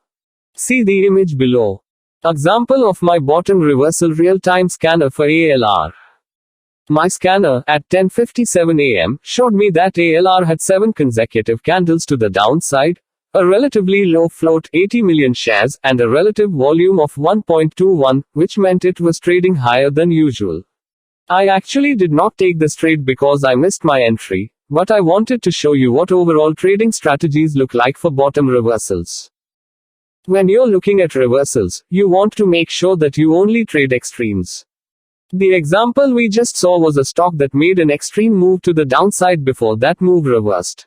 See the image below. Example of my bottom reversal real-time scanner for ALR. My scanner, at 10:57 a.m., showed me that ALR had 7 consecutive candles to the downside, a relatively low float 80 million shares, and a relative volume of 1.21, which meant it was trading higher than usual. I actually did not take this trade because I missed my entry, but I wanted to show you what overall trading strategies look like for bottom reversals. When you're looking at reversals, you want to make sure that you only trade extremes. The example we just saw was a stock that made an extreme move to the downside before that move reversed.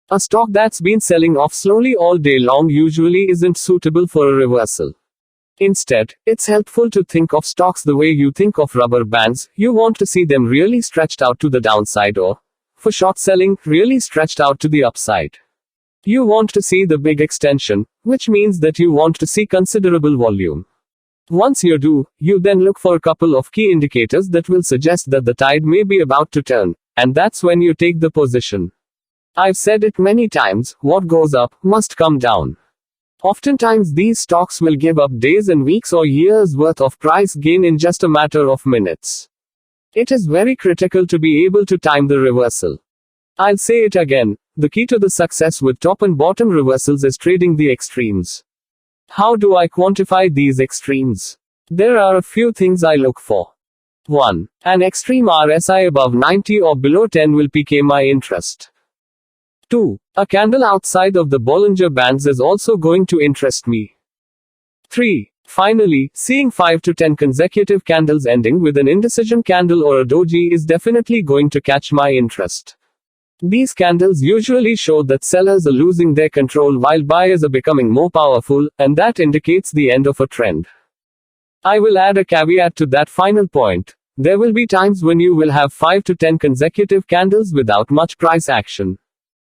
A stock that's been selling off slowly all day long usually isn't suitable for a reversal. Instead, it's helpful to think of stocks the way you think of rubber bands. You want to see them really stretched out to the downside, or, for short selling, really stretched out to the upside. You want to see the big extension, which means that you want to see considerable volume. Once you do, you then look for a couple of key indicators that will suggest that the tide may be about to turn, and that's when you take the position. I've said it many times, what goes up must come down. Oftentimes these stocks will give up days and weeks or years worth of price gain in just a matter of minutes. It is very critical to be able to time the reversal. I'll say it again, the key to the success with top and bottom reversals is trading the extremes. How do I quantify these extremes? There are a few things I look for. 1. An extreme RSI above 90 or below 10 will pique my interest. 2. A candle outside of the Bollinger Bands is also going to interest me. 3. Finally, seeing 5 to 10 consecutive candles ending with an indecision candle or a doji is definitely going to catch my interest. These candles usually show that sellers are losing their control while buyers are becoming more powerful, and that indicates the end of a trend. I will add a caveat to that final point. There will be times when you will have 5 to 10 consecutive candles without much price action.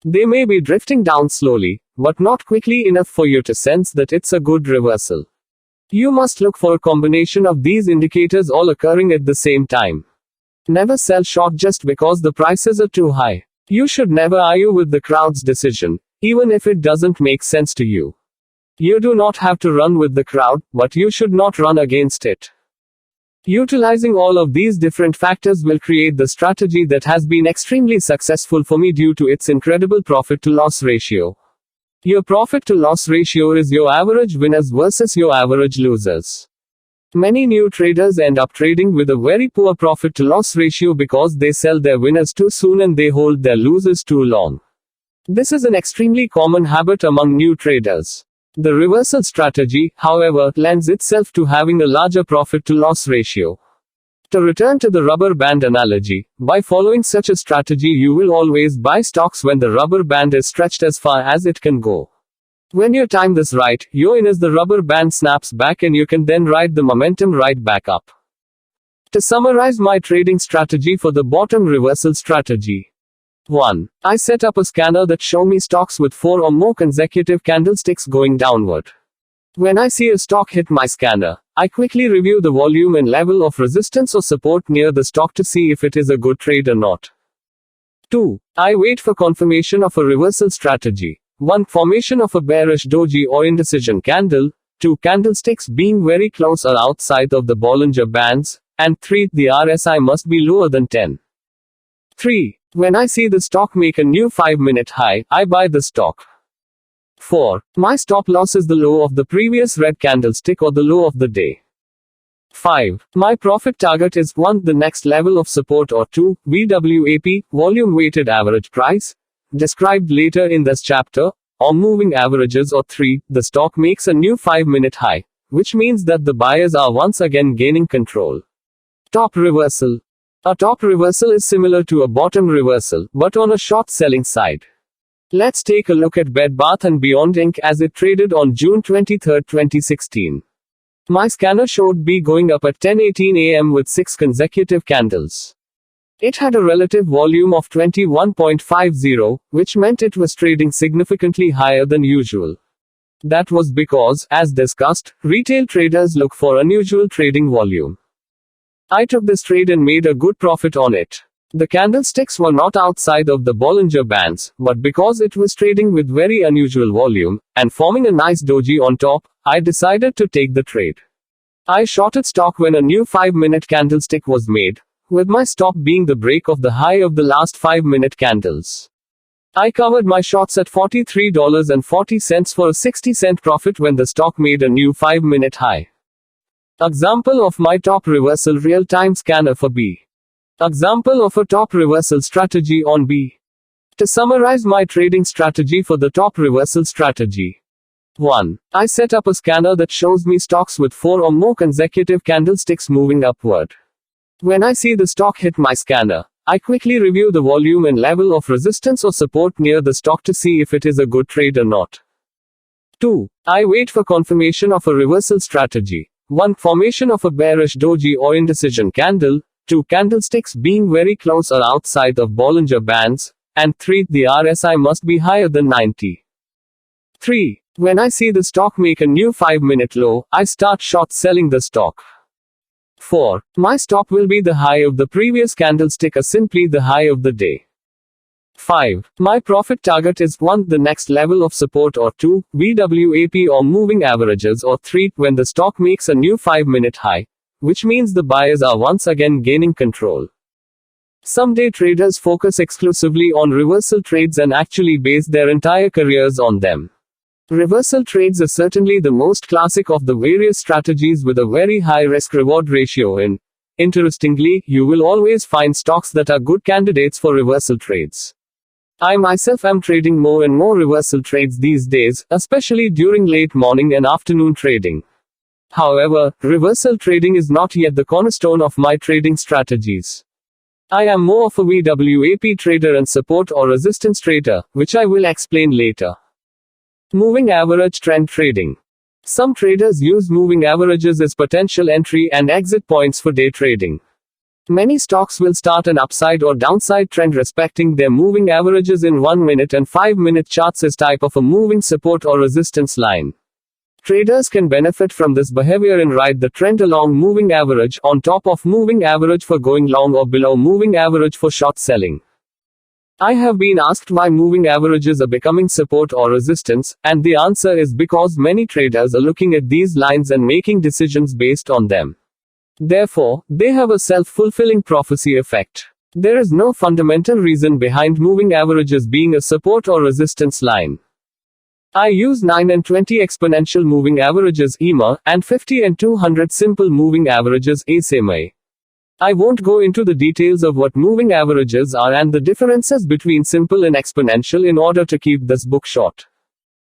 They may be drifting down slowly, but not quickly enough for you to sense that it's a good reversal. You must look for a combination of these indicators all occurring at the same time. Never sell short just because the prices are too high. You should never argue with the crowd's decision, even if it doesn't make sense to you. You do not have to run with the crowd, but you should not run against it. Utilizing all of these different factors will create the strategy that has been extremely successful for me due to its incredible profit-to-loss ratio. Your profit-to-loss ratio is your average winners versus your average losers. Many new traders end up trading with a very poor profit-to-loss ratio because they sell their winners too soon and they hold their losers too long. This is an extremely common habit among new traders. The reversal strategy, however, lends itself to having a larger profit-to-loss ratio. To return to the rubber band analogy, by following such a strategy you will always buy stocks when the rubber band is stretched as far as it can go. When you time this right, you're in as the rubber band snaps back and you can then ride the momentum right back up. To summarize my trading strategy for the bottom reversal strategy. 1. I set up a scanner that show me stocks with 4 or more consecutive candlesticks going downward. When I see a stock hit my scanner, I quickly review the volume and level of resistance or support near the stock to see if it is a good trade or not. 2. I wait for confirmation of a reversal strategy. 1. Formation of a bearish doji or indecision candle. 2. Candlesticks being very close or outside of the Bollinger Bands. And 3. The RSI must be lower than 10. 3. When I see the stock make a new 5-minute high, I buy the stock. 4. My stop loss is the low of the previous red candlestick or the low of the day. 5. My profit target is 1. The next level of support or 2. VWAP, volume weighted average price, described later in this chapter, or moving averages, or 3. The stock makes a new 5-minute high, which means that the buyers are once again gaining control. Top reversal. A top reversal is similar to a bottom reversal, but on a short selling side. Let's take a look at Bed Bath & Beyond Inc. as it traded on June 23, 2016. My scanner showed B going up at 10:18 a.m. with 6 consecutive candles. It had a relative volume of 21.50, which meant it was trading significantly higher than usual. That was because, as discussed, retail traders look for unusual trading volume. I took this trade and made a good profit on it. The candlesticks were not outside of the Bollinger Bands, but because it was trading with very unusual volume, and forming a nice doji on top, I decided to take the trade. I shorted stock when a new 5-minute candlestick was made, with my stop being the break of the high of the last 5-minute candles. I covered my shots at $43.40 for a 60-cent profit when the stock made a new 5-minute high. Example of my top reversal real-time scanner for B. Example of a top reversal strategy on B. To summarize my trading strategy for the top reversal strategy. 1. I set up a scanner that shows me stocks with 4 or more consecutive candlesticks moving upward. When I see the stock hit my scanner, I quickly review the volume and level of resistance or support near the stock to see if it is a good trade or not. 2. I wait for confirmation of a reversal strategy. 1. Formation of a bearish doji or indecision candle. 2. Candlesticks being very close or outside of Bollinger Bands. And 3. The RSI must be higher than 90. 3. When I see the stock make a new 5-minute low, I start short selling the stock. 4. My stop will be the high of the previous candlestick or simply the high of the day. 5. My profit target is 1. The next level of support or 2. VWAP or moving averages or 3. When the stock makes a new 5-minute high, which means the buyers are once again gaining control. Some day traders focus exclusively on reversal trades and actually base their entire careers on them. Reversal trades are certainly the most classic of the various strategies with a very high risk-reward ratio and, interestingly, you will always find stocks that are good candidates for reversal trades. I myself am trading more and more reversal trades these days, especially during late morning and afternoon trading. However, reversal trading is not yet the cornerstone of my trading strategies. I am more of a VWAP trader and support or resistance trader, which I will explain later. Moving average trend trading. Some traders use moving averages as potential entry and exit points for day trading. Many stocks will start an upside or downside trend respecting their moving averages in 1-minute and 5-minute charts as type of a moving support or resistance line. Traders can benefit from this behavior and ride the trend along moving average on top of moving average for going long or below moving average for short selling. I have been asked why moving averages are becoming support or resistance, and the answer is because many traders are looking at these lines and making decisions based on them. Therefore, they have a self-fulfilling prophecy effect. There is no fundamental reason behind moving averages being a support or resistance line. I use 9 and 20 exponential moving averages EMA, and 50 and 200 simple moving averages SMA. I won't go into the details of what moving averages are and the differences between simple and exponential in order to keep this book short.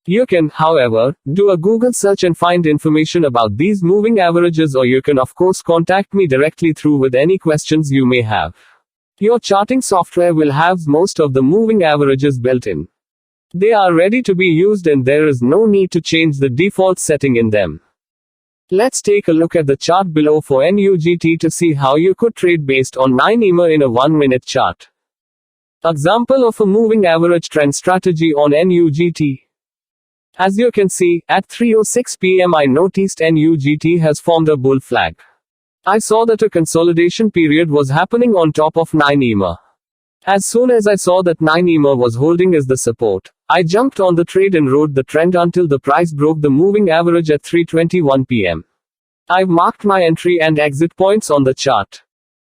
You can, however, do a Google search and find information about these moving averages, or you can of course contact me directly through with any questions you may have. Your charting software will have most of the moving averages built in. They are ready to be used and there is no need to change the default setting in them. Let's take a look at the chart below for NUGT to see how you could trade based on 9 EMA in a 1-minute chart. Example of a moving average trend strategy on NUGT. As you can see, at 3:06 p.m. I noticed NUGT has formed a bull flag. I saw that a consolidation period was happening on top of 9 EMA. As soon as I saw that 9 EMA was holding as the support, I jumped on the trade and rode the trend until the price broke the moving average at 3:21 p.m. I've marked my entry and exit points on the chart.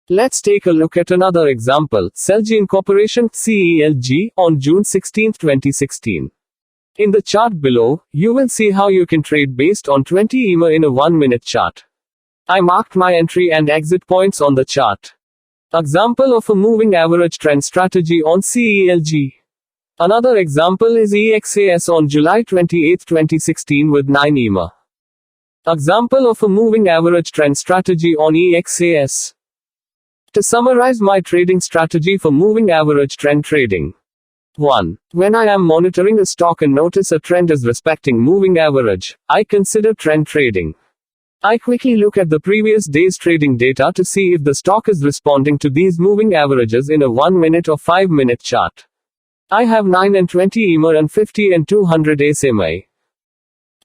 Let's take a look at another example, Celgene Corporation, CELG, on June 16, 2016. In the chart below, you will see how you can trade based on 20 EMA in a 1-minute chart. I marked my entry and exit points on the chart. Example of a moving average trend strategy on CELG. Another example is EXAS on July 28, 2016 with 9 EMA. Example of a moving average trend strategy on EXAS. To summarize my trading strategy for moving average trend trading. 1. When I am monitoring a stock and notice a trend is respecting moving average, I consider trend trading. I quickly look at the previous day's trading data to see if the stock is responding to these moving averages in a 1-minute or 5-minute chart. I have 9 and 20 EMA and 50 and 200 SMA.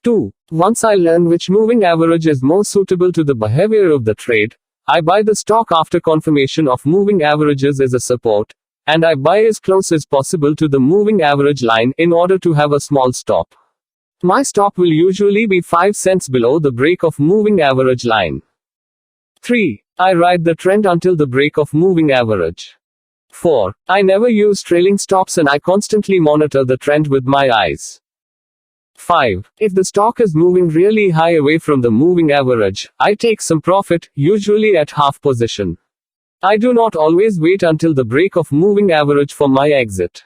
2. Once I learn which moving average is more suitable to the behavior of the trade, I buy the stock after confirmation of moving averages as a support, and I buy as close as possible to the moving average line in order to have a small stop. My stop will usually be 5 cents below the break of moving average line. 3. I ride the trend until the break of moving average. 4. I never use trailing stops and I constantly monitor the trend with my eyes. 5. If the stock is moving really high away from the moving average, I take some profit, usually at half position. I do not always wait until the break of moving average for my exit.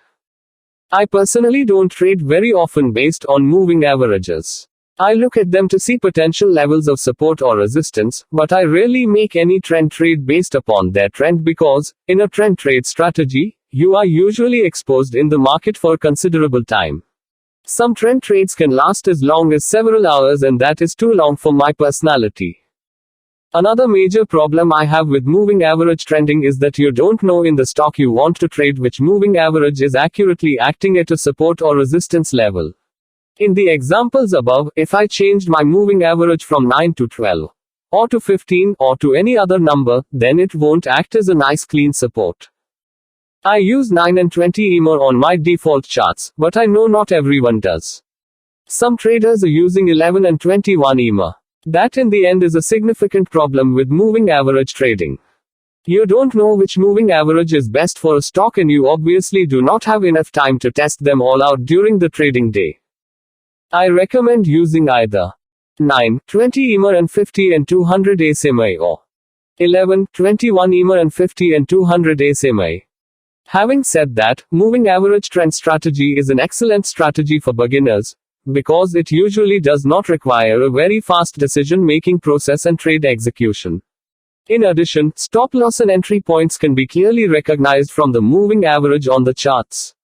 I personally don't trade very often based on moving averages. I look at them to see potential levels of support or resistance, but I rarely make any trend trade based upon their trend because, in a trend trade strategy, you are usually exposed in the market for a considerable time. Some trend trades can last as long as several hours and that is too long for my personality. Another major problem I have with moving average trending is that you don't know in the stock you want to trade which moving average is accurately acting at a support or resistance level. In the examples above, if I changed my moving average from 9 to 12, or to 15, or to any other number, then it won't act as a nice clean support. I use 9 and 20 EMA on my default charts, but I know not everyone does. Some traders are using 11 and 21 EMA. That in the end is a significant problem with moving average trading. You don't know which moving average is best for a stock and you obviously do not have enough time to test them all out during the trading day. I recommend using either 9, 20 EMA and 50 and 200 SMA or 11, 21 EMA and 50 and 200 SMA. Having said that, moving average trend strategy is an excellent strategy for beginners, because it usually does not require a very fast decision-making process and trade execution. In addition, stop loss and entry points can be clearly recognized from the moving average on the charts.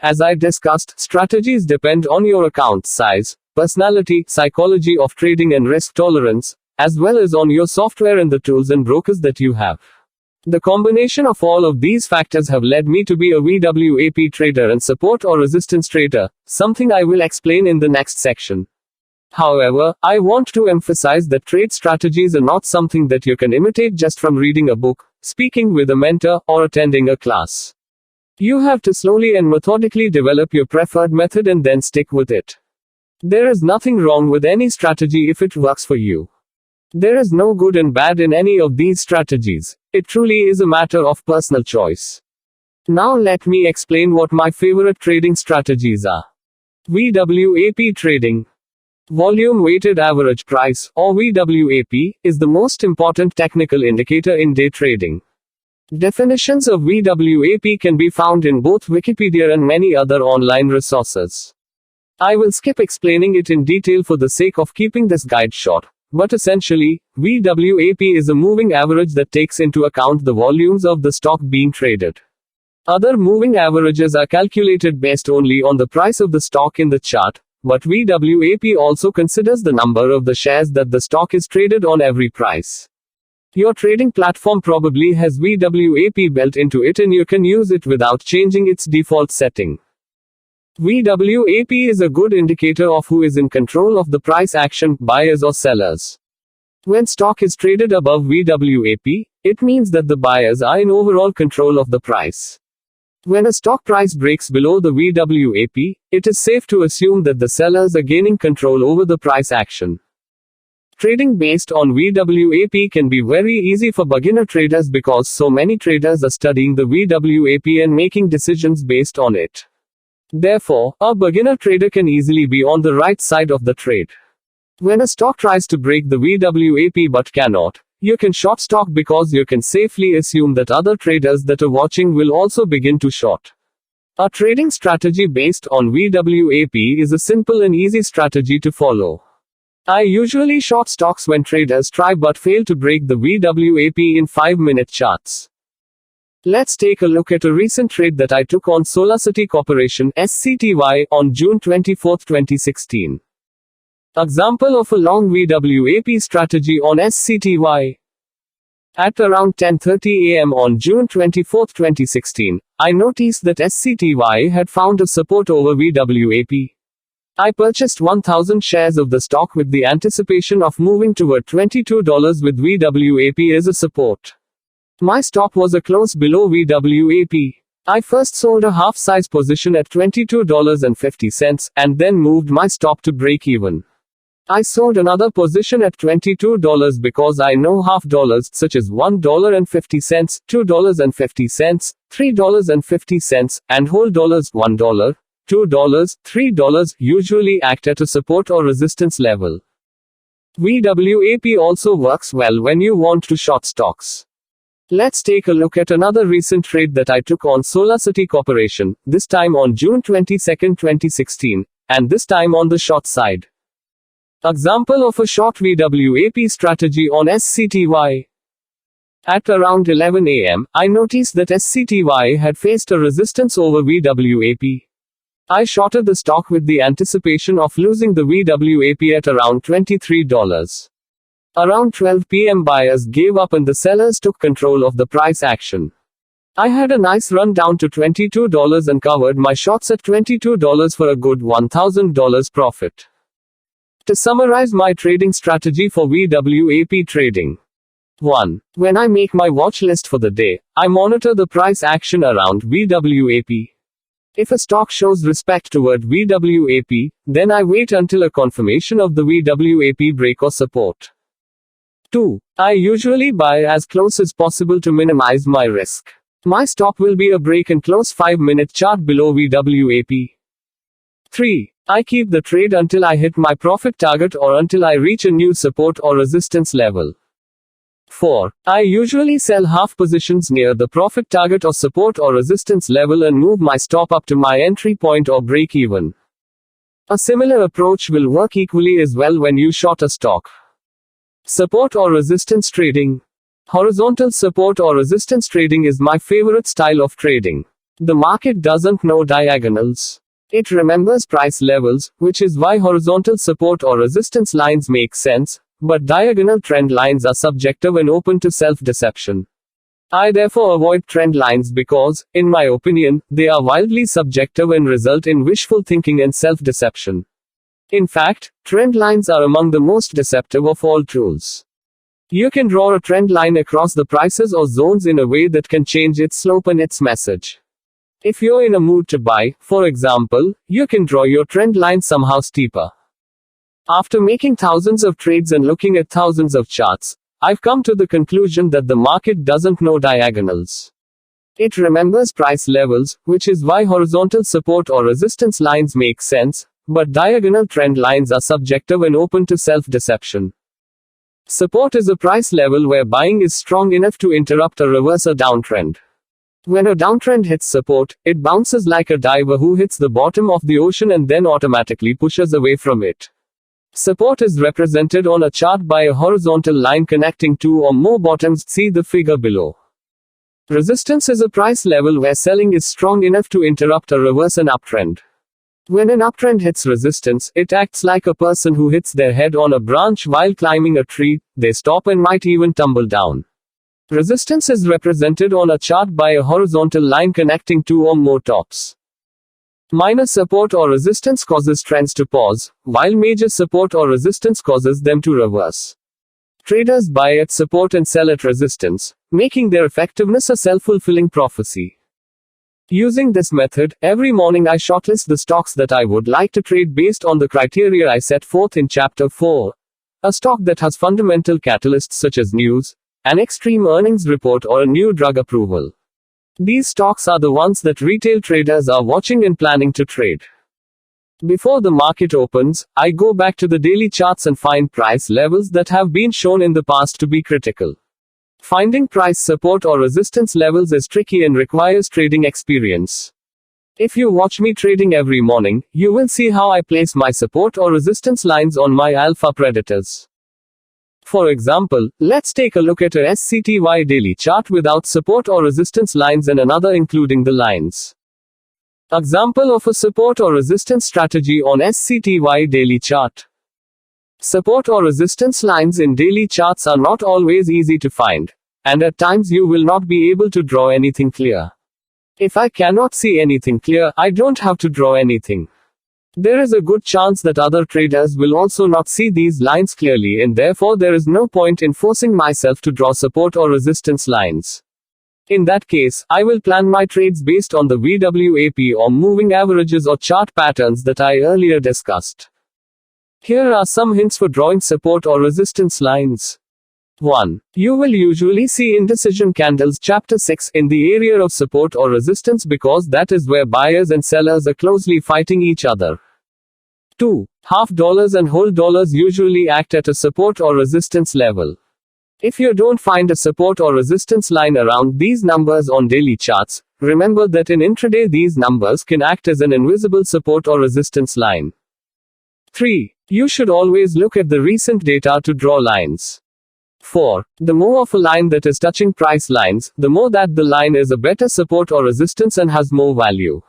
As I discussed, strategies depend on your account size, personality, psychology of trading and risk tolerance, as well as on your software and the tools and brokers that you have. The combination of all of these factors have led me to be a VWAP trader and support or resistance trader, something I will explain in the next section. However, I want to emphasize that trade strategies are not something that you can imitate just from reading a book, speaking with a mentor, or attending a class. You have to slowly and methodically develop your preferred method and then stick with it. There is nothing wrong with any strategy if it works for you. There is no good and bad in any of these strategies. It truly is a matter of personal choice. Now let me explain what my favorite trading strategies are. VWAP trading. Volume weighted average price, or VWAP, is the most important technical indicator in day trading. Definitions of VWAP can be found in both Wikipedia and many other online resources. I will skip explaining it in detail for the sake of keeping this guide short, but essentially, VWAP is a moving average that takes into account the volumes of the stock being traded. Other moving averages are calculated based only on the price of the stock in the chart, but VWAP also considers the number of the shares that the stock is traded on every price. Your trading platform probably has VWAP built into it and you can use it without changing its default setting. VWAP is a good indicator of who is in control of the price action, buyers or sellers. When stock is traded above VWAP, it means that the buyers are in overall control of the price. When a stock price breaks below the VWAP, it is safe to assume that the sellers are gaining control over the price action. Trading based on VWAP can be very easy for beginner traders because so many traders are studying the VWAP and making decisions based on it. Therefore, a beginner trader can easily be on the right side of the trade. When a stock tries to break the VWAP but cannot, you can short stock because you can safely assume that other traders that are watching will also begin to short. A trading strategy based on VWAP is a simple and easy strategy to follow. I usually short stocks when traders try but fail to break the VWAP in 5-minute charts. Let's take a look at a recent trade that I took on SolarCity Corporation (SCTY) on June 24, 2016. Example of a long VWAP strategy on SCTY. At around 10:30 a.m. on June 24, 2016, I noticed that SCTY had found a support over VWAP. I purchased 1,000 shares of the stock with the anticipation of moving toward $22 with VWAP as a support. My stop was a close below VWAP. I first sold a half-size position at $22.50, and then moved my stop to break even. I sold another position at $22 because I know half dollars, such as $1.50, $2.50, $3.50, and whole dollars, $1, $2, $3, usually act at a support or resistance level. VWAP also works well when you want to short stocks. Let's take a look at another recent trade that I took on SolarCity Corporation, this time on June 22, 2016, and this time on the short side. Example of a short VWAP strategy on SCTY. At around 11 a.m., I noticed that SCTY had faced a resistance over VWAP. I shorted the stock with the anticipation of losing the VWAP at around $23. Around 12 p.m. buyers gave up and the sellers took control of the price action. I had a nice run down to $22 and covered my shorts at $22 for a good $1,000 profit. To summarize my trading strategy for VWAP trading. 1. When I make my watch list for the day, I monitor the price action around VWAP. If a stock shows respect toward VWAP, then I wait until a confirmation of the VWAP break or support. 2. I usually buy as close as possible to minimize my risk. My stop will be a break and close 5-minute chart below VWAP. 3. I keep the trade until I hit my profit target or until I reach a new support or resistance level. 4. I usually sell half positions near the profit target or support or resistance level and move my stop up to my entry point or break even. A similar approach will work equally as well when you short a stock. Support or resistance trading. Horizontal support or resistance trading is my favorite style of trading. The market doesn't know diagonals. It remembers price levels, which is why horizontal support or resistance lines make sense, but diagonal trend lines are subjective and open to self-deception. I therefore avoid trend lines because, in my opinion, they are wildly subjective and result in wishful thinking and self-deception. In fact, trend lines are among the most deceptive of all tools. You can draw a trend line across the prices or zones in a way that can change its slope and its message. If you're in a mood to buy, for example, you can draw your trend line somehow steeper. After making thousands of trades and looking at thousands of charts, I've come to the conclusion that the market doesn't know diagonals. It remembers price levels, which is why horizontal support or resistance lines make sense, but diagonal trend lines are subjective and open to self-deception. Support is a price level where buying is strong enough to interrupt or reverse a downtrend. When a downtrend hits support, it bounces like a diver who hits the bottom of the ocean and then automatically pushes away from it. Support is represented on a chart by a horizontal line connecting two or more bottoms, see the figure below. Resistance is a price level where selling is strong enough to interrupt or reverse an uptrend. When an uptrend hits resistance, it acts like a person who hits their head on a branch while climbing a tree, they stop and might even tumble down. Resistance is represented on a chart by a horizontal line connecting two or more tops. Minor support or resistance causes trends to pause, while major support or resistance causes them to reverse. Traders buy at support and sell at resistance, making their effectiveness a self-fulfilling prophecy. Using this method, every morning I shortlist the stocks that I would like to trade based on the criteria I set forth in Chapter 4. A stock that has fundamental catalysts such as news, an extreme earnings report or a new drug approval. These stocks are the ones that retail traders are watching and planning to trade. Before the market opens, I go back to the daily charts and find price levels that have been shown in the past to be critical. Finding price support or resistance levels is tricky and requires trading experience. If you watch me trading every morning, you will see how I place my support or resistance lines on my alpha predators. For example, let's take a look at a SCTY daily chart without support or resistance lines and another including the lines. Example of a support or resistance strategy on SCTY daily chart. Support or resistance lines in daily charts are not always easy to find, and at times you will not be able to draw anything clear. If I cannot see anything clear, I don't have to draw anything. There is a good chance that other traders will also not see these lines clearly, and therefore there is no point in forcing myself to draw support or resistance lines. In that case, I will plan my trades based on the VWAP or moving averages or chart patterns that I earlier discussed. Here are some hints for drawing support or resistance lines. 1. You will usually see indecision candles chapter 6 in the area of support or resistance because that is where buyers and sellers are closely fighting each other. 2. Half dollars and whole dollars usually act at a support or resistance level. If you don't find a support or resistance line around these numbers on daily charts, remember that in intraday these numbers can act as an invisible support or resistance line. 3. You should always look at the recent data to draw lines. 4. The more of a line that is touching price lines, the more that the line is a better support or resistance and has more value.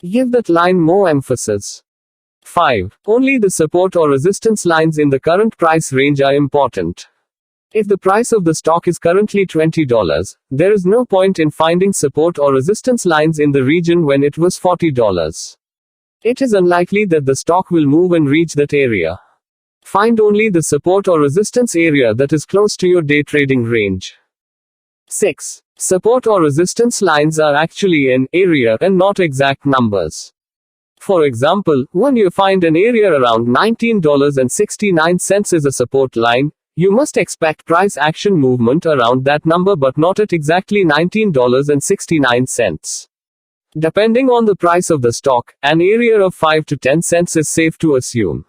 Give that line more emphasis. 5. Only the support or resistance lines in the current price range are important. If the price of the stock is currently $20, there is no point in finding support or resistance lines in the region when it was $40. It is unlikely that the stock will move and reach that area. Find only the support or resistance area that is close to your day trading range. 6. Support or resistance lines are actually an area and not exact numbers. For example, when you find an area around $19.69 is a support line, you must expect price action movement around that number but not at exactly $19.69. Depending on the price of the stock, an area of 5 to 10 cents is safe to assume.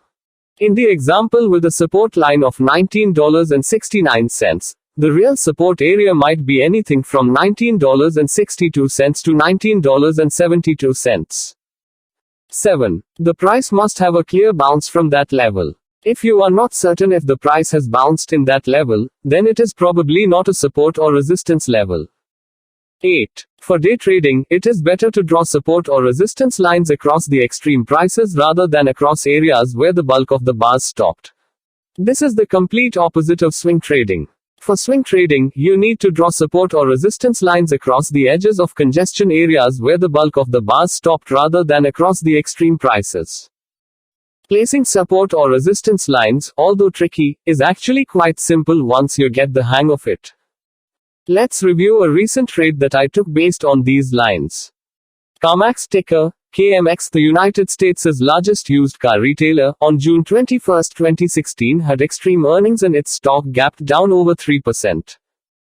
In the example with a support line of $19.69, the real support area might be anything from $19.62 to $19.72. 7. The price must have a clear bounce from that level. If you are not certain if the price has bounced in that level, then it is probably not a support or resistance level. 8. For day trading, it is better to draw support or resistance lines across the extreme prices rather than across areas where the bulk of the bars stopped. This is the complete opposite of swing trading. For swing trading, you need to draw support or resistance lines across the edges of congestion areas where the bulk of the bars stopped rather than across the extreme prices. Placing support or resistance lines, although tricky, is actually quite simple once you get the hang of it. Let's review a recent trade that I took based on these lines. CarMax ticker, KMX, the United States' largest used car retailer, on June 21, 2016 had extreme earnings and its stock gapped down over 3%.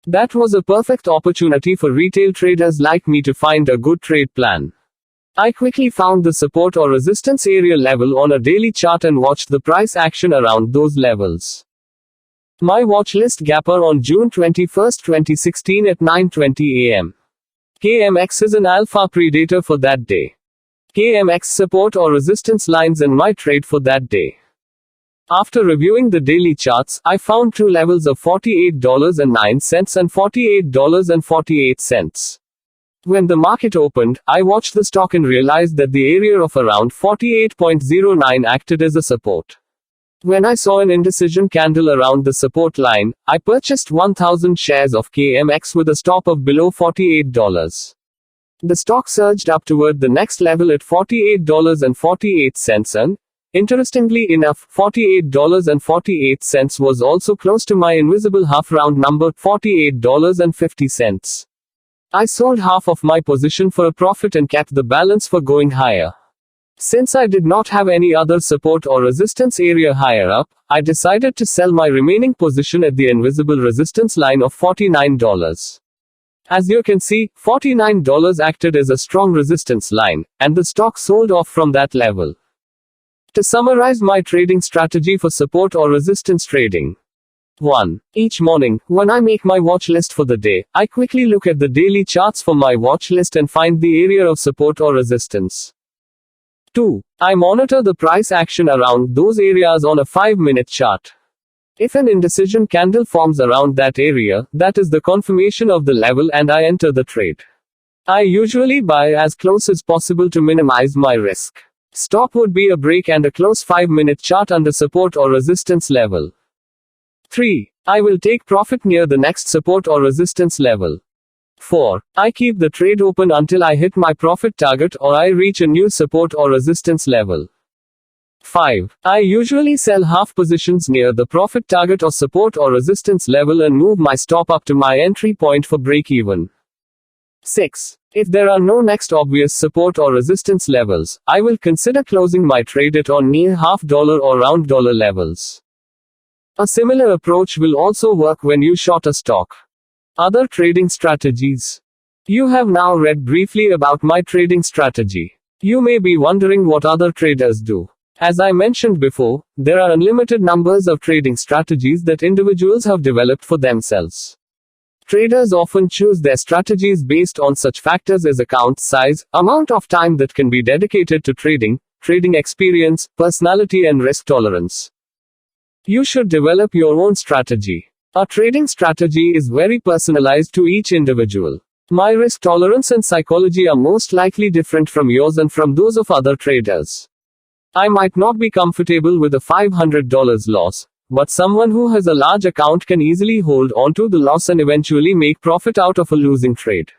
That was a perfect opportunity for retail traders like me to find a good trade plan. I quickly found the support or resistance area level on a daily chart and watched the price action around those levels. My watchlist gapper on June 21, 2016 at 9:20 a.m. KMX is an alpha predator for that day. KMX support or resistance lines in my trade for that day. After reviewing the daily charts, I found two levels of $48.09 and $48.48. When the market opened, I watched the stock and realized that the area of around 48.09 acted as a support. When I saw an indecision candle around the support line, I purchased 1,000 shares of KMX with a stop of below $48. The stock surged up toward the next level at $48.48 and, interestingly enough, $48.48 was also close to my invisible half round number, $48.50. I sold half of my position for a profit and kept the balance for going higher. Since I did not have any other support or resistance area higher up, I decided to sell my remaining position at the invisible resistance line of $49. As you can see, $49 acted as a strong resistance line, and the stock sold off from that level. To summarize my trading strategy for support or resistance trading. 1. Each morning, when I make my watch list for the day, I quickly look at the daily charts for my watch list and find the area of support or resistance. 2. I monitor the price action around those areas on a 5-minute chart. If an indecision candle forms around that area, that is the confirmation of the level and I enter the trade. I usually buy as close as possible to minimize my risk. Stop would be a break and a close 5-minute chart under support or resistance level. 3. I will take profit near the next support or resistance level. 4. I keep the trade open until I hit my profit target or I reach a new support or resistance level. 5. I usually sell half positions near the profit target or support or resistance level and move my stop up to my entry point for break even. 6. If there are no next obvious support or resistance levels, I will consider closing my trade at or near $half or round dollar levels. A similar approach will also work when you short a stock. Other trading strategies. You have now read briefly about my trading strategy. You may be wondering what other traders do. As I mentioned before, there are unlimited numbers of trading strategies that individuals have developed for themselves. Traders often choose their strategies based on such factors as account size, amount of time that can be dedicated to trading, trading experience, personality, and risk tolerance. You should develop your own strategy. A trading strategy is very personalized to each individual. My risk tolerance and psychology are most likely different from yours and from those of other traders. I might not be comfortable with a $500 loss, but someone who has a large account can easily hold on to the loss and eventually make profit out of a losing trade.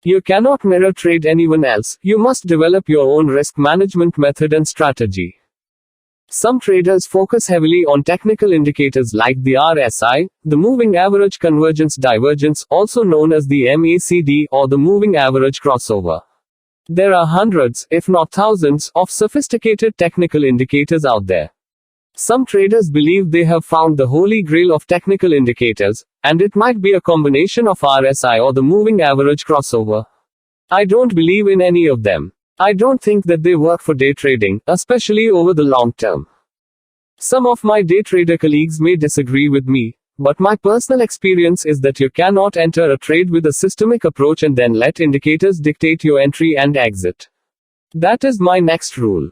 You cannot mirror trade anyone else, you must develop your own risk management method and strategy. Some traders focus heavily on technical indicators like the RSI, the Moving Average Convergence Divergence, also known as the MACD, or the Moving Average Crossover. There are hundreds, if not thousands, of sophisticated technical indicators out there. Some traders believe they have found the holy grail of technical indicators, and it might be a combination of RSI or the Moving Average Crossover. I don't believe in any of them. I don't think that they work for day trading, especially over the long term. Some of my day trader colleagues may disagree with me, but my personal experience is that you cannot enter a trade with a systemic approach and then let indicators dictate your entry and exit. That is my next rule.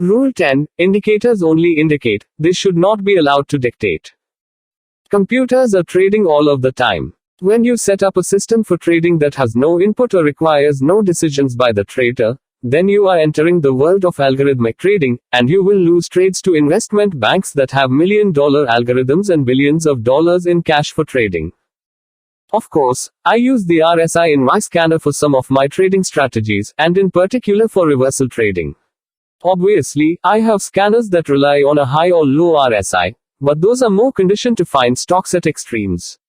Rule 10. Indicators only indicate, they should not be allowed to dictate. Computers are trading all of the time. When you set up a system for trading that has no input or requires no decisions by the trader, then you are entering the world of algorithmic trading, and you will lose trades to investment banks that have million-dollar algorithms and billions of dollars in cash for trading. Of course, I use the RSI in my scanner for some of my trading strategies, and in particular for reversal trading. Obviously, I have scanners that rely on a high or low RSI, but those are more conditioned to find stocks at extremes.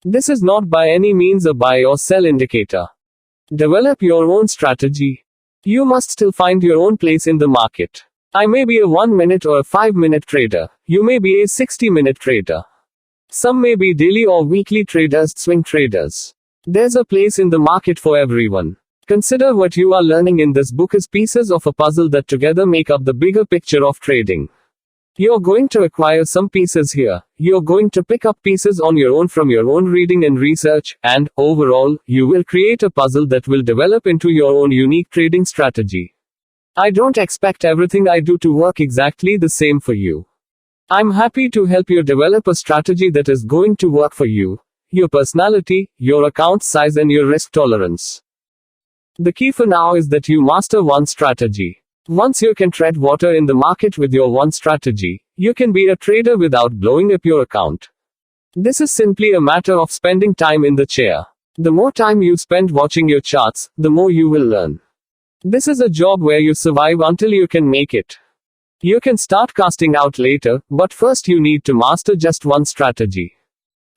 This is not by any means a buy or sell indicator. Develop your own strategy. You must still find your own place in the market. I may be a 1-minute or a 5-minute trader. You may be a 60-minute trader. Some may be daily or weekly traders, swing traders. There's a place in the market for everyone. Consider what you are learning in this book as pieces of a puzzle that together make up the bigger picture of trading. You're going to acquire some pieces here. You're going to pick up pieces on your own from your own reading and research, and, overall, you will create a puzzle that will develop into your own unique trading strategy. I don't expect everything I do to work exactly the same for you. I'm happy to help you develop a strategy that is going to work for you, your personality, your account size, and your risk tolerance. The key for now is that you master one strategy. Once you can tread water in the market with your one strategy, you can be a trader without blowing up your account. This is simply a matter of spending time in the chair. The more time you spend watching your charts, the more you will learn. This is a job where you survive until you can make it. You can start casting out later, but first you need to master just one strategy.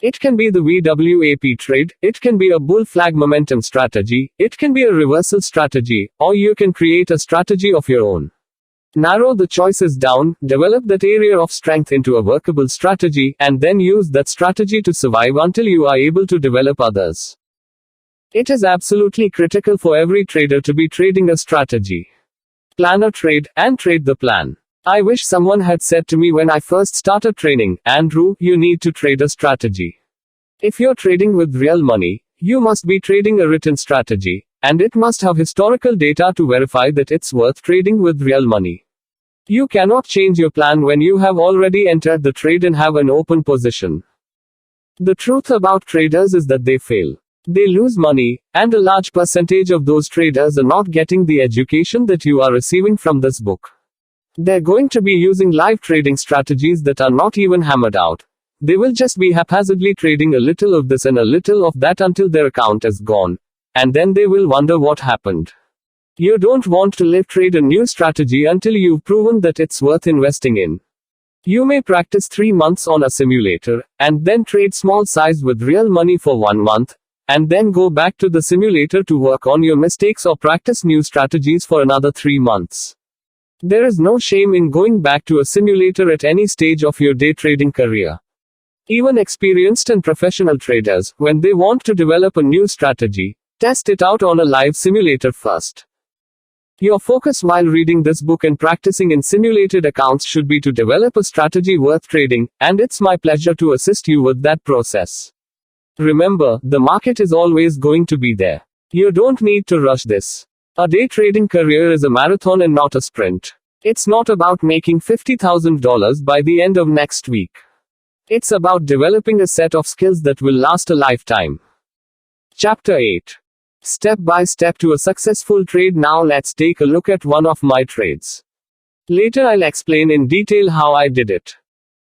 It can be the VWAP trade, it can be a bull flag momentum strategy, it can be a reversal strategy, or you can create a strategy of your own. Narrow the choices down, develop that area of strength into a workable strategy, and then use that strategy to survive until you are able to develop others. It is absolutely critical for every trader to be trading a strategy. Plan a trade, and trade the plan. I wish someone had said to me when I first started training, Andrew, you need to trade a strategy. If you're trading with real money, you must be trading a written strategy, and it must have historical data to verify that it's worth trading with real money. You cannot change your plan when you have already entered the trade and have an open position. The truth about traders is that they fail. They lose money, and a large percentage of those traders are not getting the education that you are receiving from this book. They're going to be using live trading strategies that are not even hammered out. They will just be haphazardly trading a little of this and a little of that until their account is gone. And then they will wonder what happened. You don't want to live trade a new strategy until you've proven that it's worth investing in. You may practice 3 months on a simulator, and then trade small size with real money for 1 month, and then go back to the simulator to work on your mistakes or practice new strategies for another 3 months. There is no shame in going back to a simulator at any stage of your day trading career. Even experienced and professional traders, when they want to develop a new strategy, test it out on a live simulator first. Your focus while reading this book and practicing in simulated accounts should be to develop a strategy worth trading, and it's my pleasure to assist you with that process. Remember, the market is always going to be there. You don't need to rush this. A day trading career is a marathon and not a sprint. It's not about making $50,000 by the end of next week. It's about developing a set of skills that will last a lifetime. Chapter 8. Step by step to a successful trade. Now let's take a look at one of my trades. Later I'll explain in detail how I did it.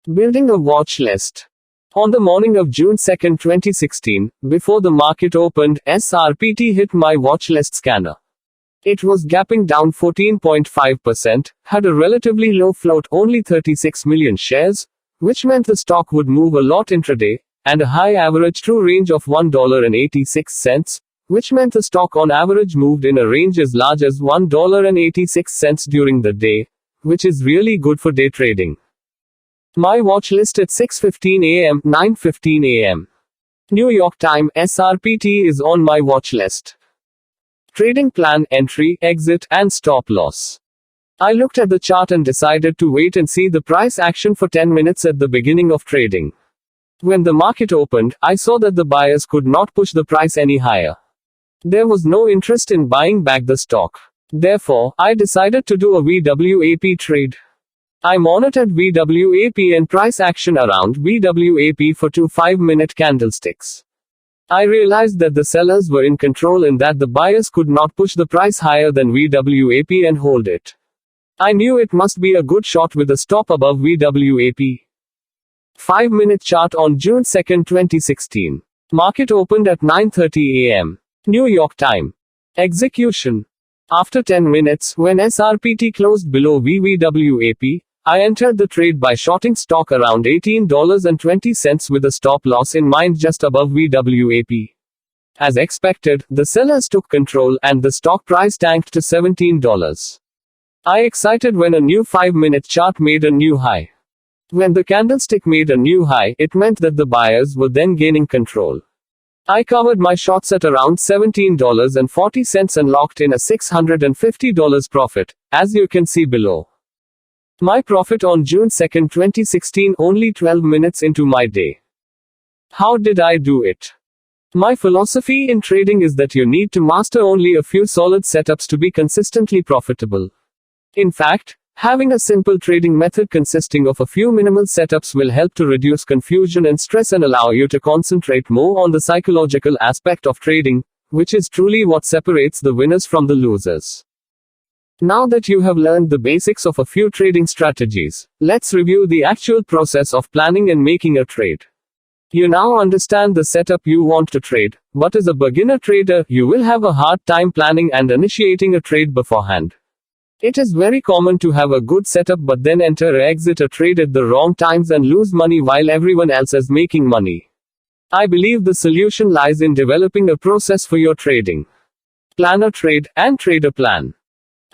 Building a watch list. On the morning of June 2, 2016, before the market opened, SRPT hit my watch list scanner. It was gapping down 14.5%, had a relatively low float, only 36 million shares, which meant the stock would move a lot intraday, and a high average true range of $1.86, which meant the stock on average moved in a range as large as $1.86 during the day, which is really good for day trading. My watch list at 6:15 a.m., 9:15 a.m. New York time, SRPT is on my watch list. Trading plan, entry, exit, and stop loss. I looked at the chart and decided to wait and see the price action for 10 minutes at the beginning of trading. When the market opened, I saw that the buyers could not push the price any higher. There was no interest in buying back the stock. Therefore, I decided to do a VWAP trade. I monitored VWAP and price action around VWAP for two 5-minute candlesticks. I realized that the sellers were in control and that the buyers could not push the price higher than VWAP and hold it. I knew it must be a good shot with a stop above VWAP. 5-minute chart on June 2, 2016. Market opened at 9:30 a.m. New York time. Execution. After 10 minutes, when SRPT closed below VWAP, I entered the trade by shorting stock around $18.20 with a stop loss in mind just above VWAP. As expected, the sellers took control and the stock price tanked to $17. I excited when a new 5-minute chart made a new high. When the candlestick made a new high, it meant that the buyers were then gaining control. I covered my shots at around $17.40 and locked in a $650 profit, as you can see below. My profit on June 2, 2016, only 12 minutes into my day. How did I do it? My philosophy in trading is that you need to master only a few solid setups to be consistently profitable. In fact, having a simple trading method consisting of a few minimal setups will help to reduce confusion and stress and allow you to concentrate more on the psychological aspect of trading, which is truly what separates the winners from the losers. Now that you have learned the basics of a few trading strategies, let's review the actual process of planning and making a trade. You now understand the setup you want to trade, but as a beginner trader, you will have a hard time planning and initiating a trade beforehand. It is very common to have a good setup but then enter or exit a trade at the wrong times and lose money while everyone else is making money. I believe the solution lies in developing a process for your trading. Plan a trade, and trade a plan.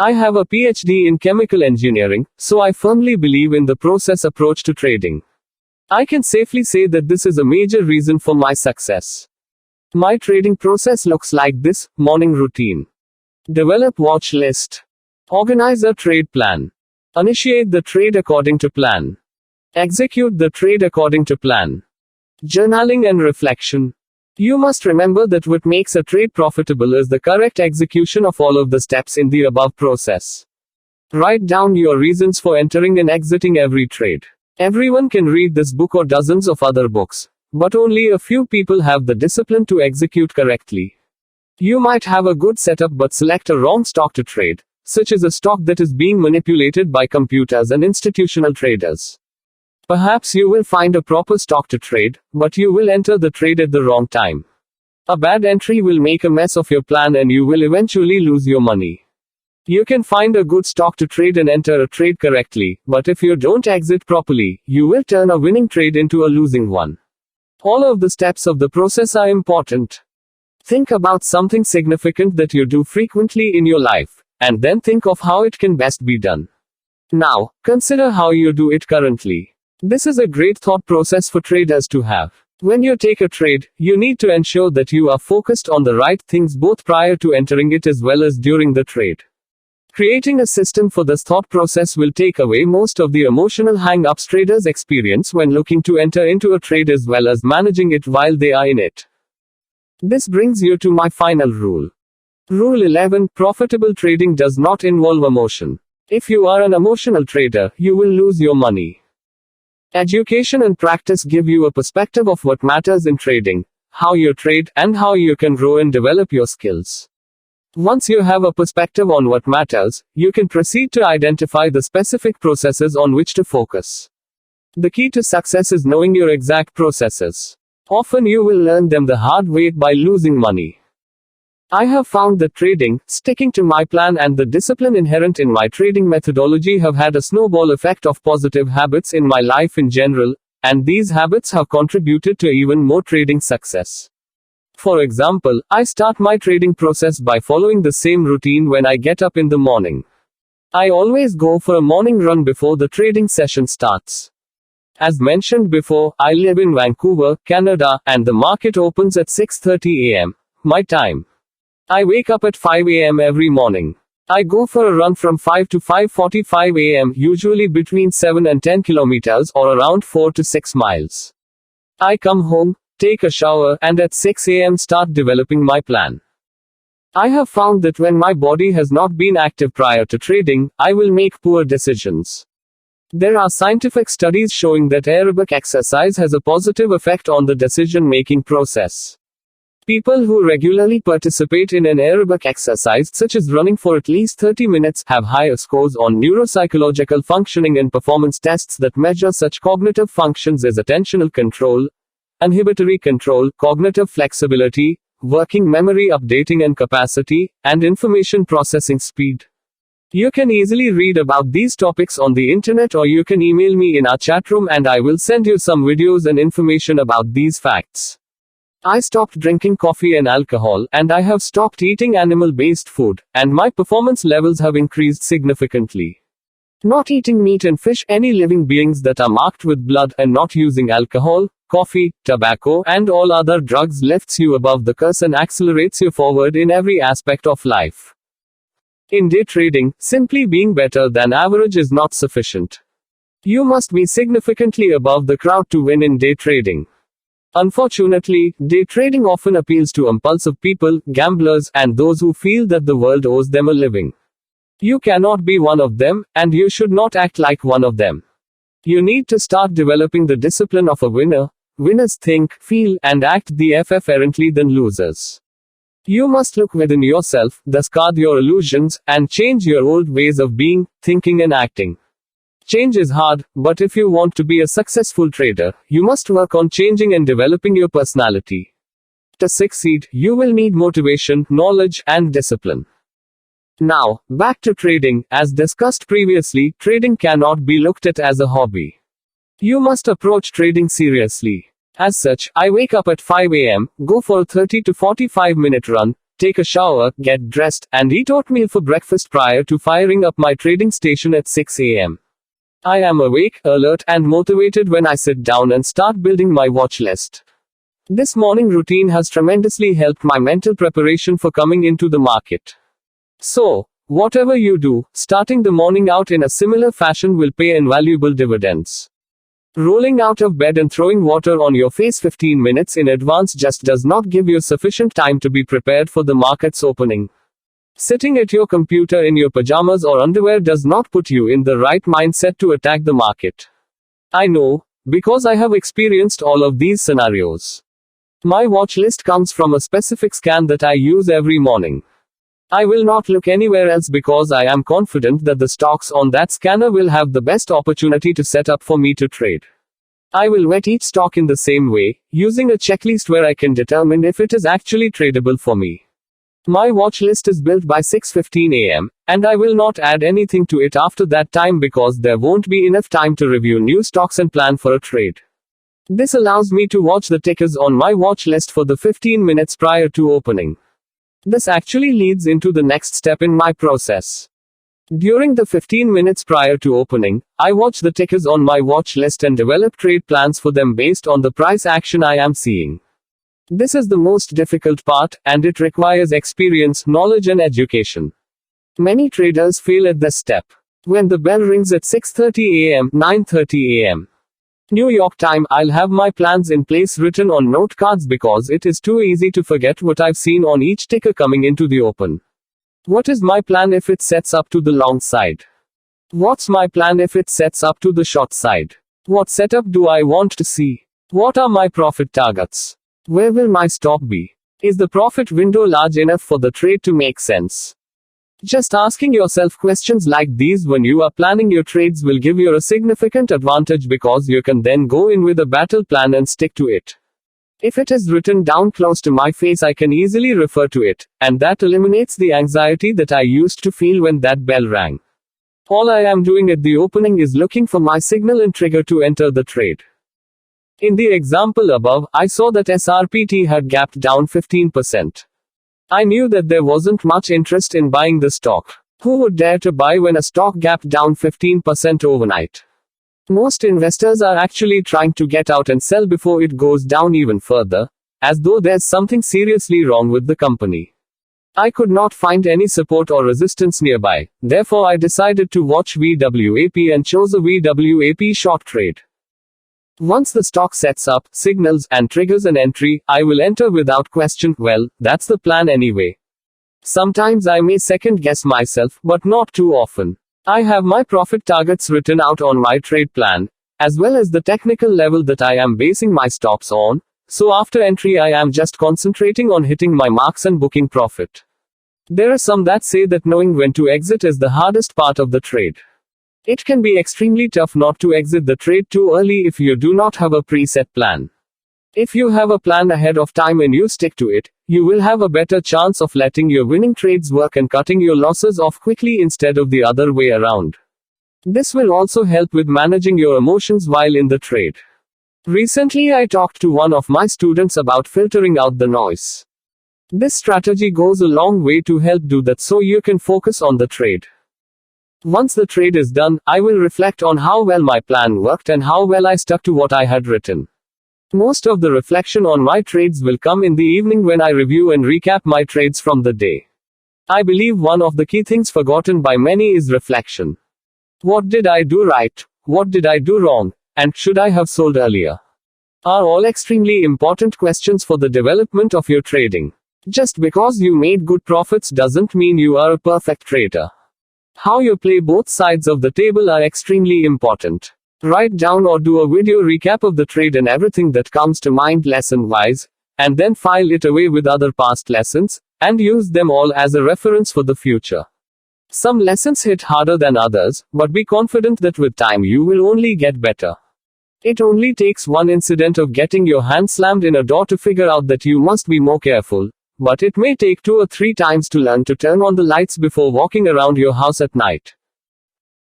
I have a PhD in chemical engineering, so I firmly believe in the process approach to trading. I can safely say that this is a major reason for my success. My trading process looks like this: morning routine. Develop watch list. Organize a trade plan. Initiate the trade according to plan. Execute the trade according to plan. Journaling and reflection. You must remember that what makes a trade profitable is the correct execution of all of the steps in the above process. Write down your reasons for entering and exiting every trade. Everyone can read this book or dozens of other books, but only a few people have the discipline to execute correctly. You might have a good setup but select a wrong stock to trade, such as a stock that is being manipulated by computers and institutional traders. Perhaps you will find a proper stock to trade, but you will enter the trade at the wrong time. A bad entry will make a mess of your plan and you will eventually lose your money. You can find a good stock to trade and enter a trade correctly, but if you don't exit properly, you will turn a winning trade into a losing one. All of the steps of the process are important. Think about something significant that you do frequently in your life, and then think of how it can best be done. Now, consider how you do it currently. This is a great thought process for traders to have. When you take a trade, you need to ensure that you are focused on the right things both prior to entering it as well as during the trade. Creating a system for this thought process will take away most of the emotional hang-ups traders experience when looking to enter into a trade as well as managing it while they are in it. This brings you to my final rule. Rule 11: Profitable trading does not involve emotion. If you are an emotional trader, you will lose your money. Education and practice give you a perspective of what matters in trading, how you trade, and how you can grow and develop your skills. Once you have a perspective on what matters, you can proceed to identify the specific processes on which to focus. The key to success is knowing your exact processes. Often you will learn them the hard way by losing money. I have found that trading, sticking to my plan, and the discipline inherent in my trading methodology have had a snowball effect of positive habits in my life in general, and these habits have contributed to even more trading success. For example, I start my trading process by following the same routine when I get up in the morning. I always go for a morning run before the trading session starts. As mentioned before, I live in Vancouver, Canada, and the market opens at 6:30 a.m. my time. I wake up at 5 a.m. every morning. I go for a run from 5 to 5:45 a.m., usually between 7 and 10 kilometers or around 4 to 6 miles. I come home, take a shower, and at 6 a.m. start developing my plan. I have found that when my body has not been active prior to trading, I will make poor decisions. There are scientific studies showing that aerobic exercise has a positive effect on the decision-making process. People who regularly participate in an aerobic exercise, such as running for at least 30 minutes, have higher scores on neuropsychological functioning and performance tests that measure such cognitive functions as attentional control, inhibitory control, cognitive flexibility, working memory updating and capacity, and information processing speed. You can easily read about these topics on the internet, or you can email me in our chat room and I will send you some videos and information about these facts. I stopped drinking coffee and alcohol, and I have stopped eating animal-based food, and my performance levels have increased significantly. Not eating meat and fish, any living beings that are marked with blood, and not using alcohol, coffee, tobacco, and all other drugs lifts you above the curse and accelerates you forward in every aspect of life. In day trading, simply being better than average is not sufficient. You must be significantly above the crowd to win in day trading. Unfortunately, day trading often appeals to impulsive people, gamblers, and those who feel that the world owes them a living. You cannot be one of them, and you should not act like one of them. You need to start developing the discipline of a winner. Winners think, feel, and act differently than losers. You must look within yourself, discard your illusions, and change your old ways of being, thinking, and acting. Change is hard, but if you want to be a successful trader, you must work on changing and developing your personality. To succeed, you will need motivation, knowledge, and discipline. Now, back to trading. As discussed previously, trading cannot be looked at as a hobby. You must approach trading seriously. As such, I wake up at 5 a.m., go for a 30 to 45 minute run, take a shower, get dressed, and eat oatmeal for breakfast prior to firing up my trading station at 6 a.m. I am awake, alert, and motivated when I sit down and start building my watch list. This morning routine has tremendously helped my mental preparation for coming into the market. So, whatever you do, starting the morning out in a similar fashion will pay invaluable dividends. Rolling out of bed and throwing water on your face 15 minutes in advance just does not give you sufficient time to be prepared for the market's opening. Sitting at your computer in your pajamas or underwear does not put you in the right mindset to attack the market. I know, because I have experienced all of these scenarios. My watch list comes from a specific scan that I use every morning. I will not look anywhere else because I am confident that the stocks on that scanner will have the best opportunity to set up for me to trade. I will vet each stock in the same way, using a checklist where I can determine if it is actually tradable for me. My watch list is built by 6:15 a.m., and I will not add anything to it after that time because there won't be enough time to review new stocks and plan for a trade. This allows me to watch the tickers on my watch list for the 15 minutes prior to opening. This actually leads into the next step in my process. During the 15 minutes prior to opening, I watch the tickers on my watch list and develop trade plans for them based on the price action I am seeing. This is the most difficult part, and it requires experience, knowledge, and education. Many traders fail at this step. When the bell rings at 6:30 a.m., 9:30 a.m. New York time, I'll have my plans in place written on note cards because it is too easy to forget what I've seen on each ticker coming into the open. What is my plan if it sets up to the long side? What's my plan if it sets up to the short side? What setup do I want to see? What are my profit targets? Where will my stop be? Is the profit window large enough for the trade to make sense? Just asking yourself questions like these when you are planning your trades will give you a significant advantage because you can then go in with a battle plan and stick to it. If it is written down close to my face, I can easily refer to it, and that eliminates the anxiety that I used to feel when that bell rang. All I am doing at the opening is looking for my signal and trigger to enter the trade. In the example above, I saw that SRPT had gapped down 15%. I knew that there wasn't much interest in buying the stock. Who would dare to buy when a stock gapped down 15% overnight? Most investors are actually trying to get out and sell before it goes down even further, as though there's something seriously wrong with the company. I could not find any support or resistance nearby, therefore I decided to watch VWAP and chose a VWAP short trade. Once the stock sets up, signals, and triggers an entry, I will enter without question. Well, that's the plan anyway. Sometimes I may second guess myself, but not too often. I have my profit targets written out on my trade plan, as well as the technical level that I am basing my stops on, so after entry I am just concentrating on hitting my marks and booking profit. There are some that say that knowing when to exit is the hardest part of the trade. It can be extremely tough not to exit the trade too early if you do not have a preset plan. If you have a plan ahead of time and you stick to it, you will have a better chance of letting your winning trades work and cutting your losses off quickly instead of the other way around. This will also help with managing your emotions while in the trade. Recently I talked to one of my students about filtering out the noise. This strategy goes a long way to help do that so you can focus on the trade. Once the trade is done, I will reflect on how well my plan worked and how well I stuck to what I had written. Most of the reflection on my trades will come in the evening when I review and recap my trades from the day. I believe one of the key things forgotten by many is reflection. What did I do right? What did I do wrong? And should I have sold earlier? Are all extremely important questions for the development of your trading. Just because you made good profits doesn't mean you are a perfect trader. How you play both sides of the table are extremely important. Write down or do a video recap of the trade and everything that comes to mind lesson-wise, and then file it away with other past lessons, and use them all as a reference for the future. Some lessons hit harder than others, but be confident that with time you will only get better. It only takes one incident of getting your hand slammed in a door to figure out that you must be more careful. But it may take 2 or 3 times to learn to turn on the lights before walking around your house at night.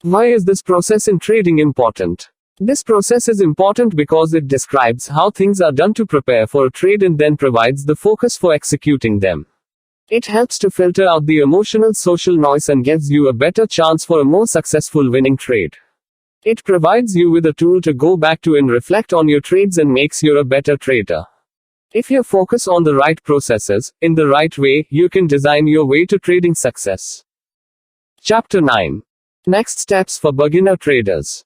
Why is this process in trading important? This process is important because it describes how things are done to prepare for a trade and then provides the focus for executing them. It helps to filter out the emotional social noise and gives you a better chance for a more successful winning trade. It provides you with a tool to go back to and reflect on your trades and makes you a better trader. If you focus on the right processes, in the right way, you can design your way to trading success. Chapter 9. Next steps for beginner traders.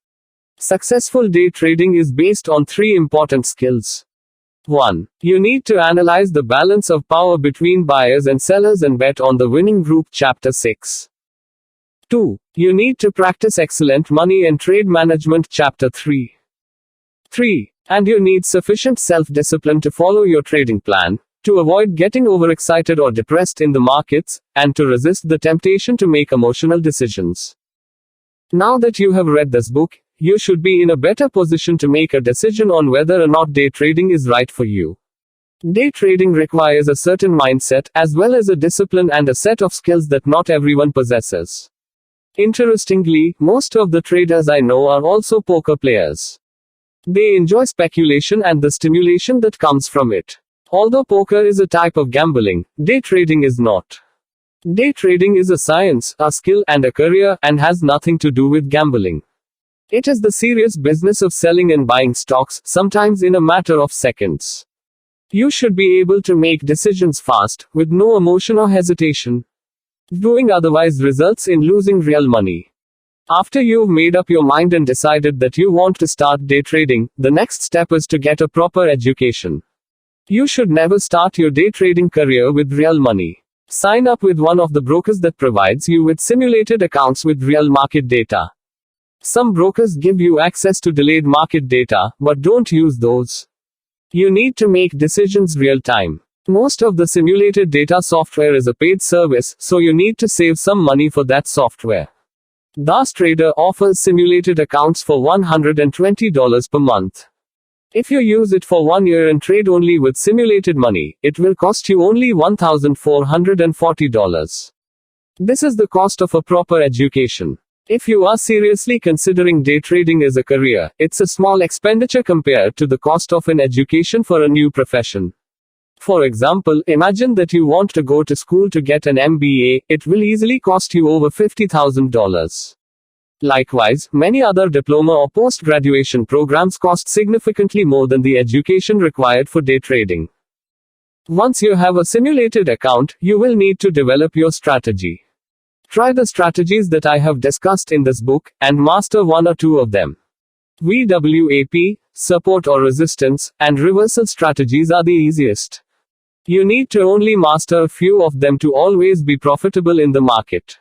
Successful day trading is based on 3 important skills. 1. You need to analyze the balance of power between buyers and sellers and bet on the winning group. Chapter 6. 2. You need to practice excellent money and trade management. Chapter 3. 3. And you need sufficient self-discipline to follow your trading plan, to avoid getting overexcited or depressed in the markets, and to resist the temptation to make emotional decisions. Now that you have read this book, you should be in a better position to make a decision on whether or not day trading is right for you. Day trading requires a certain mindset, as well as a discipline and a set of skills that not everyone possesses. Interestingly, most of the traders I know are also poker players. They enjoy speculation and the stimulation that comes from it. Although poker is a type of gambling, day trading is not. Day trading is a science, a skill, and a career, and has nothing to do with gambling. It is the serious business of selling and buying stocks, sometimes in a matter of seconds. You should be able to make decisions fast, with no emotion or hesitation. Doing otherwise results in losing real money. After you've made up your mind and decided that you want to start day trading, the next step is to get a proper education. You should never start your day trading career with real money. Sign up with one of the brokers that provides you with simulated accounts with real market data. Some brokers give you access to delayed market data, but don't use those. You need to make decisions real time. Most of the simulated data software is a paid service, so you need to save some money for that software. Das Trader offers simulated accounts for $120 per month. If you use it for 1 year and trade only with simulated money, it will cost you only $1,440. This is the cost of a proper education. If you are seriously considering day trading as a career, it's a small expenditure compared to the cost of an education for a new profession. For example, imagine that you want to go to school to get an MBA, it will easily cost you over $50,000. Likewise, many other diploma or post-graduation programs cost significantly more than the education required for day trading. Once you have a simulated account, you will need to develop your strategy. Try the strategies that I have discussed in this book, and master 1 or 2 of them. VWAP, support or resistance, and reversal strategies are the easiest. You need to only master a few of them to always be profitable in the market.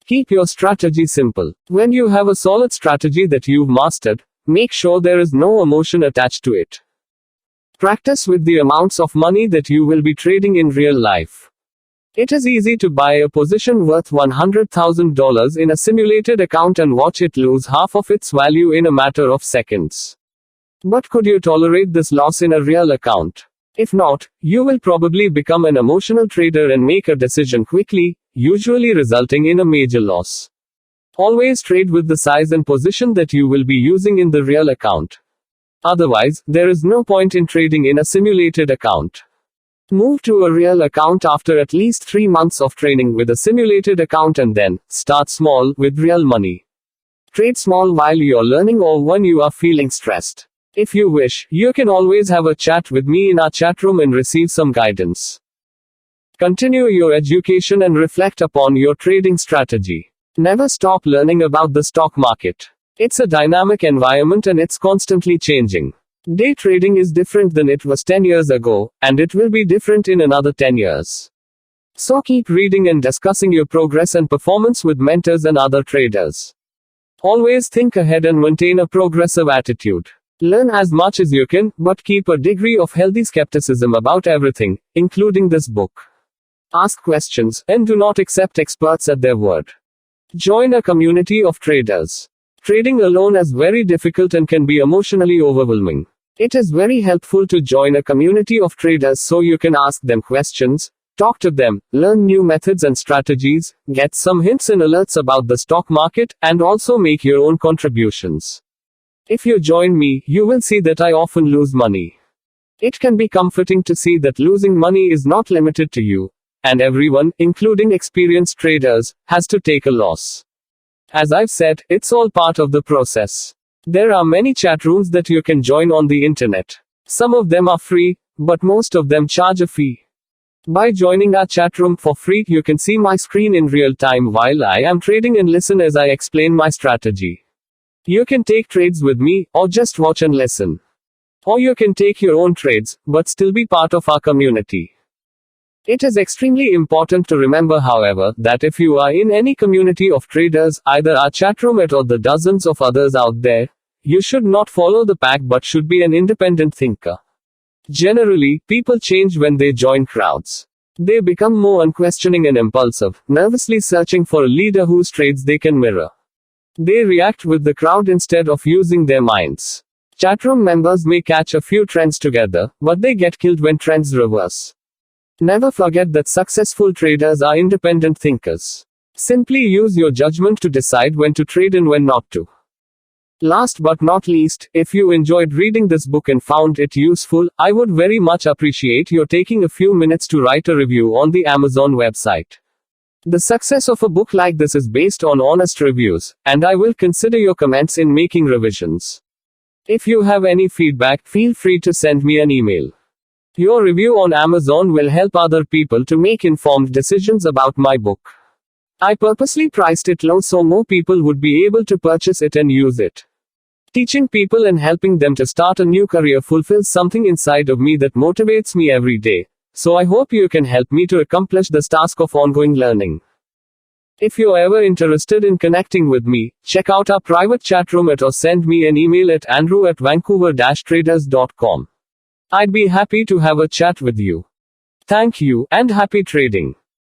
Keep your strategy simple. When you have a solid strategy that you've mastered, make sure there is no emotion attached to it. Practice with the amounts of money that you will be trading in real life. It is easy to buy a position worth $100,000 in a simulated account and watch it lose half of its value in a matter of seconds. But could you tolerate this loss in a real account? If not, you will probably become an emotional trader and make a decision quickly, usually resulting in a major loss. Always trade with the size and position that you will be using in the real account. Otherwise, there is no point in trading in a simulated account. Move to a real account after at least 3 months of training with a simulated account and then start small with real money. Trade small while you're learning or when you are feeling stressed. If you wish, you can always have a chat with me in our chat room and receive some guidance. Continue your education and reflect upon your trading strategy. Never stop learning about the stock market. It's a dynamic environment and it's constantly changing. Day trading is different than it was 10 years ago, and it will be different in another 10 years. So keep reading and discussing your progress and performance with mentors and other traders. Always think ahead and maintain a progressive attitude. Learn as much as you can, but keep a degree of healthy skepticism about everything, including this book. Ask questions, and do not accept experts at their word. Join a community of traders. Trading alone is very difficult and can be emotionally overwhelming. It is very helpful to join a community of traders so you can ask them questions, talk to them, learn new methods and strategies, get some hints and alerts about the stock market, and also make your own contributions. If you join me, you will see that I often lose money. It can be comforting to see that losing money is not limited to you, and everyone, including experienced traders, has to take a loss. As I've said, it's all part of the process. There are many chat rooms that you can join on the internet. Some of them are free, but most of them charge a fee. By joining our chat room for free, you can see my screen in real time while I am trading and listen as I explain my strategy. You can take trades with me, or just watch and listen. Or you can take your own trades, but still be part of our community. It is extremely important to remember, however, that if you are in any community of traders, either our chat room or the dozens of others out there, you should not follow the pack but should be an independent thinker. Generally, people change when they join crowds. They become more unquestioning and impulsive, nervously searching for a leader whose trades they can mirror. They react with the crowd instead of using their minds. Chatroom members may catch a few trends together, but they get killed when trends reverse. Never forget that successful traders are independent thinkers. Simply use your judgment to decide when to trade and when not to. Last but not least, if you enjoyed reading this book and found it useful, I would very much appreciate your taking a few minutes to write a review on the Amazon website. The success of a book like this is based on honest reviews, and I will consider your comments in making revisions. If you have any feedback, feel free to send me an email. Your review on Amazon will help other people to make informed decisions about my book. I purposely priced it low so more people would be able to purchase it and use it. Teaching people and helping them to start a new career fulfills something inside of me that motivates me every day. So I hope you can help me to accomplish this task of ongoing learning. If you're ever interested in connecting with me, check out our private chat room or send me an email at andrew@vancouver-traders.com. I'd be happy to have a chat with you. Thank you, and happy trading.